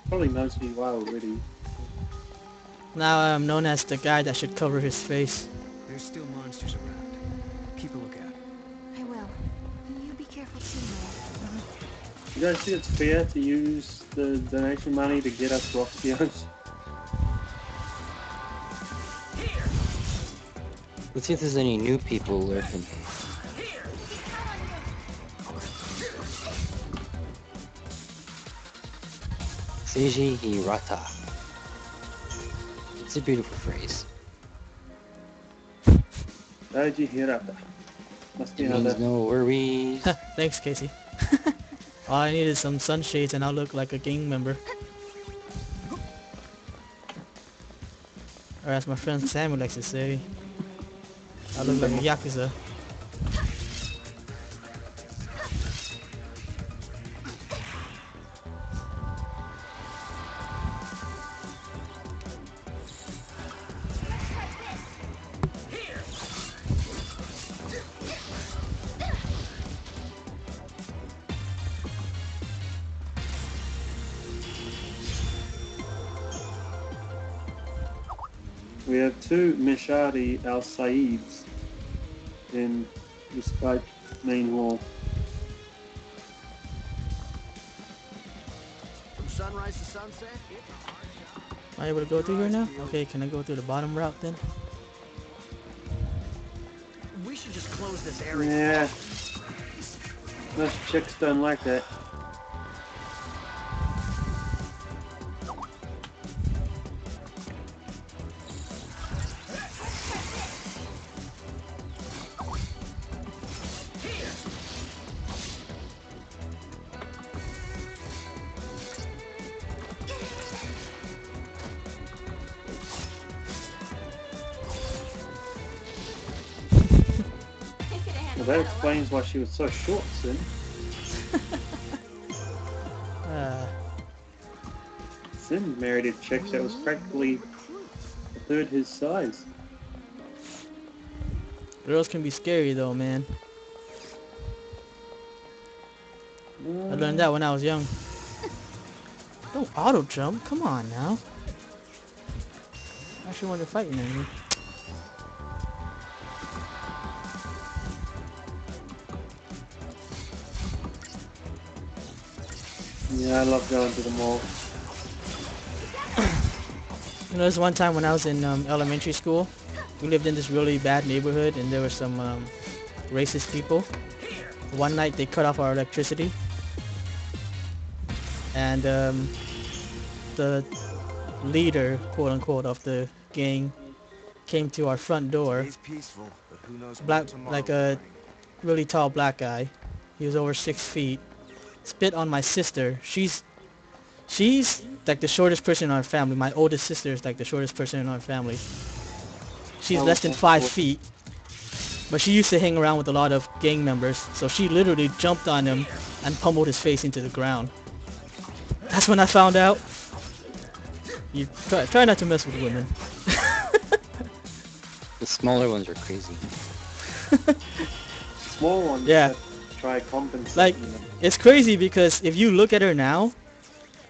Probably knows who you are already. Now I'm known as the guy that should cover his face. There's still monsters around. Keep a lookout. I will. You be careful too, man. You guys think it's fair to use the donation money to get us Roxios? Let's see if there's any new people lurking. Seiji Hirata. It's a beautiful phrase. Seiji Hirata. Must be It means another. no worries. Thanks, Casey. All I need is some sunshades and I'll look like a gang member. Or as my friend Samuel likes to say, I look like a Yakuza. We have two Mishadi al-Saids in the Skype main hall. From sunrise to sunset, Am I able to go through here now? Okay, can I go through the bottom route then? we should just close this area. Yeah. Most chicks don't like that. Well, that explains why she was so short, Sin. Sin married a chick that was practically a third his size. Girls can be scary though, man. I learned that when I was young. Don't auto jump, come on now. Actually when they're fighting me. Yeah, I love going to the mall. You know, there's one time when I was in elementary school, we lived in this really bad neighborhood and there were some racist people. One night they cut off our electricity and the leader, quote unquote, of the gang came to our front door. Peaceful, but who knows Like a really tall black guy. He was over 6 feet. Spit on my sister. She's like the shortest person in our family. My oldest sister is like the shortest person in our family. She's less than 5 feet. But she used to hang around with a lot of gang members. So she literally jumped on him and pummeled his face into the ground. That's when I found out. You try not to mess with women. The smaller ones are crazy. Small ones. Yeah. Try compensating Like, them. it's crazy because if you look at her now,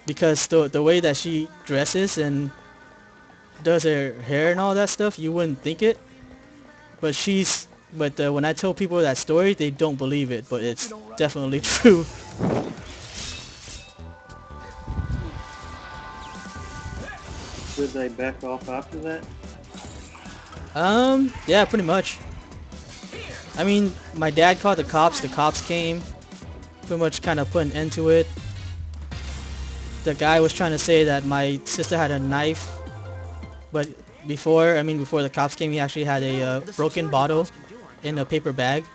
because the way that she dresses and does her hair and all that stuff, you wouldn't think it. But when I tell people that story, they don't believe it, but it's definitely true. Did they back off after that? Yeah, pretty much. I mean, my dad called the cops came, pretty much kind of put an end to it. The guy was trying to say that my sister had a knife, but before the cops came, he actually had a broken bottle in a paper bag.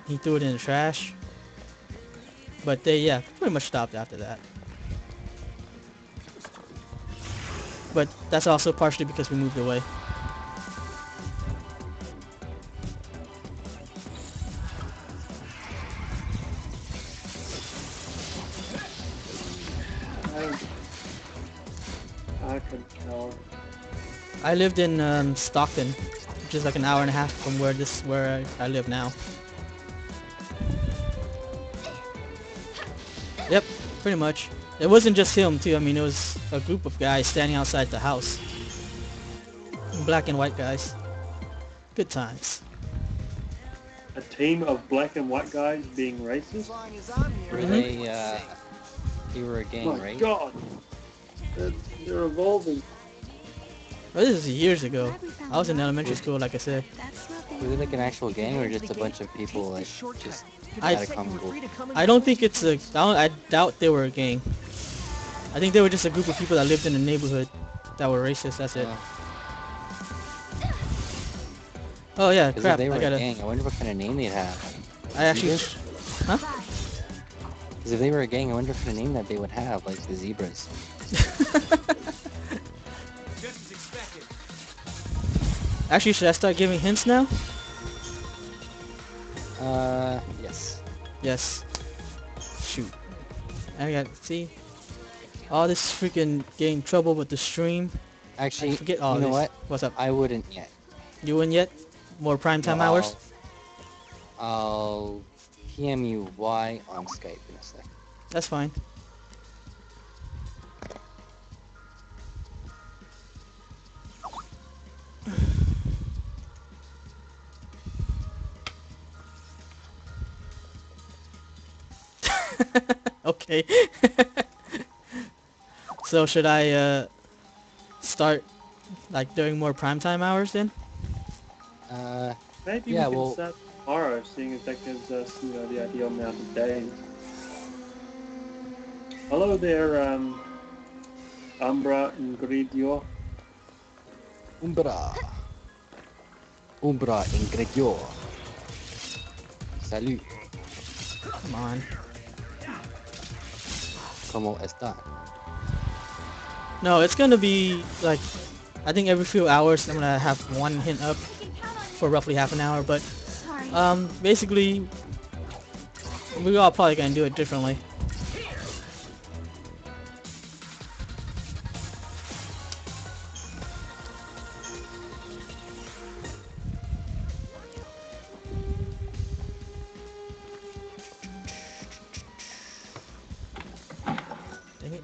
He threw it in the trash. But they, yeah, pretty much stopped after that. But that's also partially because we moved away. I can tell. I lived in Stockton, which is like an hour and a half from where I live now. Yep, pretty much. It wasn't just him too. I mean, it was a group of guys standing outside the house. Black and white guys. Good times. A team of black and white guys being racist? Were they were a gang, My right? God! They're evolving. Well, this is years ago. I was in elementary school, like I said. Was it like an actual gang or just a bunch of people like just had a common goal? I don't think it's a... I doubt they were a gang. I think they were just a group of people that lived in the neighborhood that were racist, that's it. Oh yeah, crap, If they were I gotta... a gang, I wonder what kind of name they'd have. I actually... Huh? Because if they were a gang, I wonder what kind of name that they would have, like the zebras. Actually, should I start giving hints now? Yes. Yes. Shoot. I got, see? All this freaking getting trouble with the stream. Actually, forget all you know this. what? What's up? I wouldn't yet. You wouldn't yet? More primetime hours? I'll PM you why on Skype in a sec. That's fine. Okay. So should I start like during more primetime hours then? Uh, Maybe we yeah, can well, start tomorrow, seeing as that gives us, the ideal amount of days. Hello there, Umbra and Gridio. Umbra. Umbra Ingredio. Salut. Come on. ¿Cómo está? No, it's gonna be like I think every few hours I'm gonna have one hint up for roughly half an hour, but Sorry. basically we all probably gonna do it differently. Dang it.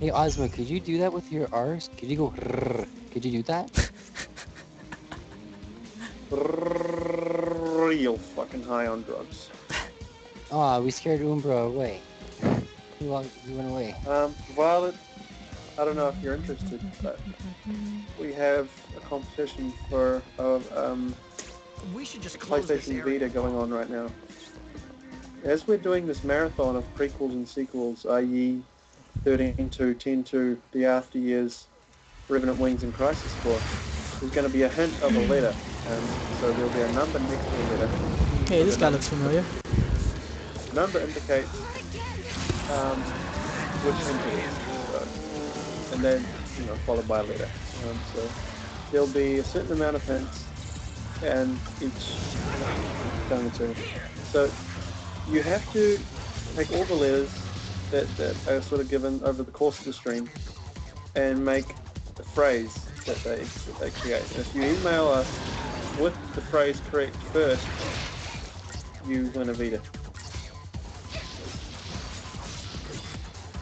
Hey, Ozma, could you do that with your R's? Could you go rrrr? Could you do that? Real fucking high on drugs. Aw, we scared Umbra away. He went away. Violet, I don't know if you're interested, but we have a competition for We should just close this PlayStation area. Vita going on right now. As we're doing this marathon of prequels and sequels, i.e. 13-2, 10-2, The After Years, Revenant Wings, and Crisis Core, there's going to be a hint of a letter. So there'll be a number next to the letter. Hey, this guy looks familiar. Number indicates which hint it is. So, and then, followed by a letter. So there'll be a certain amount of hints, and each going to. So you have to take all the letters that are sort of given over the course of the stream and make the phrase that they create. And if you email us with the phrase correct first, you win a Vita.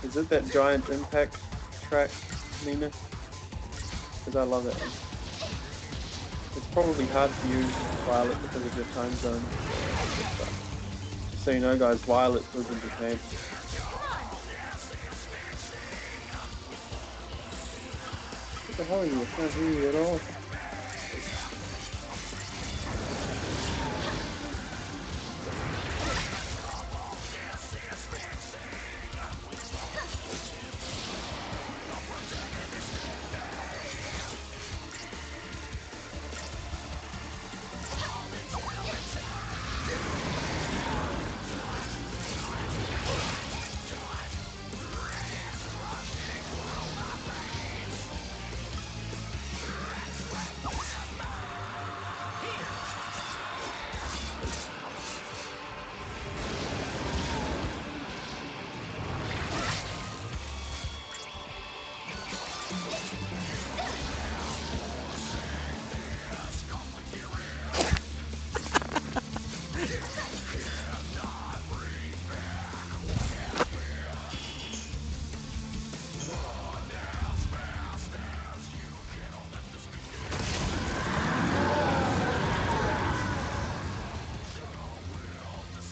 Is it that Giant Impact track, Nina? Because I love that one. It's probably hard for you, Violet, because of your time zone. But just so you know, guys, Violet lives in Japan. What the hell are you? I can't hear you at all.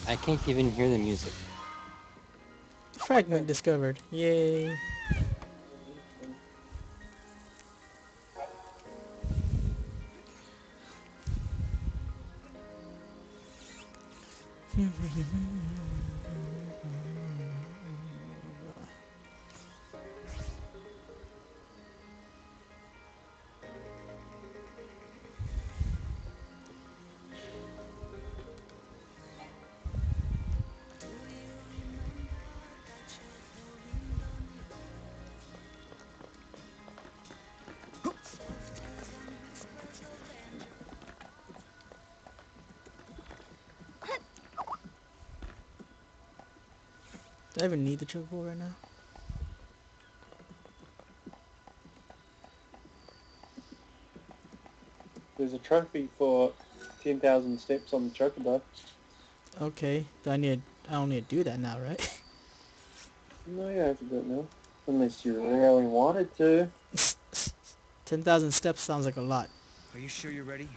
I can't even hear the music. Fragment discovered. Yay. Do I even need the chokehold right now? There's a trophy for 10,000 steps on the chocobo. Okay. I don't need to do that now, right? No, you have to do it now. Unless you really wanted to. 10,000 steps sounds like a lot. Are you sure you're ready?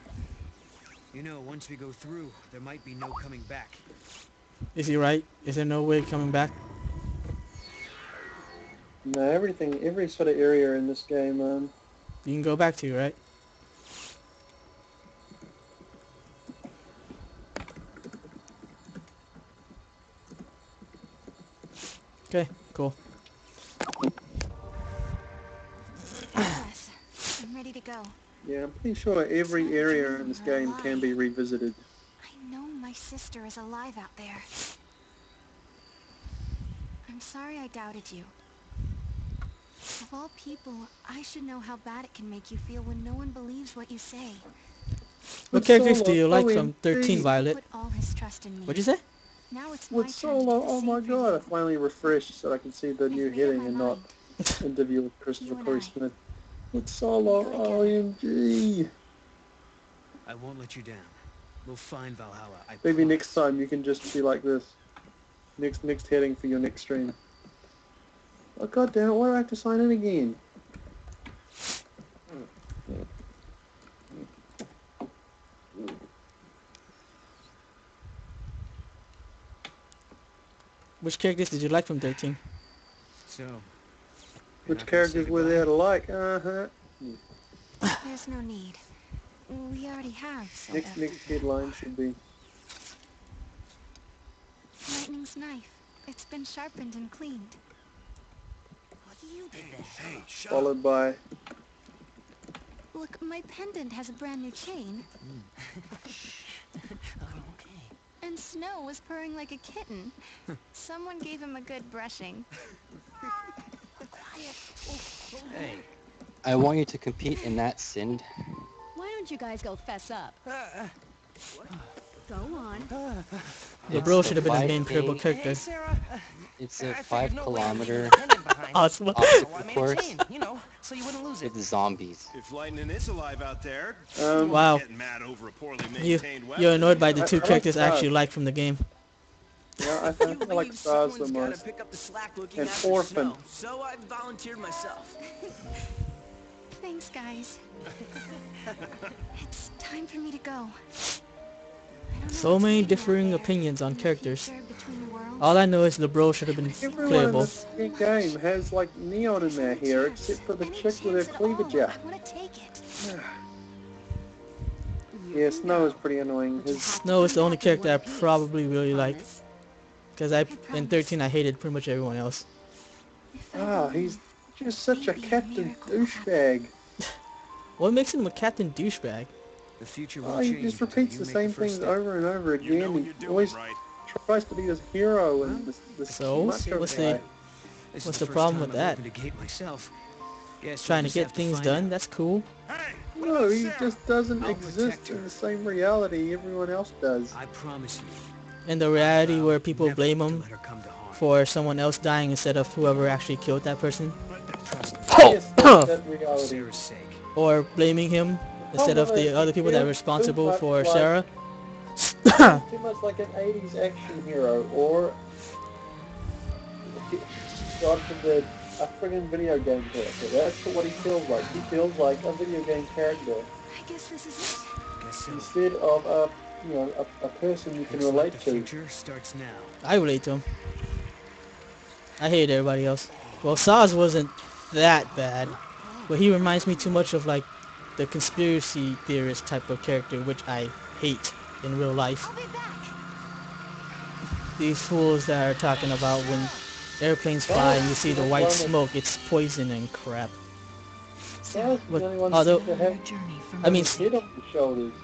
You know, once we go through, there might be no coming back. Is he right? Is there no way coming back? No, every sort of area in this game, You can go back to, right? Okay, cool. Yes, I'm ready to go. yeah, I'm pretty sure every area in this game can be revisited. I know my sister is alive out there. I'm sorry I doubted you. Of all people, I should know how bad it can make you feel when no one believes what you say. What With characters do Solo, you like from OMG. 13, Violet? Put all his trust in me. What'd you say? Now it's With my turn to do Solo, the oh my same for god, I you. finally refreshed so I can see the I've new made up heading my and not mind. interview with Christopher You and Corey I. Smith. With Solo, We go together. OMG. I won't let you down. We'll find Valhalla, I Maybe promise. next time you can just be like this. Next heading for your next stream. Oh god damn it, why do I have to sign in again? Which characters did you like from 13? So, Which characters were there to like? Uh-huh. There's no need. We already have, sort of. Next headline should be Lightning's knife. It's been sharpened and cleaned. You did that. Hey, shut up. followed by Look, my pendant has a brand new chain. Okay. And Snow was purring like a kitten. Someone gave him a good brushing. hey, I want you to compete in that, Sind. Why don't you guys go fess up? Go on. The It's bro a should have been a main 5K playable character. Hey, Sarah. It's I a figured 5 no way you'd leave kilometer the pendant behind. Awesome. obstacle So I made a course chain, you know, so you wouldn't lose it. with zombies. If Lightning is alive out there, Wow. get mad over a poorly You, maintained weapon. you're annoyed by the I two like characters I Stars. actually like from the game. yeah, I You think I like leave, Stars the someone's gotta most. pick up the slack looking And after Orphan. Snow, so I volunteered myself. Thanks, guys. It's time for me to go. I don't know So what's many waiting out differing there opinions on in the characters. future between worlds. All I know is the bro should have been Everyone in playable. this game has like neon in their hair except for the Any chick with her chance at cleavage all, out. I want to take it. Yeah, Snow is pretty annoying. His Snow is the only character I probably really like. Because in 13 I hated pretty much everyone else. he's just such a captain douchebag. What makes him a captain douchebag? the future will Oh, he change just until repeats you the make same first things step. over and over You know again. what He you're doing, always right? tries to be this hero and this So, macho what's guy. the This what's is the first problem time with I've that? opened a gate myself. Guess we'll Trying to just get have things find done? out. That's cool. Hey, what No, about he Sarah? just doesn't I'll exist protect her. in the same reality everyone else does. I promise you. In the reality I'll where people never blame to him let her come to harm. for someone else dying instead of whoever actually killed that person. Trust me, Yes, that for reality. Sarah's sake. Or blaming him instead of the other people that are responsible for Sarah. Feels too much like an 80s action hero, or God forbid, a friggin' video game character. That's what he feels like. He feels like a video game character I guess this is it. Guess so. instead of a person you can Looks like relate the to. future starts now. I relate to him. I hate everybody else. Well, Saz wasn't that bad, but he reminds me too much of like the conspiracy theorist type of character, which I hate in real life. I'll be back. These fools that are talking about when airplanes fly and you see the white smoke, it's poison and crap. Saz was But the only one although, to have I mean, his head off his shoulders.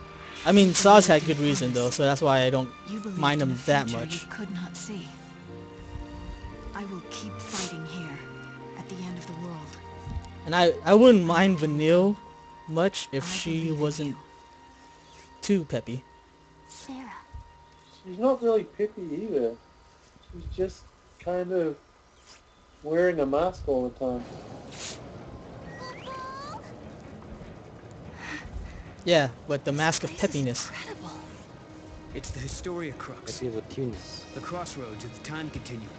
Saz had good reason though, so that's why I don't mind him that much. You could not see. I will keep fighting here, at the end of the world. And I wouldn't mind Vanille much if she wasn't too peppy. Sarah. She's not really picky either. She's just kind of wearing a mask all the time. Yeah, but the mask of peppiness. It's the Historia Crux. The crossroads of the time continuum.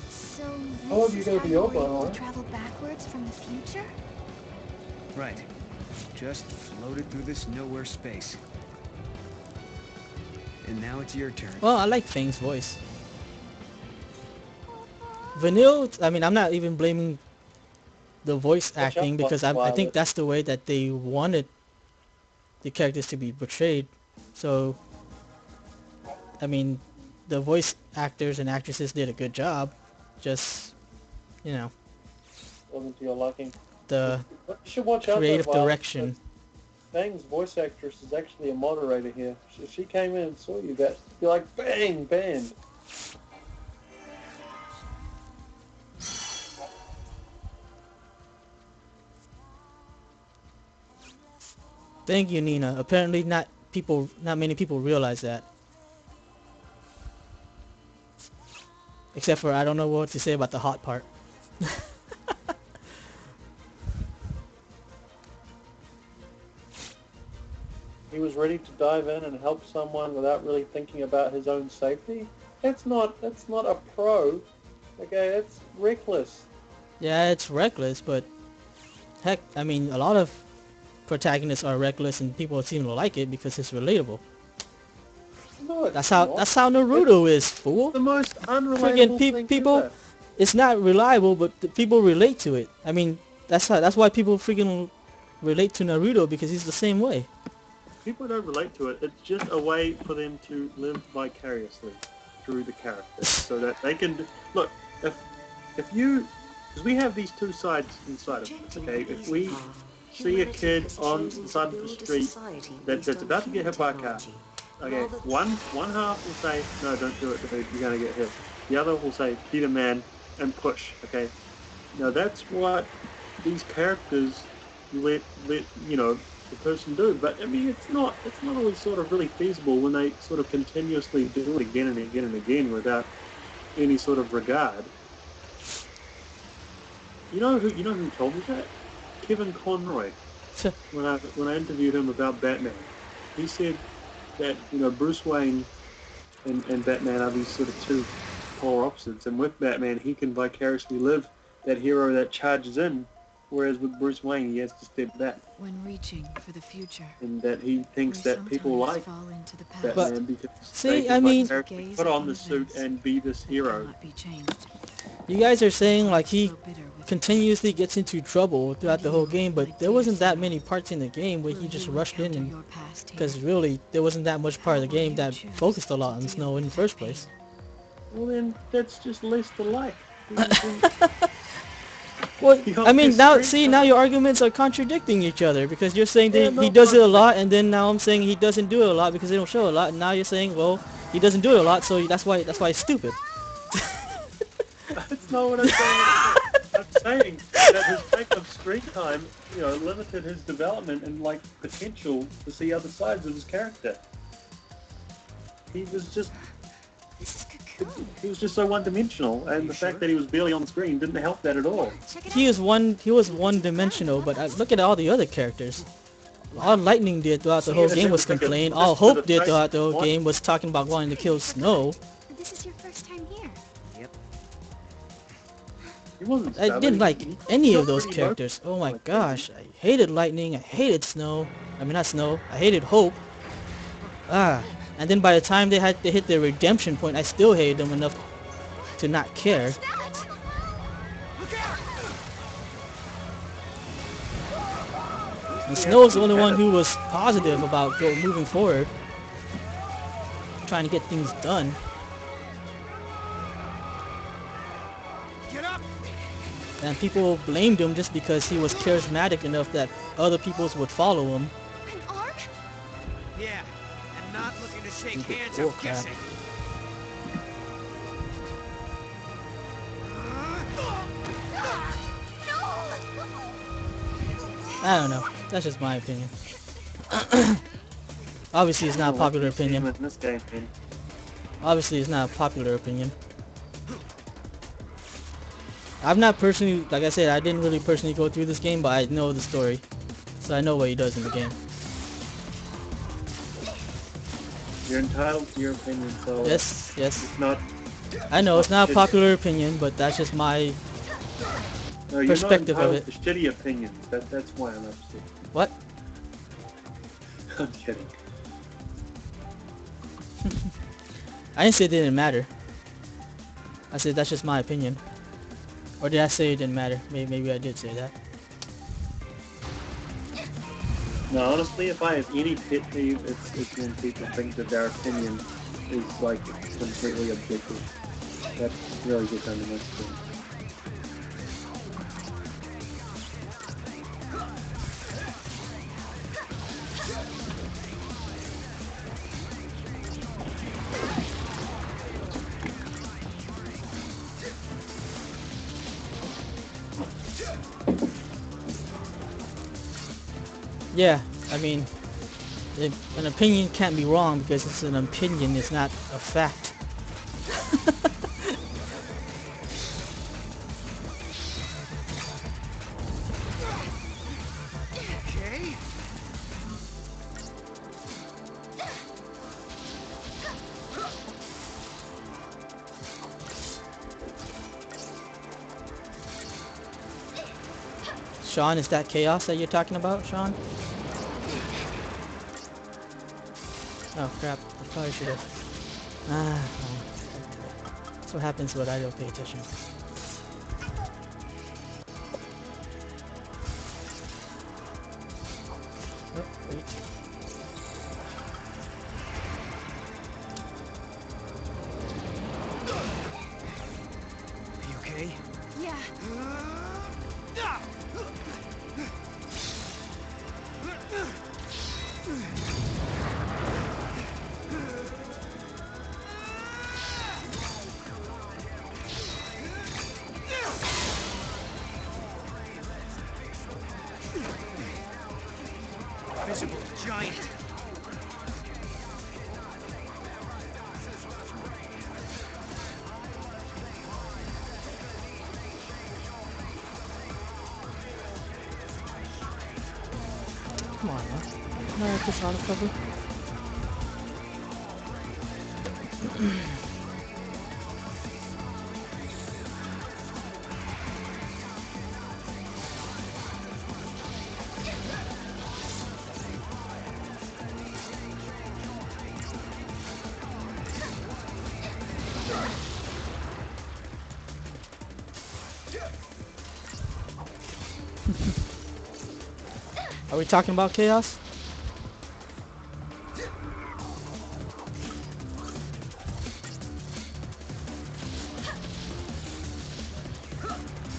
So Oh, this you is gotta how be you were open, able huh? to travel backwards from the future? Right. Just floated through this nowhere space. And now it's your turn. Well, I like Fang's voice. Vanille, I mean, I'm not even blaming the voice acting because I think that's the way that they wanted the characters to be portrayed. So, I mean, the voice actors and actresses did a good job. Just, you know, Wasn't to your liking. the You should watch out creative though, Violet, direction. Fang's voice actress is actually a moderator here. If she came in and saw you guys, you're like, bang, banned. Thank you, Nina. Apparently, not many people realize that. Except for I don't know what to say about the hot part. He was ready to dive in and help someone without really thinking about his own safety. That's not a pro. Okay, that's reckless. Yeah, it's reckless, but heck, I mean, a lot of protagonists are reckless, and people seem to like it because it's relatable. No, that's how Naruto is, fool. The most unrelatable thing people. ever. It's not reliable, but the people relate to it. I mean, that's why people freaking relate to Naruto, because he's the same way. People don't relate to it. It's just a way for them to live vicariously through the characters, so that they can look. If you, because we have these two sides inside of us. Okay, if we see a kid on the side of the street that's about to get hit by a car, okay, one half will say, no, don't do it, dude, you're gonna get hit. The other will say, be the man and push. Okay, now that's what these characters let you know the person do. But I mean, it's not always sort of really feasible when they sort of continuously do it again and again and again without any sort of regard. You know who told me that? Kevin Conroy. when I interviewed him about Batman, he said that Bruce Wayne and Batman are these sort of two polar opposites, and with Batman he can vicariously live that hero that charges in, whereas with Bruce Wayne he has to step back. When reaching for the future, and that he thinks that people like Batman But, because see, they I can mean, vicariously put on the suit and be this hero. you guys are saying like he continuously gets into trouble throughout the whole game, but there wasn't that many parts in the game where he just rushed in, and because really there wasn't that much part of the game that focused a lot on Snow in the first place. Well, then that's just less to like. Well, I mean, now your arguments are contradicting each other, because you're saying that he does it a lot, and then now I'm saying he doesn't do it a lot because they don't show a lot, and now you're saying, well, he doesn't do it a lot, so that's why it's stupid. That's not what I'm saying. I'm saying that his lack of screen time, limited his development and potential to see other sides of his character. He was just so one-dimensional, and the fact that he was barely on screen didn't help that at all. He was one-dimensional, but look at all the other characters. All Lightning did throughout the whole game was complain. All Hope did throughout the whole game was talking about wanting to kill Snow. This is your first time here. Yep. I didn't like any of those characters. Oh my gosh, I hated Lightning, I hated Snow. I mean, not Snow, I hated Hope. And then by the time they hit their redemption point, I still hated them enough to not care. And Snow's the only one who was positive about moving forward, trying to get things done. And people blamed him just because he was charismatic enough that other people would follow him. Yeah, and not looking to shake hands Oh, or kissing. I don't know. That's just my opinion. Obviously, it's not a popular opinion. Obviously, it's not a popular opinion. I've not personally, like I said, I didn't really personally go through this game, but I know the story. So I know what he does in the game. You're entitled to your opinion, so... Yes. It's not... I know, it's not a popular opinion, but that's just my perspective of it. You're not entitled to shitty opinions. That's why I'm upset. What? I'm kidding. I didn't say it didn't matter. I said that's just my opinion. Or did I say it didn't matter? Maybe I did say that. No, honestly, if I have any pet peeve, it's when people think that their opinion is like completely objective. That really gets under my skin. Yeah, I mean, an opinion can't be wrong because it's an opinion, it's not a fact. Okay. Sean, is that chaos that you're talking about, Sean? Oh crap, I probably should have. Ah, well, that's what happens when I don't pay attention. Oh, wait. You okay? Yeah. Visible giant. Come on, man. Can I have this auto cover? Are we talking about chaos?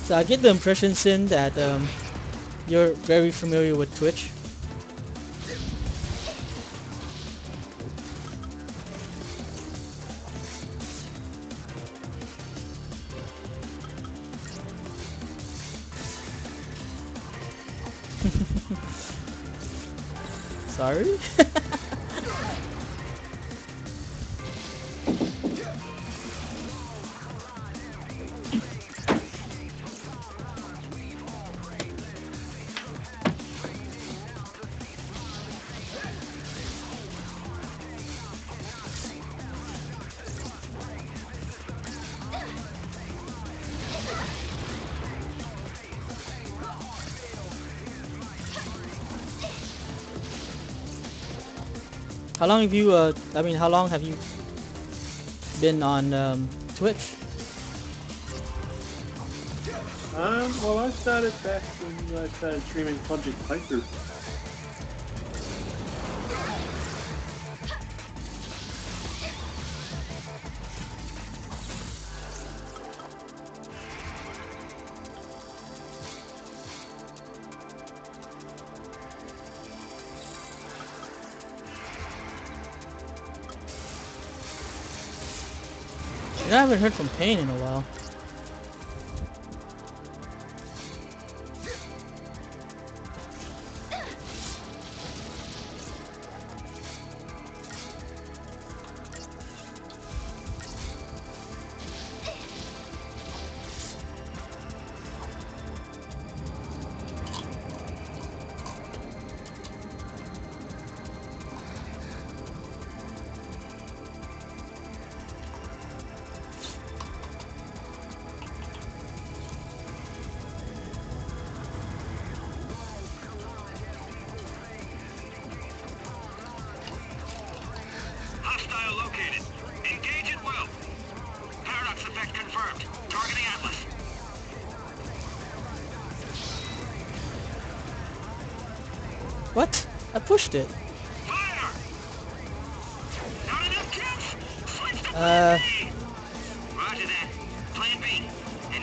So I get the impression, Sin, that you're very familiar with Twitch. Sorry? How long have you, how long have you been on Twitch? Well, I started back when I started streaming Project Playthrough. I haven't heard from Pain in a while. confirmed. Targeting Atlas. What? I pushed it. Uh, Roger that. Plan B.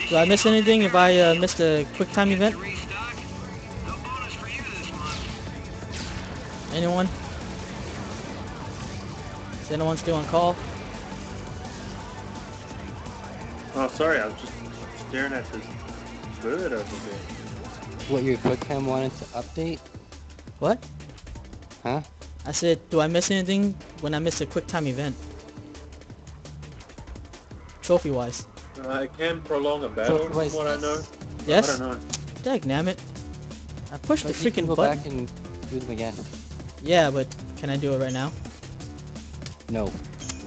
do I miss anything if I missed a quick time event? No bonus for you this month. Anyone? Is anyone still on call? Oh, sorry, I was just staring at this bird over there. What your QuickTime wanted to update? What? Huh? I said, do I miss anything when I miss a quick time event? Trophy-wise. It can prolong a battle, from what I know. Yes? I don't know. Dagnammit. I pushed But the you can freaking go button. back and do them again. Yeah, but can I do it right now? No.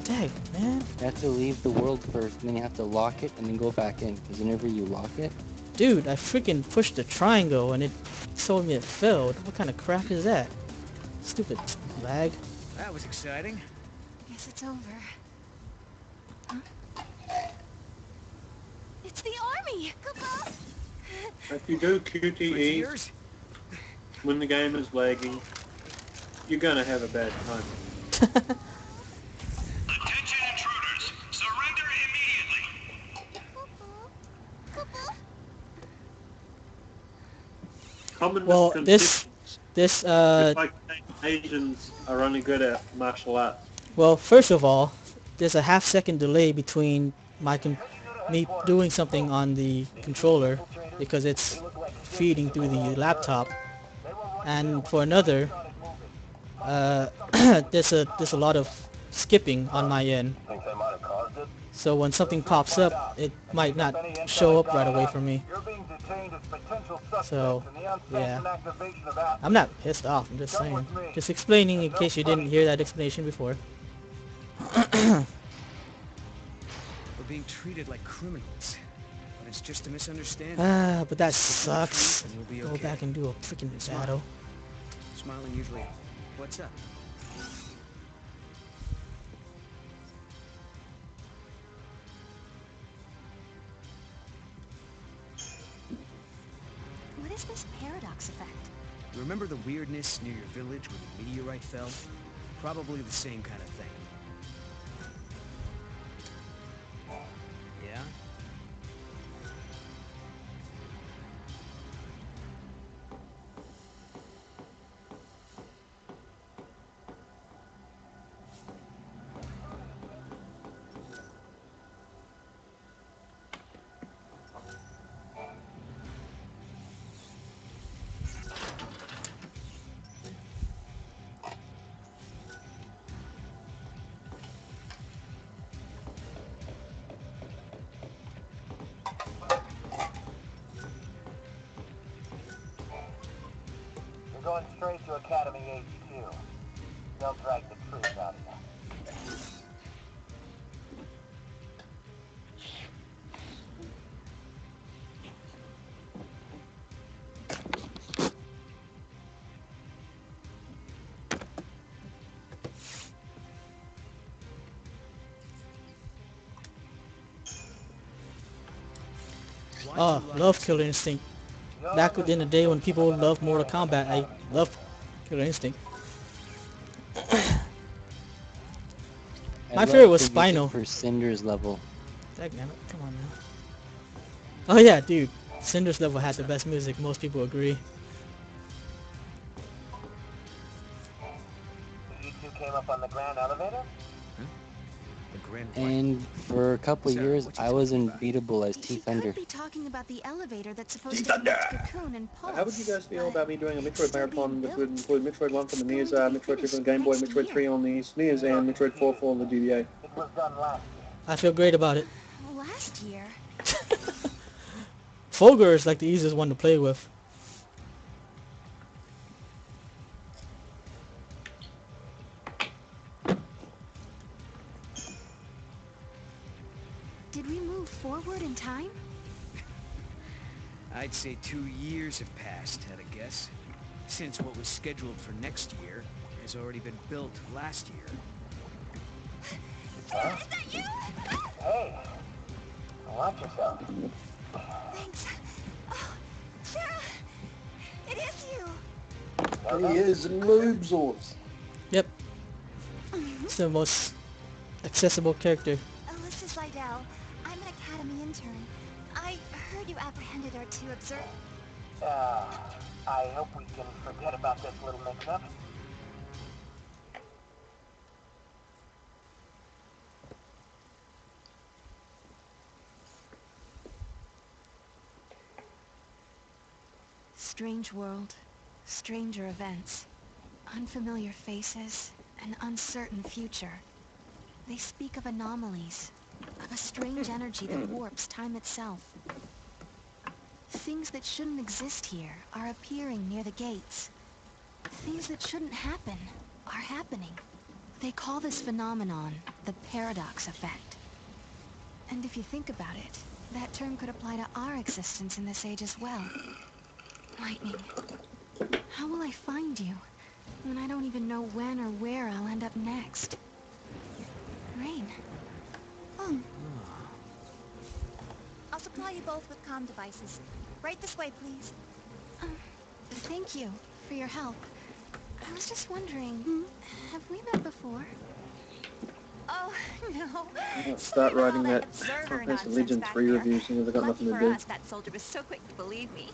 Dag, man. You have to leave the world first, and then you have to lock it, and then go back in. Because whenever you lock it... Dude, I freaking pushed the triangle, and it told me it failed. What kind of crap is that? Stupid lag. That was exciting. Guess it's over. Huh? It's the army! Cuckoo! If you do QTE when the game is lagging, you're gonna have a bad time. Attention intruders. Surrender immediately. Common Well, misconceptions. this It's like Asians are only good at martial arts. well, first of all, there's a half-second delay between me doing something on the controller because it's feeding through the laptop, and for another, there's a lot of skipping on my end. So when something pops up, it might not show up right away for me. So, yeah. I'm not pissed off, I'm just saying. Just explaining in case you didn't hear that explanation before. We're being treated like criminals. But it's just a misunderstanding. Ah, but that sucks. And you'll be Go okay. back and do a freaking battle. Smiling usually. What's up? What is this paradox effect? Remember the weirdness near your village when the meteorite fell? Probably the same kind of thing. Yeah? You're going straight to Academy HQ. They'll drag the truth out of you. Oh, love Killer Instinct. Back in the day when people loved Mortal Kombat, I loved Killer Instinct. My favorite was Spinal. For Cinder's level. Dagnammit, come on, man. Oh yeah, dude. Cinder's level had the best music, most people agree. You two came up on the ground elevator? And for a couple years, I was unbeatable as T-Thunder. Be talking about the elevator that's supposed to connect Cocoon and Pulse. How would you guys feel about me doing a Metroid marathon, which would include Metroid 1 for the NES, Metroid 2 for the Game Boy, Metroid 3 on the SNES, and Metroid 4 for the GBA? It was done last I feel great about it. Last year? Fulgur is like the easiest one to play with. Did we move forward in time? I'd say 2 years have passed, at a guess. Since what was scheduled for next year has already been built last year. Hey, well, Watch yourself. Thanks. Oh, Sarah! It is you! He is Loobzors. Yep. It's the most accessible character. Alyssa Seidel. I'm an Academy intern. I heard you apprehended our two observers. I hope we can forget about this little mix-up. Strange world, stranger events, unfamiliar faces, an uncertain future. They speak of anomalies, of a strange energy that warps time itself. Things that shouldn't exist here are appearing near the gates. Things that shouldn't happen are happening. They call this phenomenon the paradox effect. And if you think about it, that term could apply to our existence in this age as well. Lightning, how will I find you when I don't even know when or where I'll end up next? Rain. Oh. I'll supply you both with comm devices. Right this way, please. Thank you for your help. I was just wondering, have we met before? Oh, no. I'll start writing that observer Final Fantasy nonsense Legend back 3 there. review since I've got Lucky nothing to for do. us, that soldier was so quick to believe me.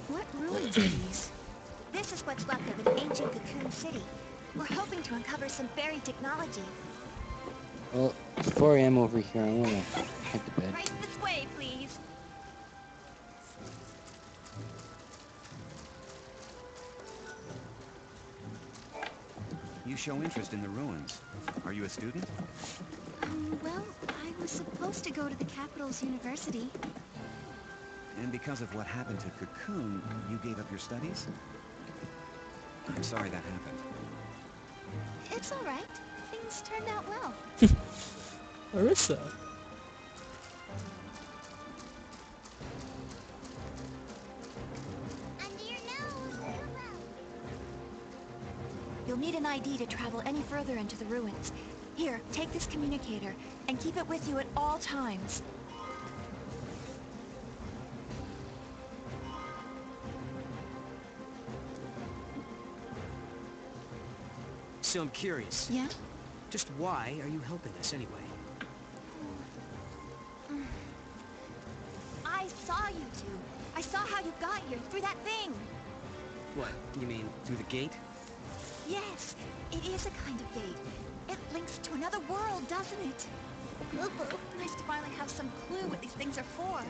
What ruins are these? This is what's left of an ancient cocoon city. We're hoping to uncover some buried technology. Well, before I am over here, I want to head to bed. Right this way, please. You show interest in the ruins. Are you a student? Well, I was supposed to go to the capital's university. And because of what happened to Cocoon, you gave up your studies? I'm sorry that happened. It's all right. Things turned out well. Marissa. You'll need an ID to travel any further into the ruins. Here, take this communicator, and keep it with you at all times. So I'm curious. Yeah? Just why are you helping us anyway? I saw you two. I saw how you got here, through that thing. What, you mean through the gate? Yes, it is a kind of gate. It links to another world, doesn't it? Nice to finally have some clue what these things are for.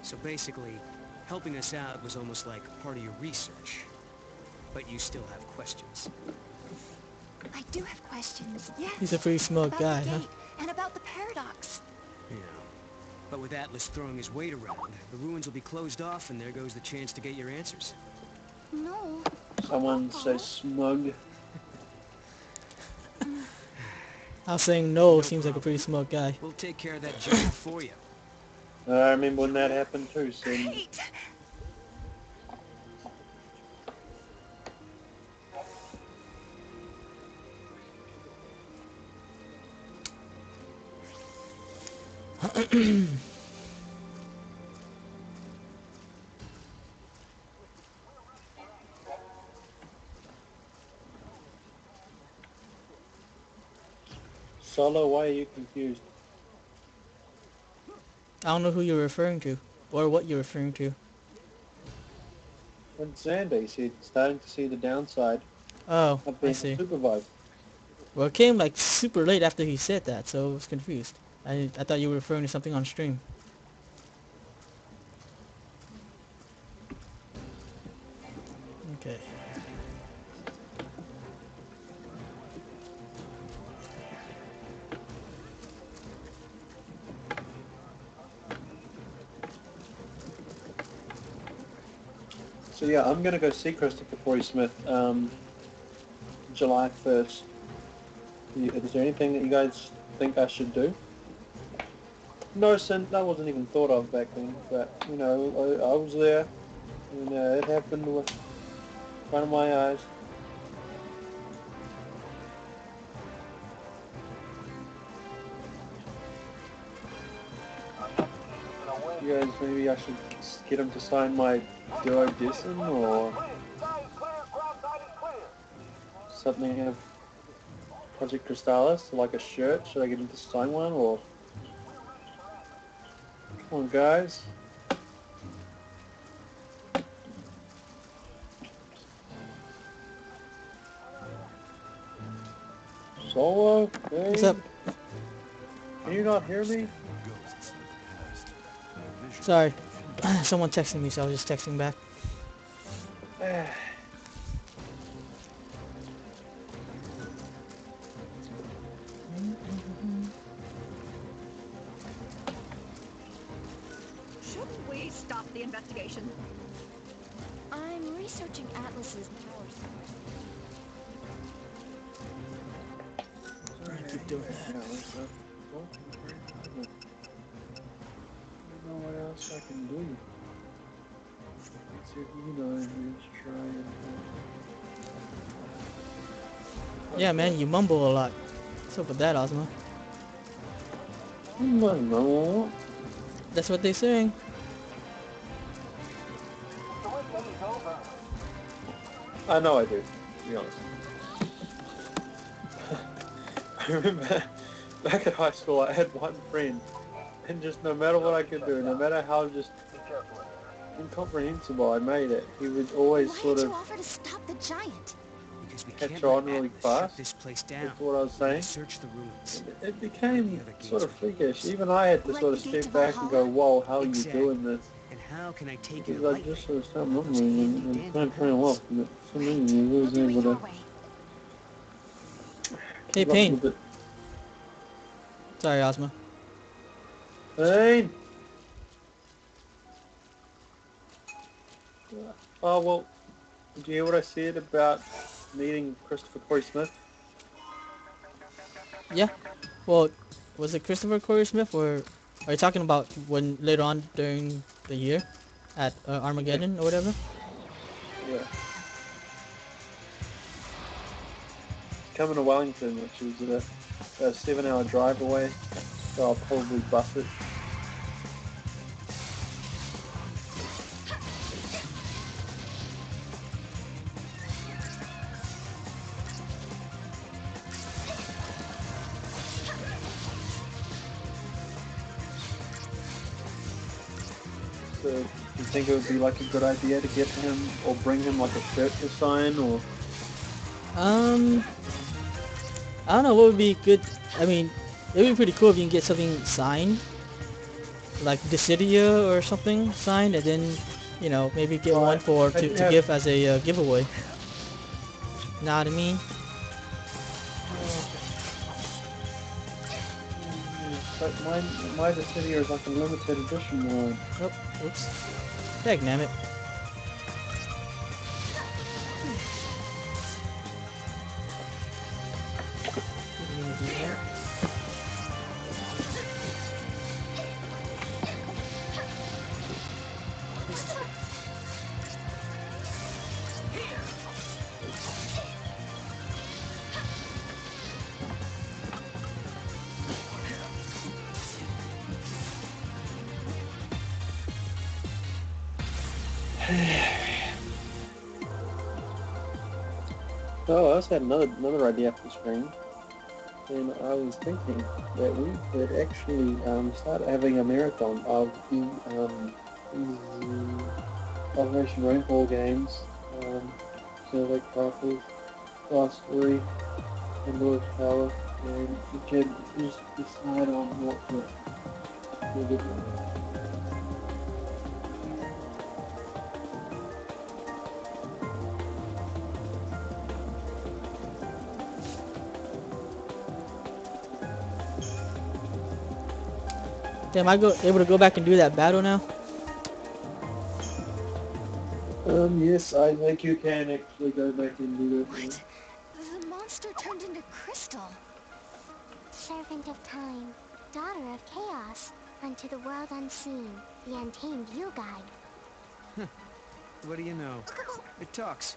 So basically, helping us out was almost like part of your research. But you still have questions. I do have questions, yes. He's a pretty smart about guy, the huh? gate, and about the paradox. Yeah. But with Atlas throwing his weight around, the ruins will be closed off and there goes the chance to get your answers. No. Someone so smug. I was saying no seems like a pretty smart guy. We'll take care of that job for you. I remember when that happened too, Sim. Great. Solo, why are you confused? I don't know who you're referring to, or what you're referring to. When Xande said starting to see the downside Oh, of I being see. a supervisor. Well, it came like super late after he said that, so I was confused. I thought you were referring to something on stream. Okay. So yeah, I'm gonna go see Christopher Corey Smith July 1st. Is there anything that you guys think I should do? No, Sin, that wasn't even thought of back then, but you know, I was there, and it happened with front of my eyes. You guys, maybe I should get him to sign my duodecim or something of Project Crystallis, like a shirt. Should I get him to sign one or? Come on, guys. Solo, What's up? Can you not hear me? Sorry. Someone texting me, so I was just texting back. Shouldn't we stop the investigation? I'm researching Atlas's power source. Keep doing that. I don't know what else I can do. Let's see if you know, just try and... Yeah, man, you mumble a lot. What's up with that, Ozma? No. That's what they're saying. I know I do, to be honest. I remember back at high school I had one friend, and just no matter what I could do, no matter how just incomprehensible I made it, he would always Why sort did of you offer to stop the giant? Because we catch can't on let really Atlas fast. shut this place down. That's what I was saying. Search the ruins. It became The other sort of gates are freakish. closed. Even I had to Like sort the of gate to step back and go, Valhalla? whoa, how are you Exactly. doing this? And how can I take your Because I lightning? just sort of started Those mumbling handy and dandy trying to turn him guns. off. But for some reason, he We'll was do it able your to way. Hey, keep up Pain. with it. Sorry, Ozma. Pain! Oh, well, did you hear what I said about meeting Christopher Corey Smith? Yeah. Well, was it Christopher Corey Smith, or are you talking about when later on during the year at Armageddon or whatever? Yeah. Coming to Wellington, which is a 7-hour drive away, so I'll probably bus it. So, do you think it would be like a good idea to get him or bring him like a shirt to sign, or? I don't know what would be good. I mean, it would be pretty cool if you can get something signed, like Dissidia or something signed, and then, you know, maybe get Well, one for I to, do to have, give as a giveaway. Know what I mean? but my Dissidia is like a limited edition one. Oh, oops. Dagnammit. Didn't mean to do that. Oh, I also had another idea for the screen, and I was thinking that we could actually start having a marathon of these Operation Rainfall games, so like Carpool, Class 3, and North Tower, and we could just decide on what to do. Am I able to go back and do that battle now? Yes, I think you can actually go back and do that. What? The monster turned into Crystal. Servant of time, daughter of chaos, unto the world unseen, the untamed you guide. What do you know? It talks.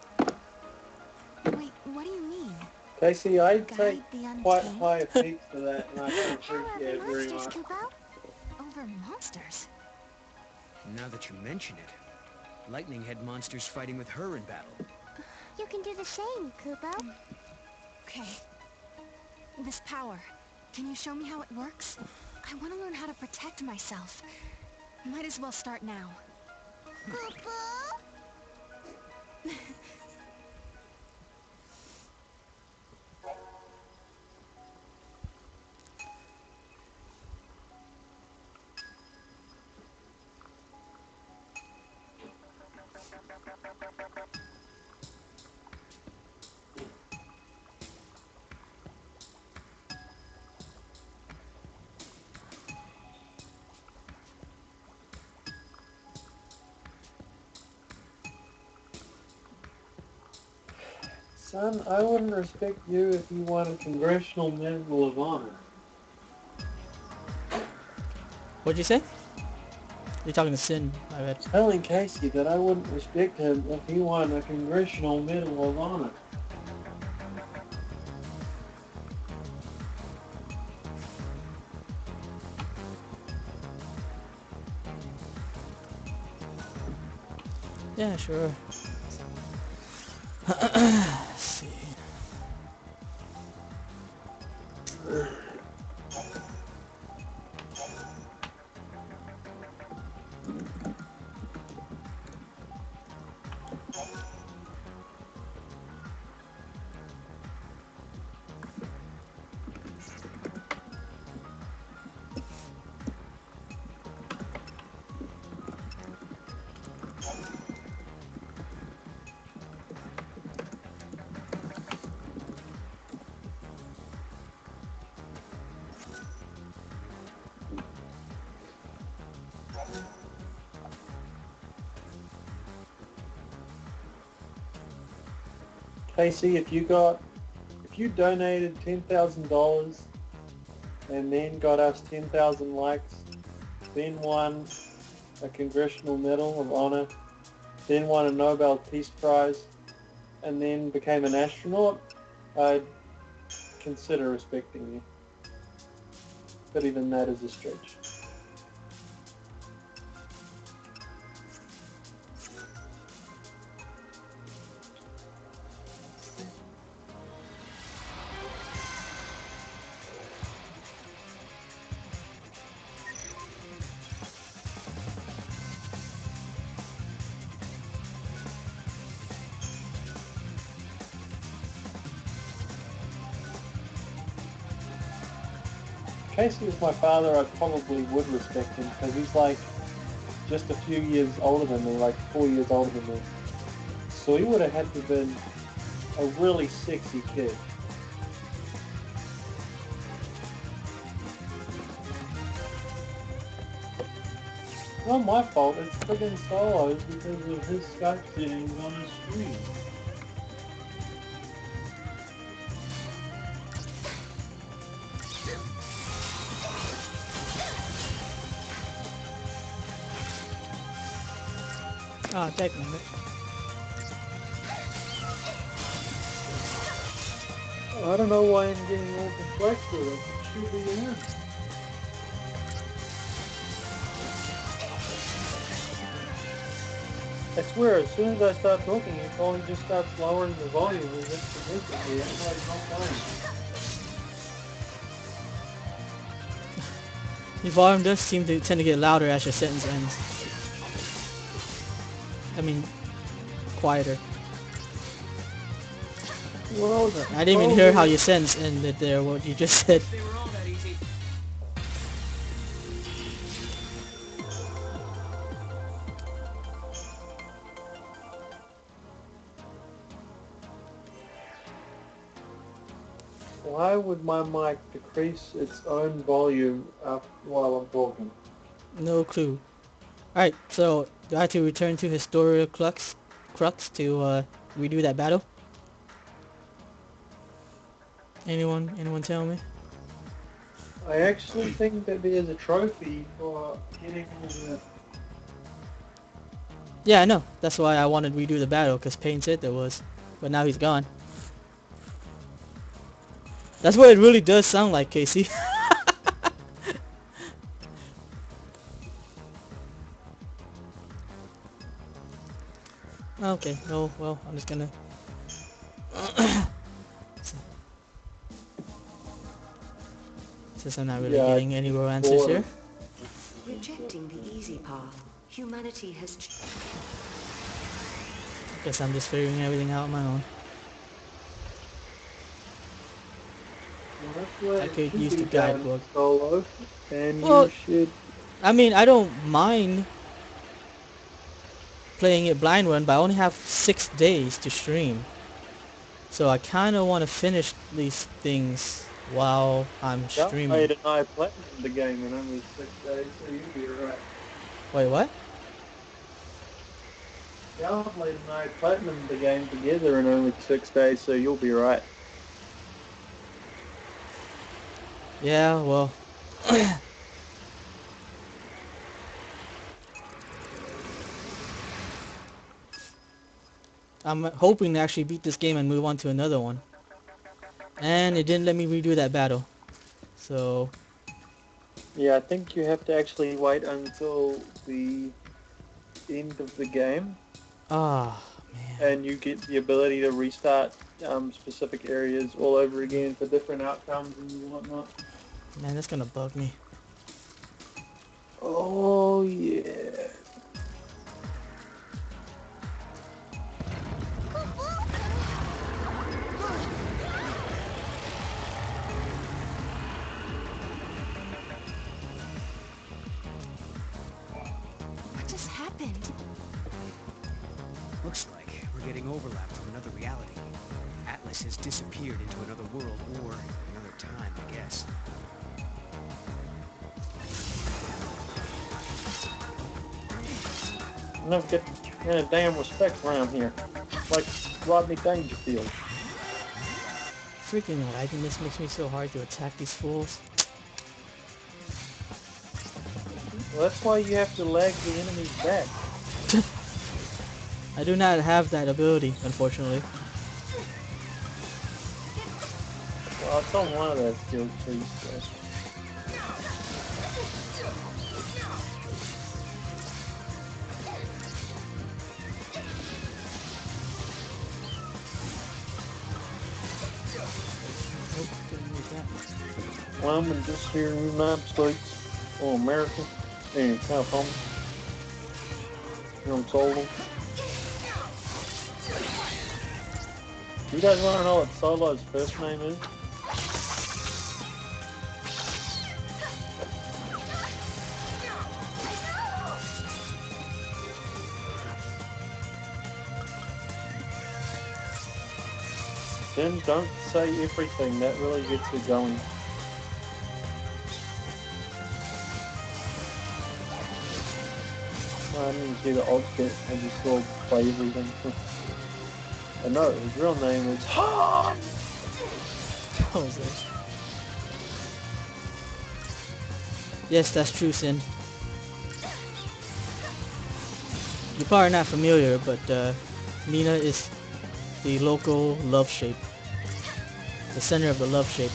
Wait, what do you mean? Casey, I take Guide the quite untamed? high peaks for that, and I can How are appreciate it the very monsters, much. Kupo? Over monsters? Now that you mention it, Lightning had monsters fighting with her in battle. You can do the same, Kupo. Okay. This power, can you show me how it works? I want to learn how to protect myself. Might as well start now. Kupo? Son, I wouldn't respect you if you won a Congressional Medal of Honor. What'd you say? You're talking to Sin, I read. Telling Casey that I wouldn't respect him if he won a Congressional Medal of Honor. Yeah, sure. Let's see. Casey, if you donated $10,000 and then got us 10,000 likes, then won a Congressional Medal of Honor, then won a Nobel Peace Prize, and then became an astronaut, I'd consider respecting you. But even that is a stretch. Casey was my father, I probably would respect him because he's like just a few years older than me, like 4 years older than me. So he would have had to have been a really sexy kid. Not my fault, it's friggin' Solo's because of his Skype settings on his screen. Ah, technically. I don't know why I'm getting all perplexed with it. It should be him. I swear, as soon as I start talking, he probably just starts lowering the volume as if significantly. That's why he's not playing. Your volume does seem to tend to get louder as your sentence ends. I mean, quieter. Well, I didn't even hear how your sentence ended there, what you just said. They were all that easy. Why would my mic decrease its own volume while I'm talking? No clue. Alright, so do I have to return to Historia Crux to redo that battle? Anyone tell me? I actually think that there's a trophy for getting all the... Yeah, I know. That's why I wanted to redo the battle, because Payne said there was. But now he's gone. That's what it really does sound like, Casey. Okay, no, well, I'm just gonna... Since I'm not really Yeah, getting any real answers here. Rejecting the easy path, humanity has... Guess I'm just figuring everything out on my own. Well, that's where I it could should use the be done guidebook. solo, and Well, you should... I mean, I don't mind playing it blind run, but I only have 6 days to stream. So I kind of want to finish these things while I'm streaming. Mate and I platinumed the game in only 6 days, so you'll be alright. Wait, what? Galblade and I platinumed the game together in only 6 days, so you'll be right. Yeah, well... I'm hoping to actually beat this game and move on to another one. And it didn't let me redo that battle. So... Yeah, I think you have to actually wait until the end of the game. Ah, man. And you get the ability to restart specific areas all over again for different outcomes and whatnot. Man, that's gonna bug me. Oh, yeah. What just happened? Looks like we're getting overlap from another reality. Atlas has disappeared into another world or another time, I guess. I never get any damn respect around here. Like Rodney Dangerfield. Freaking lightning, this makes me so hard to attack these fools. Well, that's why you have to lag the enemies back. I do not have that ability, unfortunately. Well, it's on one of those skill trees, so. Nope, couldn't use that. Well, I'm just here in the United States or America and California. You know what I'm told. You guys want to know what Solo's first name is? Then don't say everything, that really gets you going. I didn't see the odds bit, I just saw play everything. I know, his real name is Han! Jose. Yes, that's true, Sin. You're probably not familiar, but Nina is the local love shape. The center of the love shape.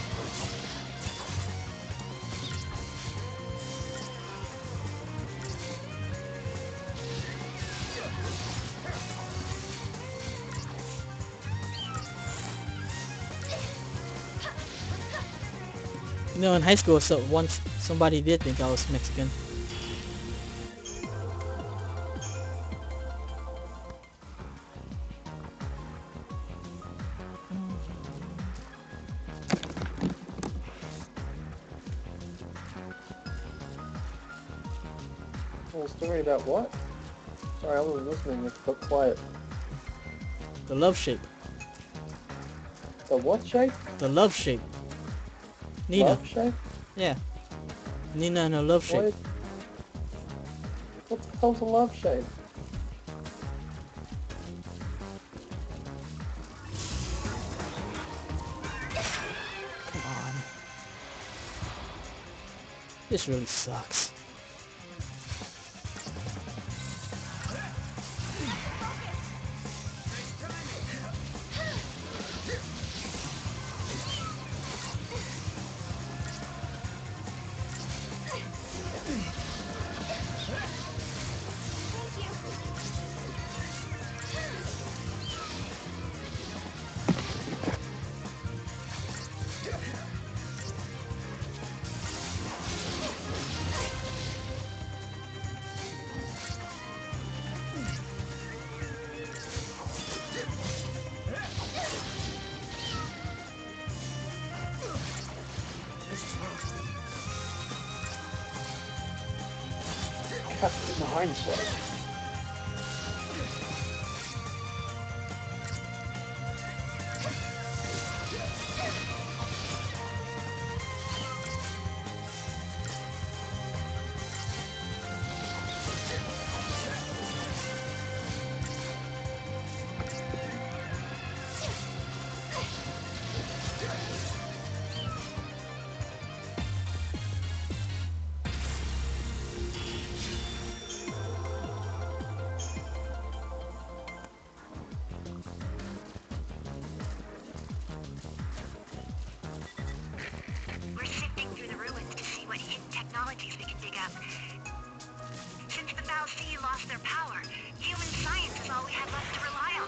You know, in high school, so once somebody did think I was Mexican. Well, story about what? Sorry, I wasn't listening, it's got quiet. The love shape. The what shape? The love shape. Nina. Love shape? Yeah. Nina and her love shape. What the hell's a love shape? Come on. This really sucks. in hindsight. We're sifting through the ruins to see what hidden technologies we can dig up. Since the Val'Ci lost their power, human science is all we have left to rely on.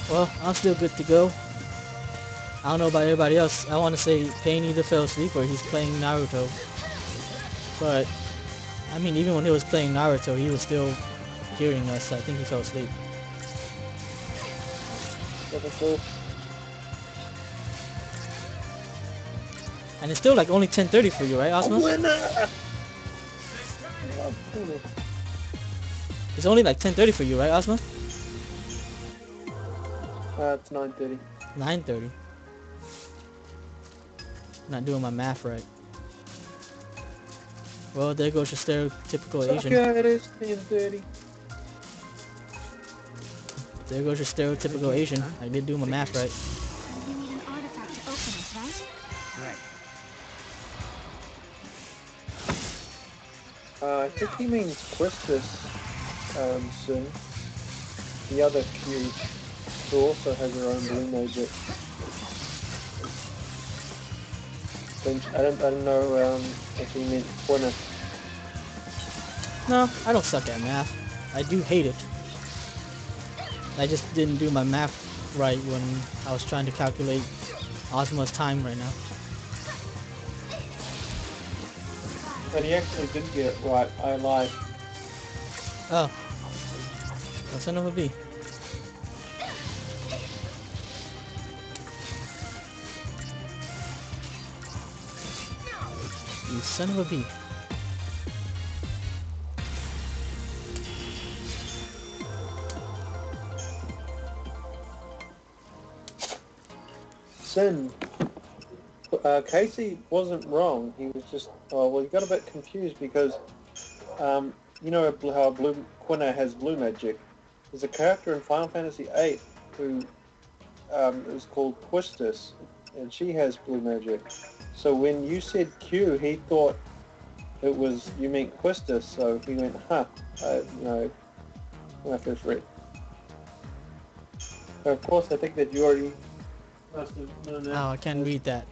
Well, I'm still good to go. I don't know about everybody else. I want to say Payne either fell asleep or he's playing Naruto. But, I mean, even when he was playing Naruto, he was still hearing us. I think he fell asleep. And it's still like only 10:30 for you, right, Osmo? It's only like 10:30 for you, right, Osmo? It's 9:30. 9:30. Not doing my math right. Well, there goes your stereotypical Asian. Okay, it is 10:30. There goes your stereotypical Asian. I did do my math right. You need an artifact to open it, right? Right. I think he means Quistis, Sin. The other Q, who also has her own blue magic. I don't know if he meant Quina. No, I don't suck at math. I do hate it. I just didn't do my math right when I was trying to calculate Ozma's time right now. But he actually did get it right. I lied. Oh. Well, son of a bee. You son of a bee. Sin. Casey wasn't wrong. He was just, well, he got a bit confused because, you know how Quina has blue magic. There's a character in Final Fantasy VIII who is called Quistis, and she has blue magic. So when you said Q, he thought it was, you meant Quistis, so he went, no, when I first read. So of course, I think that you already must have known that. Oh, I can't read that.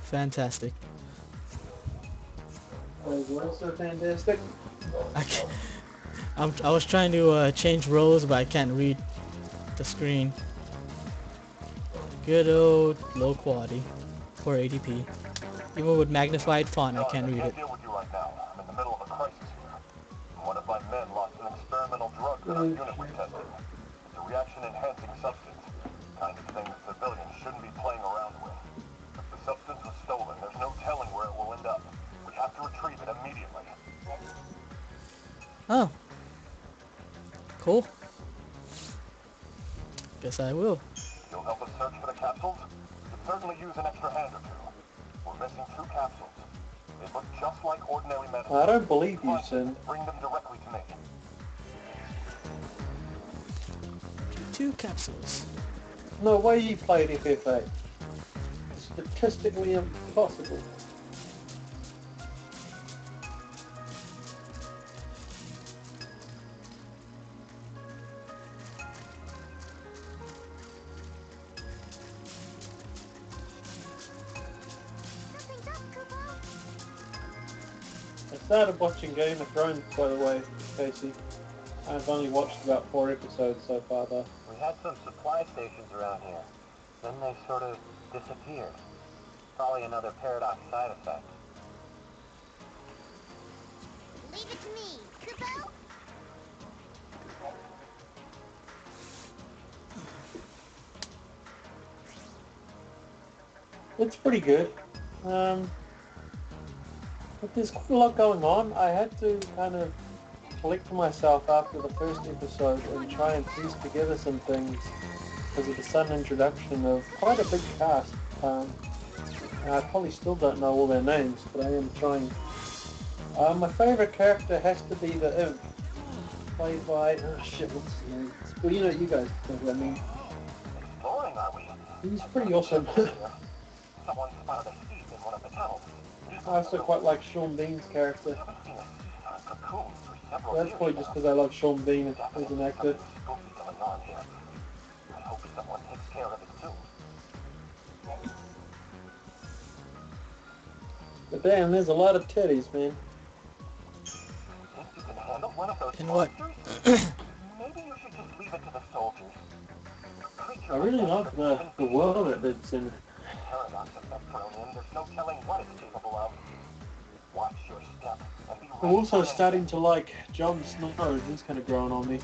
Fantastic. What's so fantastic? I was trying to change roles, but I can't read the screen. Good old low quality, 480p. Even with magnified font, I can't read it. Deal with you right now. I'm in the middle of a crisis here. One of my men lost an experimental drug that our unit was testing. It's a reaction-enhancing substance. The kind of thing that civilians shouldn't be playing around with. If the substance was stolen, there's no telling where it will end up. We have to retrieve it immediately. Oh. Cool. Guess I will. You'll help us search for the capsules? We could certainly use an extra hand or two. We're missing 2 capsules. They look just like ordinary medicine. I don't believe you, Sin. Bring them directly to me. 2 capsules. No way you played FF8. It's statistically impossible. I started watching Game of Thrones, by the way, Casey. I've only watched about 4 episodes so far, though. We had some supply stations around here. Then they sort of disappeared. Probably another paradox side effect. Leave it to me. Kubo? It's pretty good. But there's quite a lot going on. I had to kind of collect myself after the first episode and try and piece together some things because of the sudden introduction of quite a big cast. And I probably still don't know all their names, but I am trying. My favourite character has to be the Imp, played by, oh shit, what's his name? Well, you know, you guys know what I mean. Exploring, are we? He's pretty awesome. Someone spotted a thief in one of the tunnels. I also quite like Sean Bean's character. Cocoon for several That's years probably now. just because I love Sean Bean as an actor. Spooky going on here. I hope someone takes care of it soon. But damn, there's a lot of titties, man. Think you can handle one of those And what? monsters? Maybe you should just leave it to the soldiers. I really love the world that it's in. Paradox effect thrown in. There's no telling what it's capable of. Watch your step and be I'm ready also for starting to like Jon Snow. He's kind of growing on me.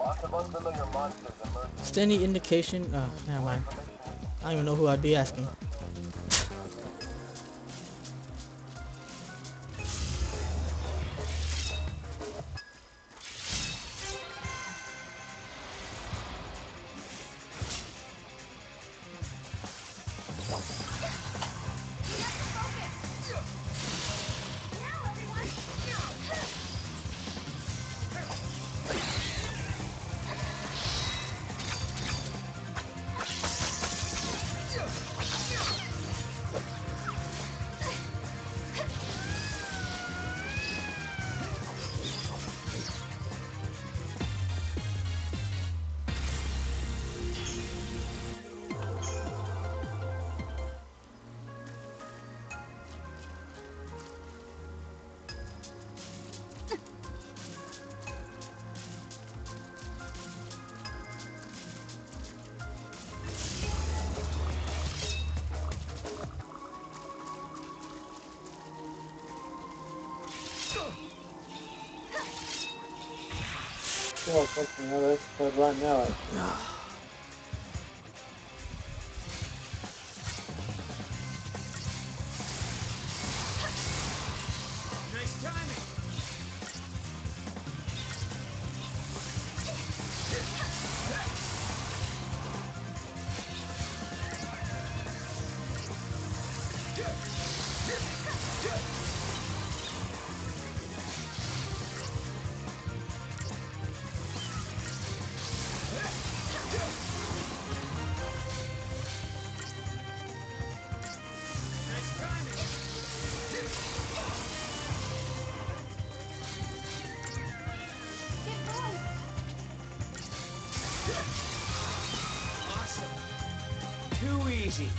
lots of unfamiliar monsters emerging. Is there any indication? Oh, never mind. I don't even know who I'd be asking. Oh, fucking hell, that's good right now, actually. Nice timing. Awesome. Too easy.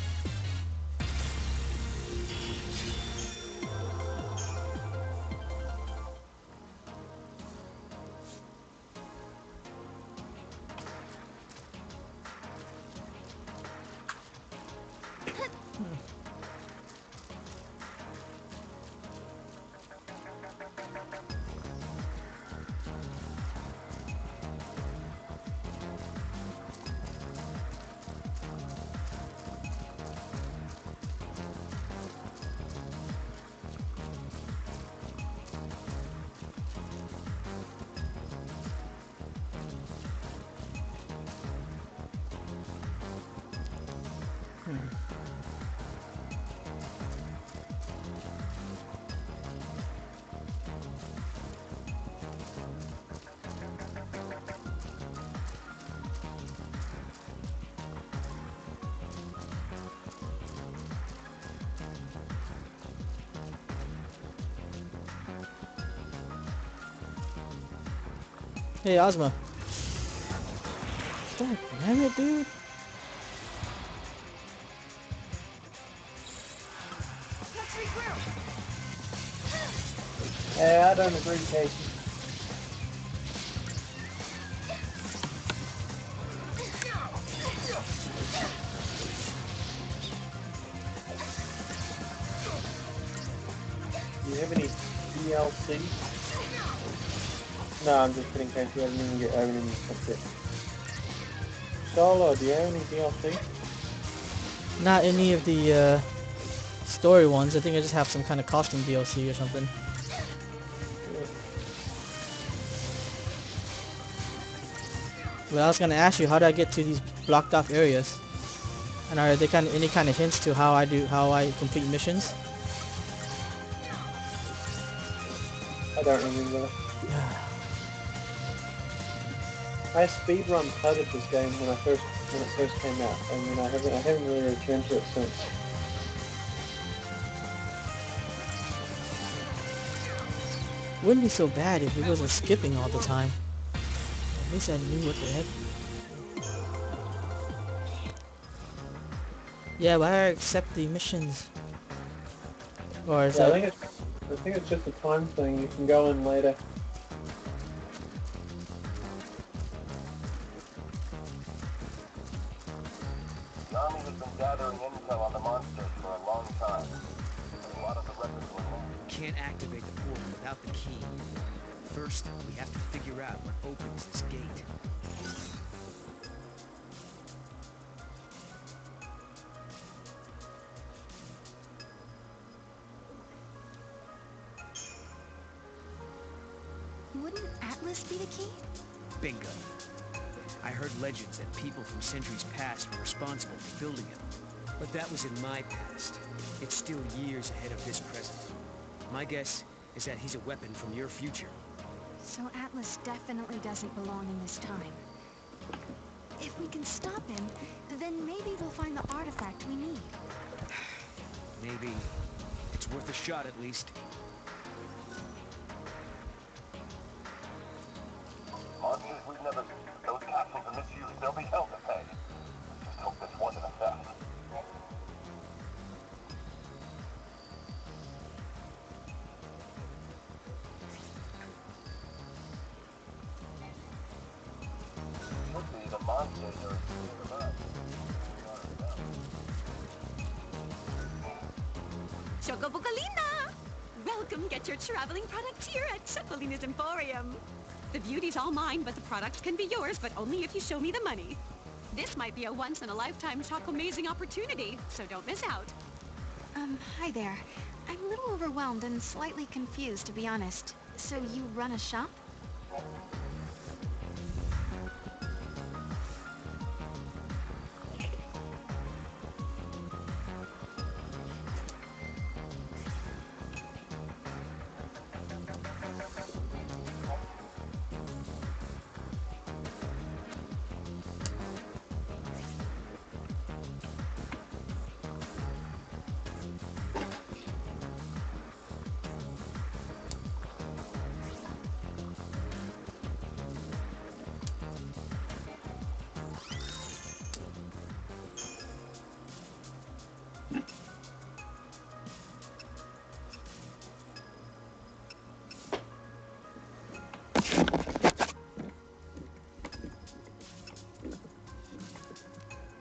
Hey, Ozma. God damn it, dude. Let's regroup. I don't agree, Casey. Do you have any DLC? No, I'm just kidding, Casey. I haven't even checked it. Solo, do you have any DLC? Not any of the story ones. I think I just have some kind of costume DLC or something. But I was gonna ask you, how do I get to these blocked off areas? And are there any kind of hints to how I complete missions? I don't remember. I speedrun flooded this game when it first came out, and then I haven't really returned to it since. Wouldn't be so bad if it wasn't skipping all the time. At least I knew what the heck. Yeah, but I accept the missions. Or is that... I think it's just a time thing. You can go in later. The Army has been gathering intel on the monsters for a long time. A lot of the records were lost. Can't activate the portal without the key. First, we have to figure out what opens this gate. Wouldn't Atlas be the key? Bingo. I heard legends that people from centuries past were responsible for building it. But that was in my past. It's still years ahead of this present. My guess is that he's a weapon from your future. So Atlas definitely doesn't belong in this time. If we can stop him, then maybe we'll find the artifact we need. Maybe. It's worth a shot at least. Monsters we've never... Those capsules are misused. They'll be held to pay. Let's just hope this wasn't a theft. Could be the monsters are as scared of us. Chocobucolina! Welcome, get your traveling product here at Chocolina's Emporium. The beauty's all mine, but the products can be yours, but only if you show me the money. This might be a once-in-a-lifetime choco-amazing opportunity, so don't miss out. Hi there. I'm a little overwhelmed and slightly confused, to be honest. So you run a shop?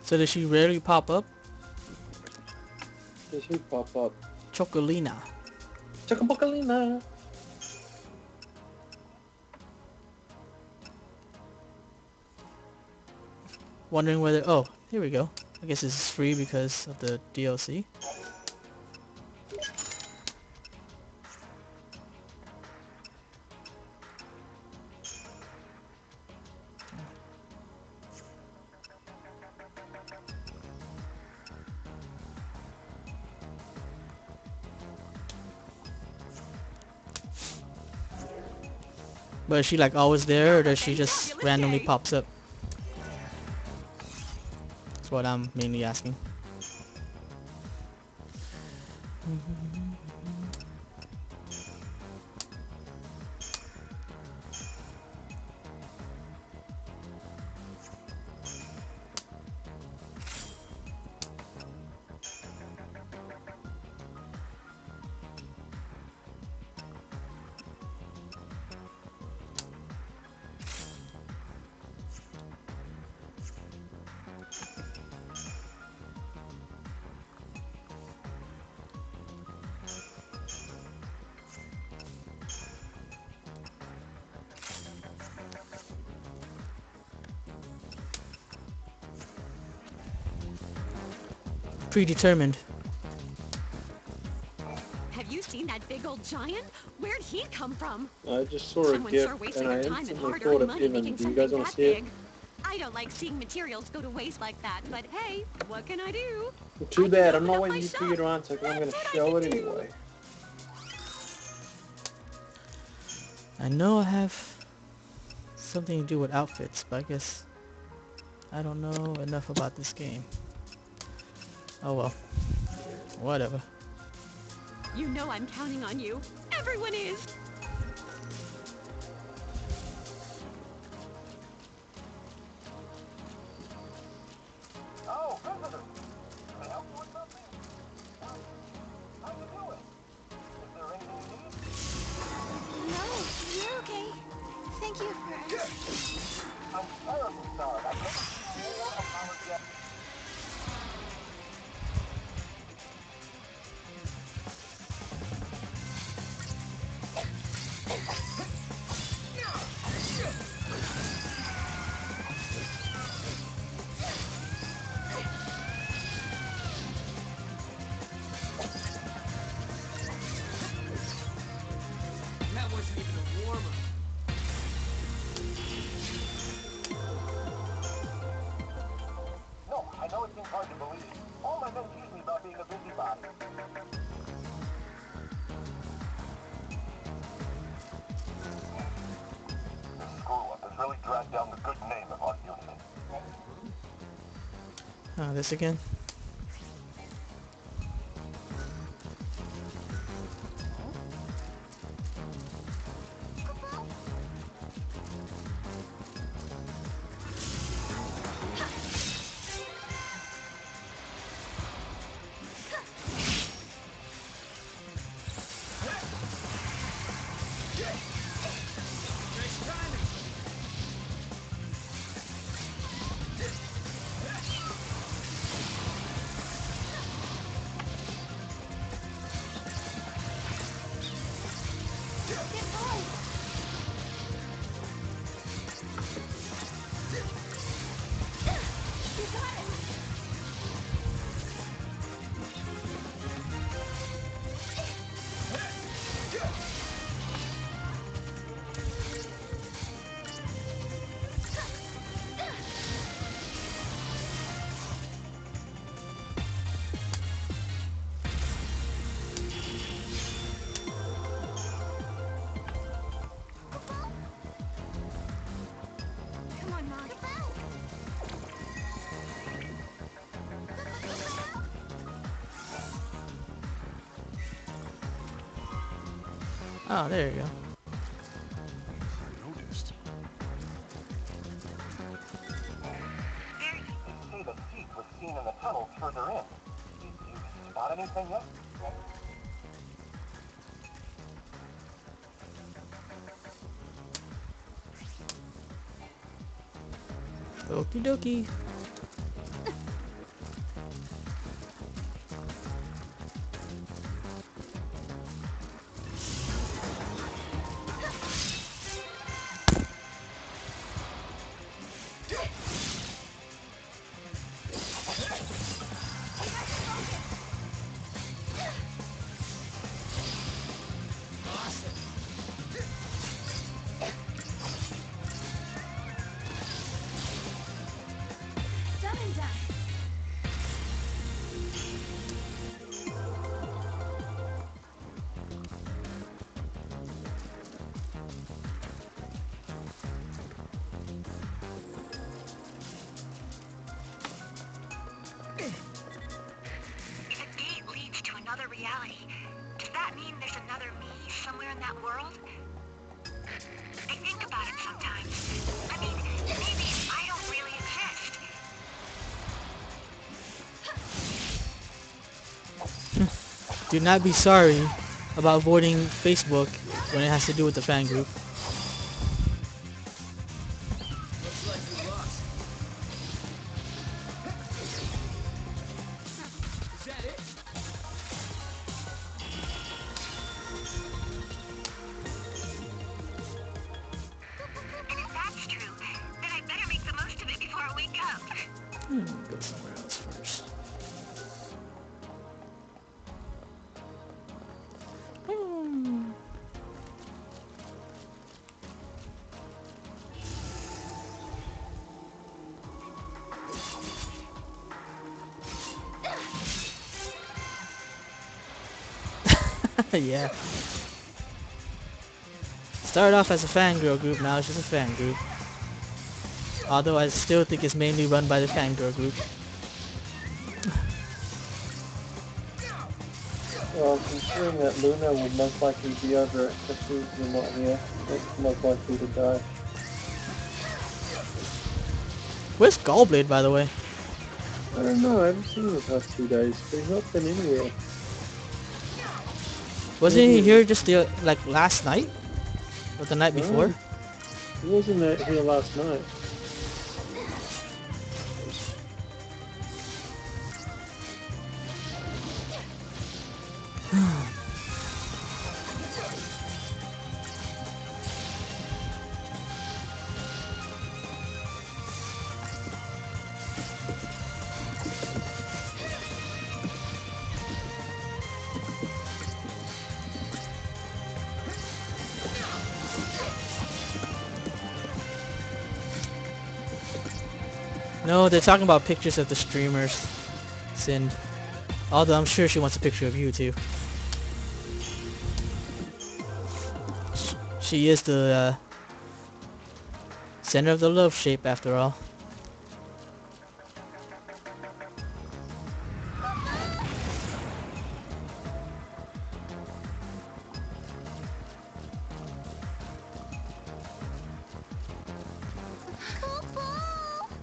So does she rarely pop up? Does who pop up? Chocolina. Chocobucolina! Wondering whether... Oh, here we go. I guess this is free because of the DLC. But is she like always there, or does she just randomly pops up? That's what I'm mainly asking. predetermined. Have you seen that big old giant? Where'd he come from? I just saw a Someone GIF sure wasted and I their time and instantly thought hard-earned of money Evan. making Do you something guys want to that see it? big. I don't like seeing materials go to waste like that, but hey, what can I do? Too bad. I'm open not up waiting my for you to answer because I'm going to show it anyway. I know I have something to do with outfits, but I guess I don't know enough about this game. Oh well. Whatever. You know I'm counting on you. Everyone is. Oh, visitor! Can I help you with something? How you doing? Is there anything you need? No, you're okay. Thank you for I'm terribly sorry. I've never seen more apologetic. That wasn't even a warm-up. No, I know it seems hard to believe. All my men accuse me about being a busybody. This screw-up has really dragged down the good name of our unit. This again? Come on, Mom. Oh, there you go. Noticed. They say the heat was seen in the tunnels further in. Did you spot anything yet? Okie dokie. Done and done. If a gate leads to another reality, does that mean there's another me somewhere in that world? I think about it sometimes. I mean, maybe I don't really exist. Do not be sorry about avoiding Facebook when it has to do with the fan group. Looks like we lost. Is that it? And if that's true, then I better make the most of it before I wake up. Go somewhere else first. Yeah. Started off as a fangirl group, now it's just a fan group. Although I still think it's mainly run by the fangirl group. Well, considering that Luna will most likely be over at Chris's and not here, it's most likely to die. Where's Gallblade, by the way? I don't know, I haven't seen him the past 2 days, but he's not been anywhere. Wasn't he here just the, like last night? Or the night before? No, he wasn't here last night. No, they're talking about pictures of the streamers. Sind. Although I'm sure she wants a picture of you too. She is the center of the love shape after all.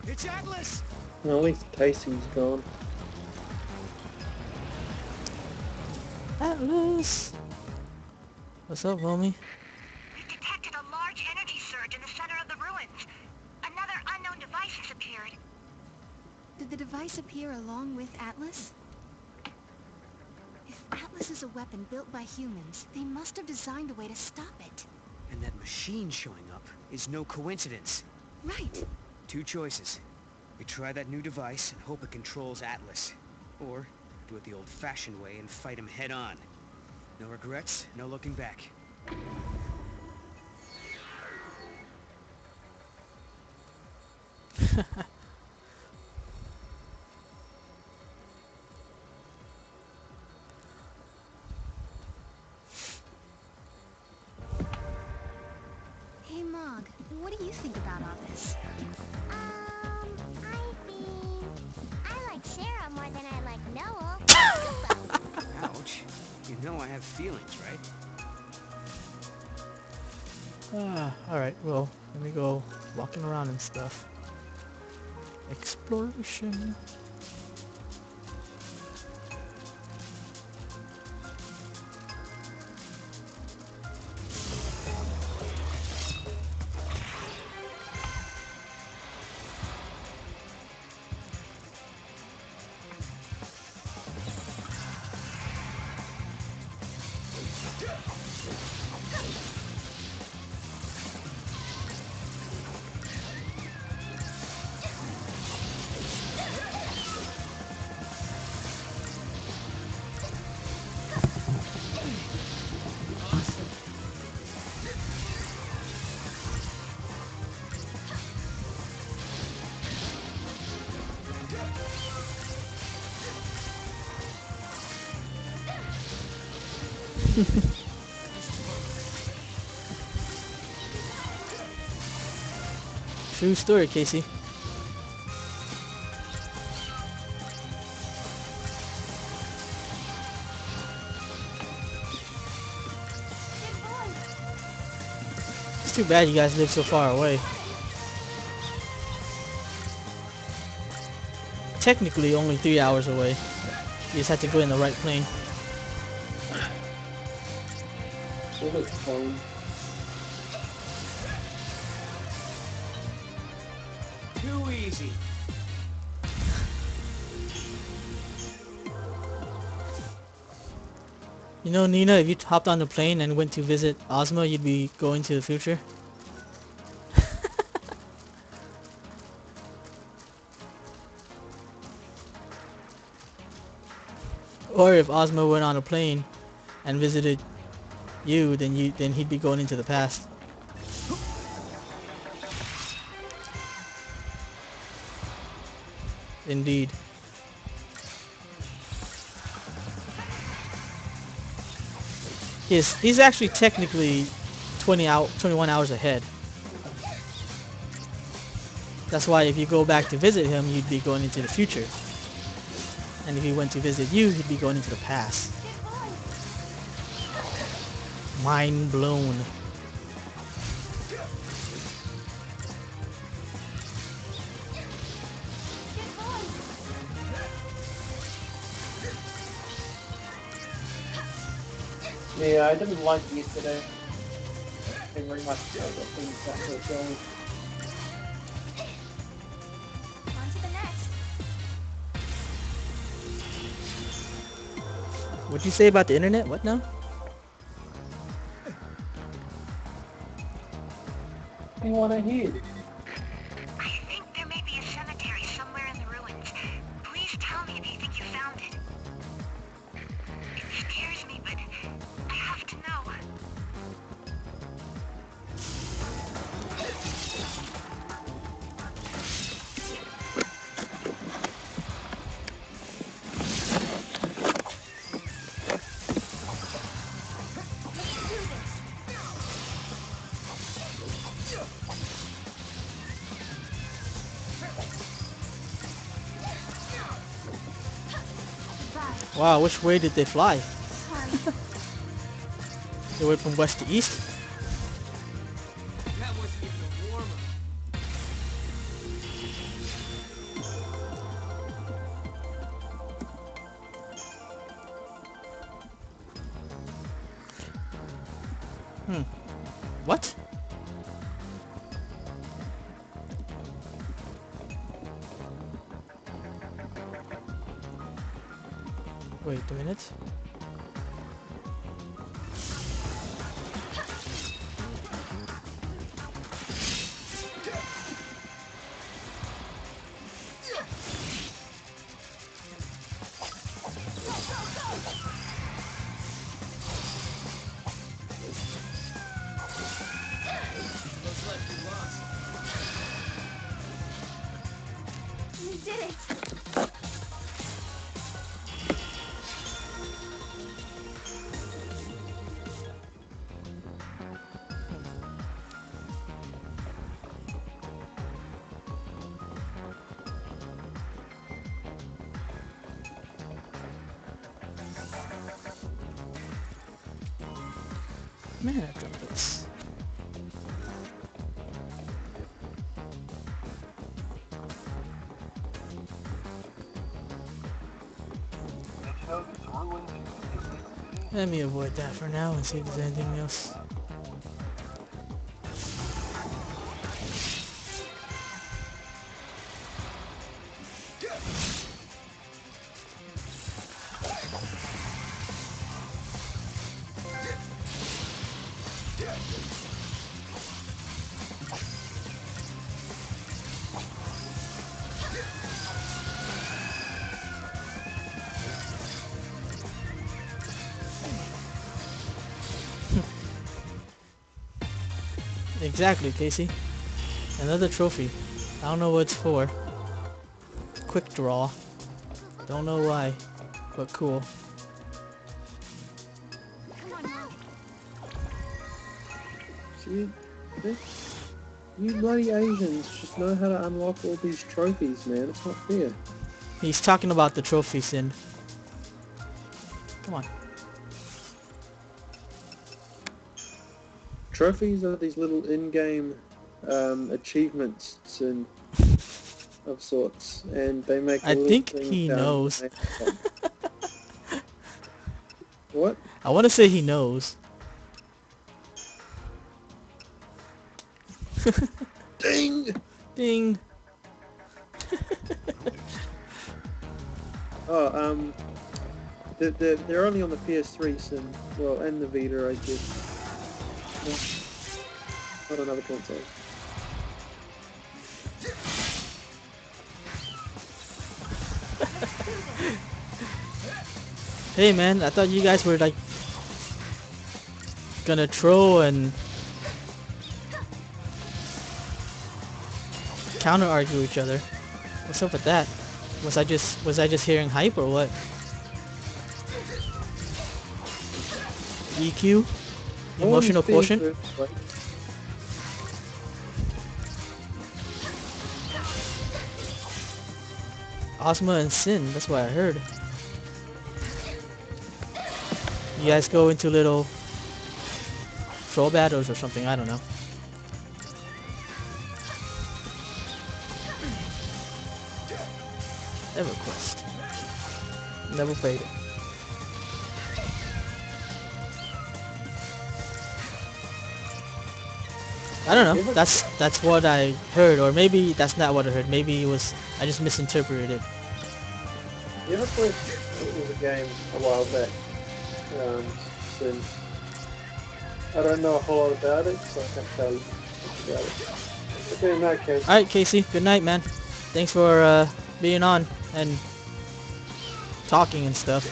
It's Atlas! Well, at least Casey's gone. Atlas! What's up, homie? We've detected a large energy surge in the center of the ruins. Another unknown device has appeared. Did the device appear along with Atlas? If Atlas is a weapon built by humans, they must have designed a way to stop it. And that machine showing up is no coincidence. Right. 2 choices. We try that new device and hope it controls Atlas. Or do it the old-fashioned way and fight him head-on. No regrets, no looking back. Hey, Mog, what do you think about all this? I like Sarah more than I like Noel. Ouch. You know I have feelings, right? Alright, well, let me go walking around and stuff. Exploration. True story, Casey. It's too bad you guys live so far away. Technically only 3 hours away. You just have to go in the right plane. Sort of fun. Too easy. You know, Nina, if you hopped on the plane and went to visit Ozma, you'd be going to the future. Or if Ozma went on a plane and visited you, then he'd be going into the past. Indeed. He's actually technically 21 hours ahead. That's why if you go back to visit him, you'd be going into the future. And if he went to visit you, he'd be going into the past. Mind blown. Yeah, I didn't like yesterday very much. I got things back to going. On to the next. What'd you say about the internet? What now? What do you want to hear? I think there may be a cemetery somewhere in the ruins. Please tell me if you think you found it. It scares me, but I have to know. Wow, which way did they fly? They went from west to east? That wasn't even a warm-up. What? Wait a minute. We did it! Man, trumpets. Did you know these ruins used to be a big city? Let me avoid that for now and see if there's anything else. Exactly, Casey. Another trophy. I don't know what it's for. Quick draw. Don't know why, but cool. Come on now. See, you bloody Asians just know how to unlock all these trophies, man. It's not fair. He's talking about the trophy, Sin. Come on. Trophies are these little in-game achievements and of sorts, and they make. I think he knows. What? I want to say he knows. Ding! Ding! Oh, they're only on the PS3, and well, and the Vita, I guess. Not another console. Hey man, I thought you guys were like gonna throw and counter argue each other. What's up with that? Was I just hearing hype or what? EQ, No one's emotional being quotient. good, right? Ozma and Sin, that's what I heard. You guys go into little troll battles or something, I don't know. EverQuest. Never played it. I don't know. That's what I heard, or maybe that's not what I heard. Maybe it was I just misinterpreted it. EverQuest was a game a while back. Sin. I don't know a whole lot about it, so I can't tell you much about it. Okay, in that case. Alright, Casey, good night, man. Thanks for being on and talking and stuff.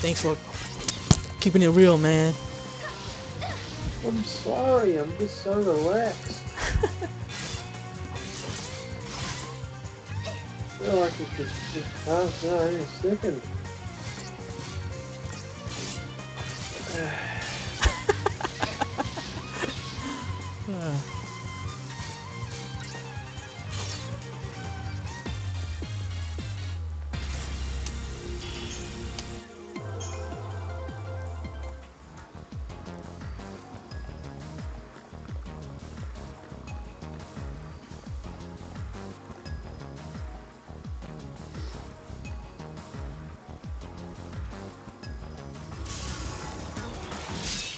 Thanks for keeping it real, man. I'm sorry, I'm just so relaxed. I feel like it just passed out any second.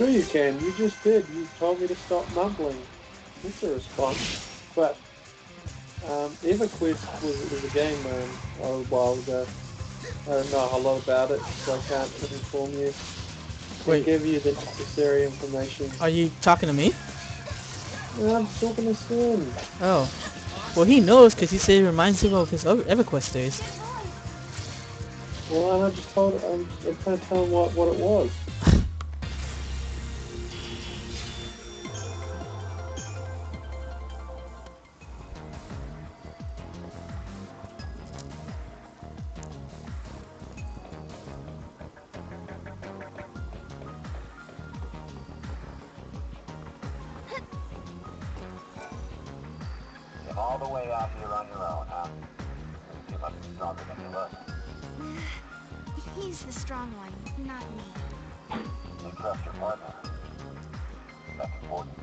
Sure you can, you just did. You told me to stop mumbling. That's a response. But EverQuest was a game a while ago. I don't know a whole lot about it, so I can't inform you. Wait. Give you the necessary information. Are you talking to me? No, I'm talking to Sin. Oh. Well, he knows because he said it reminds him of his EverQuest days. Well, I just told I'm trying to tell him what it was. Came all the way out here on your own, huh? You must be stronger than you look. He's the strong one, not me. You trust your partner. That's important.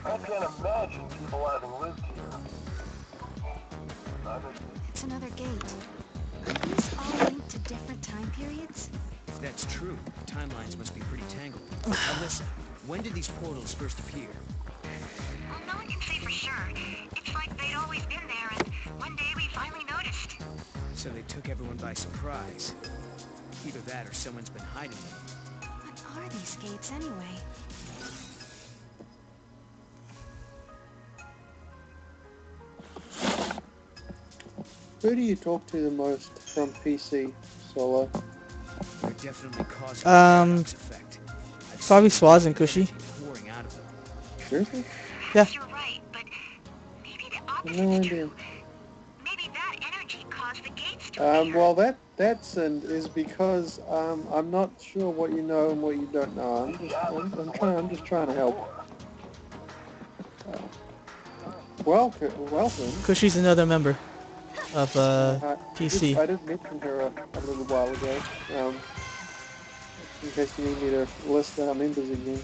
I can't imagine people having lived here. It's another gate. Are these all linked to different time periods? If that's true, timelines must be pretty tangled. Alyssa, when did these portals first appear? Well, no one can say for sure. It's like they'd always been there, and one day we finally noticed. So they took everyone by surprise. Either that or someone's been hiding them. What are these gates anyway? Who do you talk to the most from PC, Solo? They're definitely causing a paradox effect. Probably Swaz and Cushy. Pouring out of them. Seriously? Yeah. You're right, but maybe the opposite No is idea. true. Maybe that energy caused the gates to appear. Well, that's is because I'm not sure what you know and what you don't know. I'm just trying to help. Welcome. Cushy's another member of PC. I did mention her a little while ago. In case you need me to list our members again.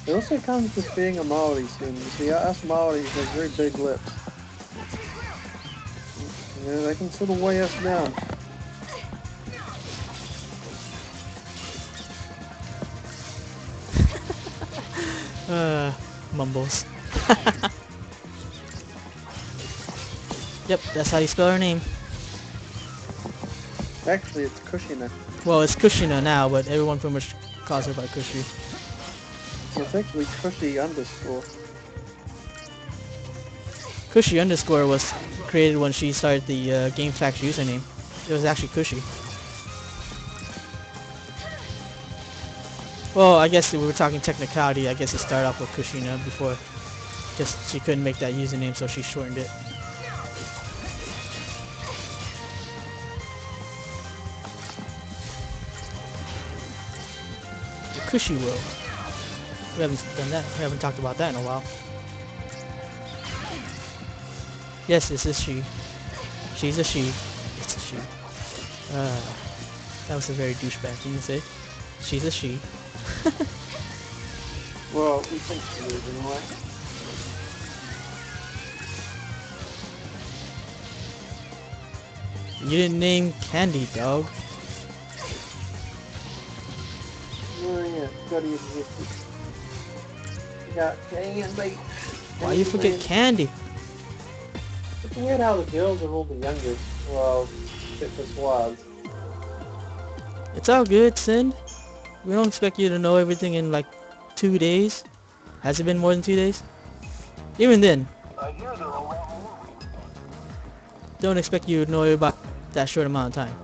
It also comes with being a Maori sim. You see, us Maoris have very big lips. Yeah, they can sort of weigh us down. Mumbles. Yep, that's how you spell her name. Actually, it's Kushina. Well, it's Kushina now, but everyone pretty much calls her by Cushy. So it's actually Cushy underscore. Cushy underscore was created when she started the GameFAQs username. It was actually Cushy. Well, I guess if we were talking technicality, I guess it started off with Kushina before. Just she couldn't make that username, so she shortened it. The Cushy World. We haven't done that. We haven't talked about that in a while. Yes, this is she. She's a she. It's a she. That was a very douchebag thing to say. She's a she. Well, we think she is anyway. You didn't name Candy, dog. Oh yeah, gotta use this. You got Candy. Why you forget Candy? It's weird how the girls are all the youngest. Well, except for Swaz. It's all good, Sin. We don't expect you to know everything in like 2 days. Has it been more than 2 days? Even then, don't expect you to know about that short amount of time.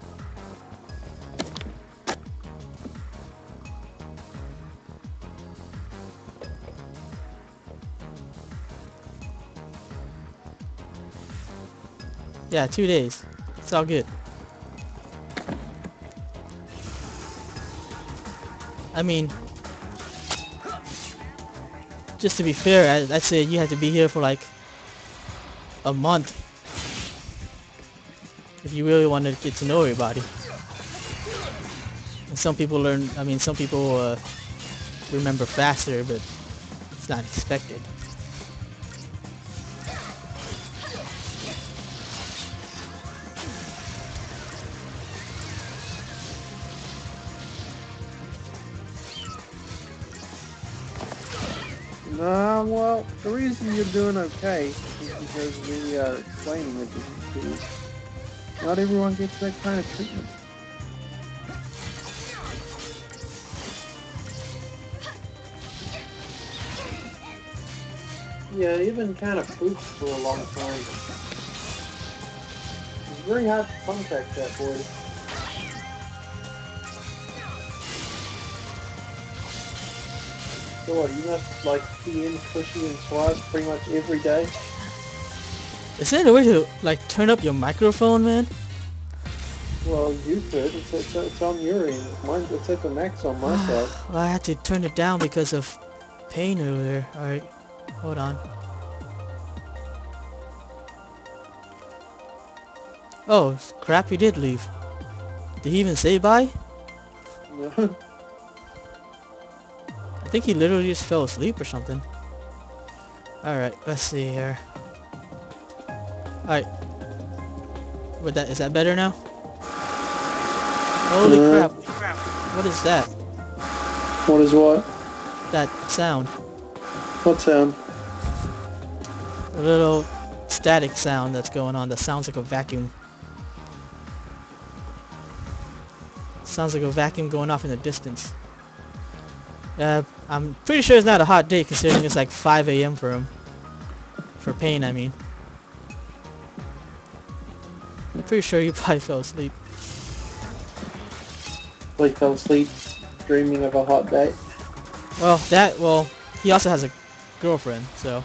Yeah, 2 days. It's all good. I mean, just to be fair, I'd say you had to be here for like a month if you really want to get to know everybody. And some people learn, I mean, some people remember faster, but it's not expected. Well, the reason you're doing okay is because we are explaining everything to you. Not everyone gets that kind of treatment. Yeah, you've been kind of pooped for a long time. It's very hard to contact that boy. So what, you must like PM Cushy and Swaz pretty much every day? Is there a way to like turn up your microphone, man? Well, you could. It's on your end. Mine, it's at the max on my side. Well, I had to turn it down because of pain earlier. Alright, hold on. Oh, crap, he did leave. Did he even say bye? No. I think he literally just fell asleep or something. Alright, let's see here. Alright. Is that better now? Holy crap. What is that? What is what? That sound. What sound? A little static sound that's going on that sounds like a vacuum. Sounds like a vacuum going off in the distance. I'm pretty sure it's not a hot day considering it's like 5 a.m. for him. For Pain, I mean. I'm pretty sure you probably fell asleep. Like fell asleep dreaming of a hot day? Well, he also has a girlfriend, so...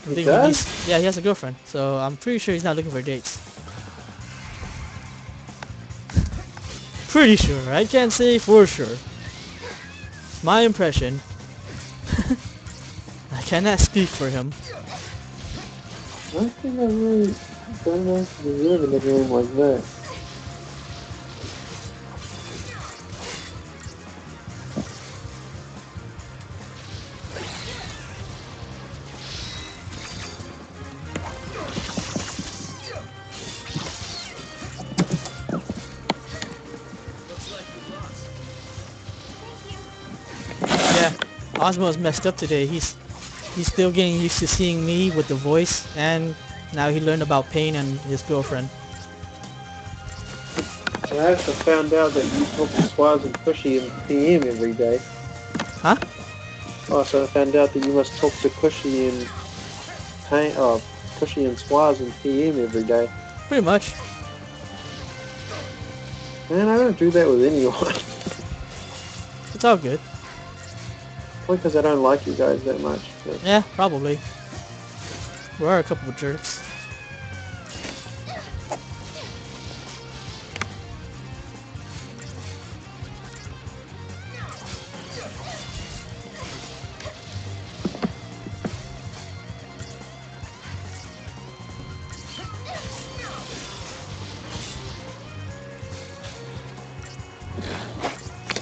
He does? Yeah, he has a girlfriend, so I'm pretty sure he's not looking for dates. Pretty sure, I can't say for sure. It's my impression. I cannot speak for him. I think I really don't want to live in a room like that. Yeah, Osmo's messed up today. He's still getting used to seeing me with the voice, and now he learned about Pain and his girlfriend. So I also found out that you talk to Swaz and Cushy in PM every day. Huh? Also, I found out that you must talk to Cushy and Cushy and Swaz in PM every day. Pretty much. Man, I don't do that with anyone. It's all good. Probably because I don't like you guys that much. But... Yeah, probably. We are a couple of jerks.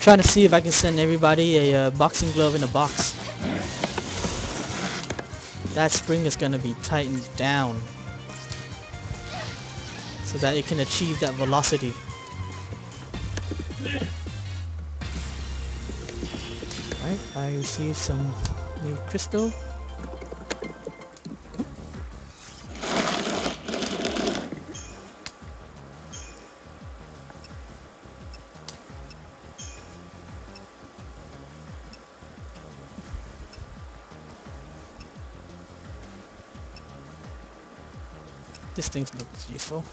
Trying to see if I can send everybody a boxing glove in a box. That spring is going to be tightened down so that it can achieve that velocity. Alright, I received some new crystal. This thing looks useful.